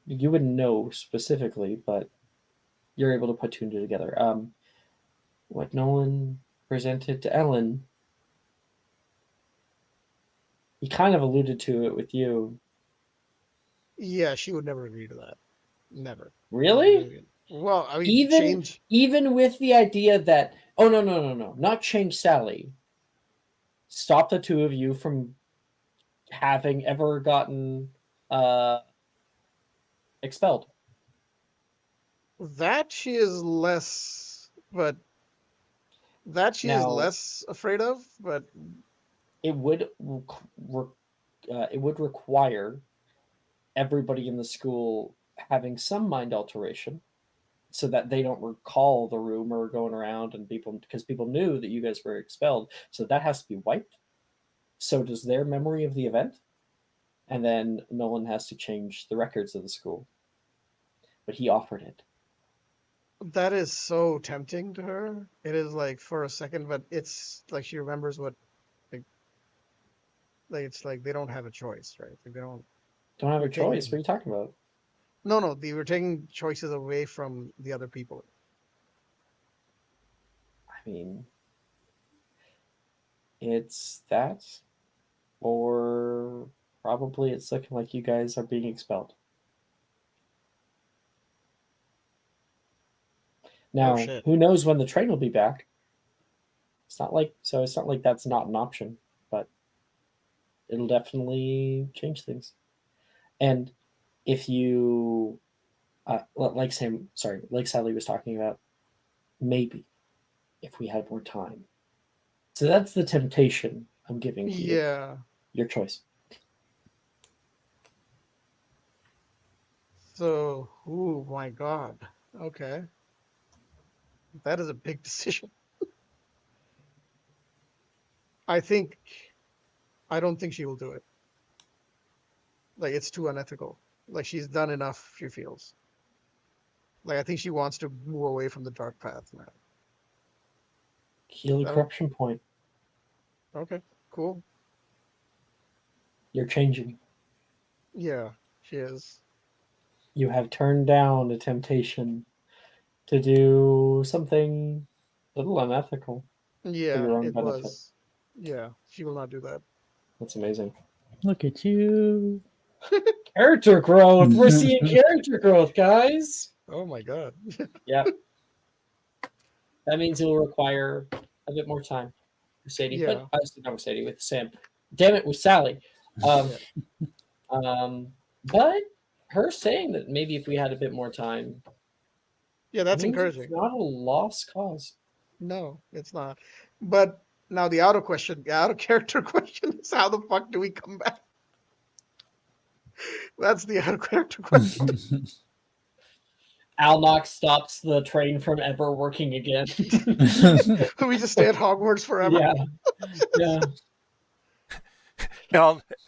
Speaker 3: you wouldn't know specifically, but you're able to put two and two together. What Nolan presented to Ellen, he kind of alluded to it with you.
Speaker 2: Yeah, she would never agree to that. Never.
Speaker 3: Really?
Speaker 2: Well, I mean,
Speaker 3: Even even with the idea that no, not change Sally. Stop the two of you from having ever gotten expelled.
Speaker 2: that she is less, but that she is
Speaker 3: Now-
Speaker 2: less afraid of. But
Speaker 3: It would require everybody in the school having some mind alteration so that they don't recall the rumor going around and because people knew that you guys were expelled. So that has to be wiped. So does their memory of the event. And then Nolan has to change the records of the school. But he offered it.
Speaker 2: that is so tempting to her. It is like for a second, but it's like she remembers what, like it's like they don't have a choice, right? Like they don't.
Speaker 3: Don't have a
Speaker 2: We're taking-
Speaker 3: choice. What are you talking about?
Speaker 2: No, they were taking choices away from the other people.
Speaker 3: I mean, it's that, or probably it's looking like you guys are being expelled. Now,
Speaker 2: shit.
Speaker 3: who knows when the train will be back? It's not like that's not an option, but it'll definitely change things. And if you, like Sally was talking about, maybe if we had more time. So that's the temptation I'm giving to you.
Speaker 2: Yeah.
Speaker 3: Your choice.
Speaker 2: So, oh my God. Okay. That is a big decision. I don't think she will do it. Like, it's too unethical. Like, she's done enough, she feels. Like, I think she wants to move away from the dark path now.
Speaker 3: Heal the corruption point.
Speaker 2: Okay, cool.
Speaker 3: You're changing.
Speaker 2: Yeah, she is.
Speaker 3: You have turned down the temptation to do something a little unethical.
Speaker 2: Yeah,
Speaker 3: your own
Speaker 2: it
Speaker 3: benefit.
Speaker 2: was. Yeah, she will not do that.
Speaker 3: That's amazing.
Speaker 1: Look at you.
Speaker 3: Character growth. We're seeing character growth, guys.
Speaker 2: Oh my God.
Speaker 3: Yeah. That means it will require a bit more time with Sadie,
Speaker 2: Yeah.
Speaker 3: but not with Sadie, with Sam. Damn it, with Sally. But her saying that maybe if we had a bit more time,
Speaker 2: Yeah, that's
Speaker 3: means
Speaker 2: encouraging.
Speaker 3: It's not a lost cause.
Speaker 2: No, it's not. But now the out of character question is how the fuck do we come back? That's the out of character question.
Speaker 3: Alnox stops the train from ever working again.
Speaker 2: We just stay at Hogwarts forever.
Speaker 3: Yeah.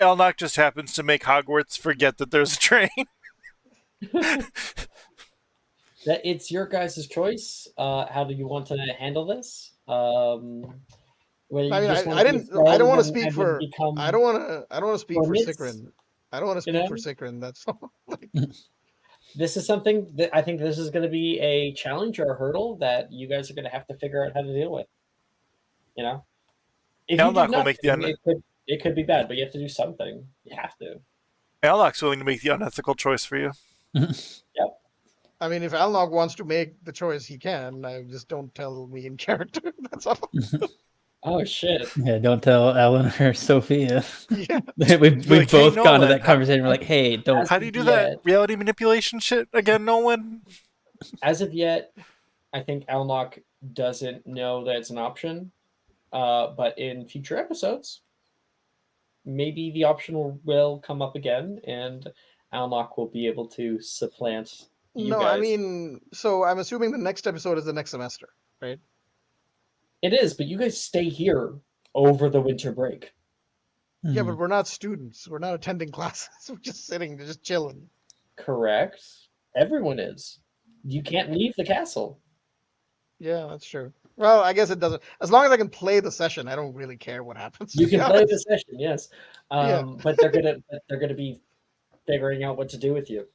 Speaker 4: Elnock just happens to make Hogwarts forget that there's a train.
Speaker 3: That it's your guys' choice. How do you want to handle this? Whether you
Speaker 2: I mean,
Speaker 3: just want
Speaker 2: I
Speaker 3: to
Speaker 2: didn't.
Speaker 3: be
Speaker 2: I don't want to
Speaker 3: and
Speaker 2: speak
Speaker 3: then
Speaker 2: for.
Speaker 3: become
Speaker 2: I don't want to speak for
Speaker 3: hermits,
Speaker 2: Sikrin. I don't want to
Speaker 3: you
Speaker 2: speak for
Speaker 3: know?
Speaker 2: Sikrin. That's all.
Speaker 3: This is something that I think this is going to be a challenge or a hurdle that you guys are going to have to figure out how to deal with. You know, if you do
Speaker 4: Elnock will make the
Speaker 3: nothing, it could be bad, but you have to do something. You have to.
Speaker 4: Elnock's willing to make the unethical choice for you.
Speaker 3: Yep.
Speaker 2: I mean, if Alnog wants to make the choice, he can. I just don't tell me in character. That's all.
Speaker 3: Oh shit!
Speaker 1: Yeah, don't tell Ellen or Sophia.
Speaker 2: Yeah.
Speaker 1: We've
Speaker 4: Like, hey,
Speaker 1: both gone to
Speaker 4: Nolan,
Speaker 1: that conversation. We're like, hey, don't.
Speaker 4: How do you do that reality manipulation shit again, Nolan?
Speaker 3: As of yet, I think Alnock doesn't know that it's an option. But in future episodes, maybe the option will come up again, and Alnock will be able to supplant you
Speaker 2: No,
Speaker 3: guys.
Speaker 2: I mean, so I'm assuming the next episode is the next semester, right?
Speaker 3: It is, but you guys stay here over the winter break.
Speaker 2: Yeah,
Speaker 1: Hmm.
Speaker 2: but we're not students. We're not attending classes. We're just sitting, just chilling.
Speaker 3: Correct. Everyone is. You can't leave the castle.
Speaker 2: Yeah, that's true. Well, I guess it doesn't. As long as I can play the session, I don't really care what happens.
Speaker 3: You
Speaker 2: to be
Speaker 3: can play the
Speaker 2: honest.
Speaker 3: session, yes.
Speaker 2: Yeah.
Speaker 3: But they're gonna be figuring out what to do with you.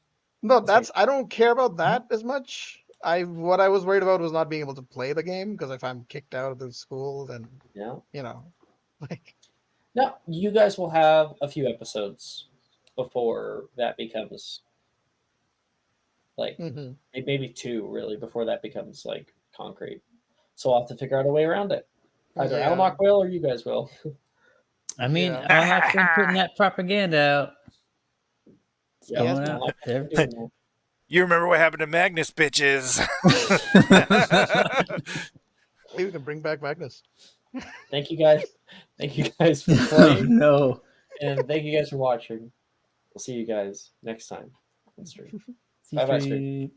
Speaker 2: No,
Speaker 3: That's
Speaker 2: I don't care about that as much. What I was worried about was not being able to play the game, because if I'm kicked out of the school, then
Speaker 3: Yeah.
Speaker 2: like
Speaker 3: No, you guys will have a few episodes before that becomes like
Speaker 2: mhm.
Speaker 3: maybe 2 really before that becomes like concrete. So I'll have to figure out a way around it. Either
Speaker 2: Yeah.
Speaker 3: Alnock will or you guys will.
Speaker 1: I mean,
Speaker 2: Yeah.
Speaker 1: Alnock's been putting that propaganda out. It's
Speaker 3: Yeah,
Speaker 1: going
Speaker 2: been-
Speaker 1: out
Speaker 3: Alnock
Speaker 1: there.
Speaker 3: has been doing that.
Speaker 4: You remember what happened to Magnus, bitches?
Speaker 2: Maybe we can bring back Magnus.
Speaker 3: Thank you guys. Thank you guys for
Speaker 1: Oh,
Speaker 3: playing,
Speaker 1: no.
Speaker 3: and thank you guys for watching. We'll see you guys next time on stream.
Speaker 1: See
Speaker 3: Bye-bye,
Speaker 1: you.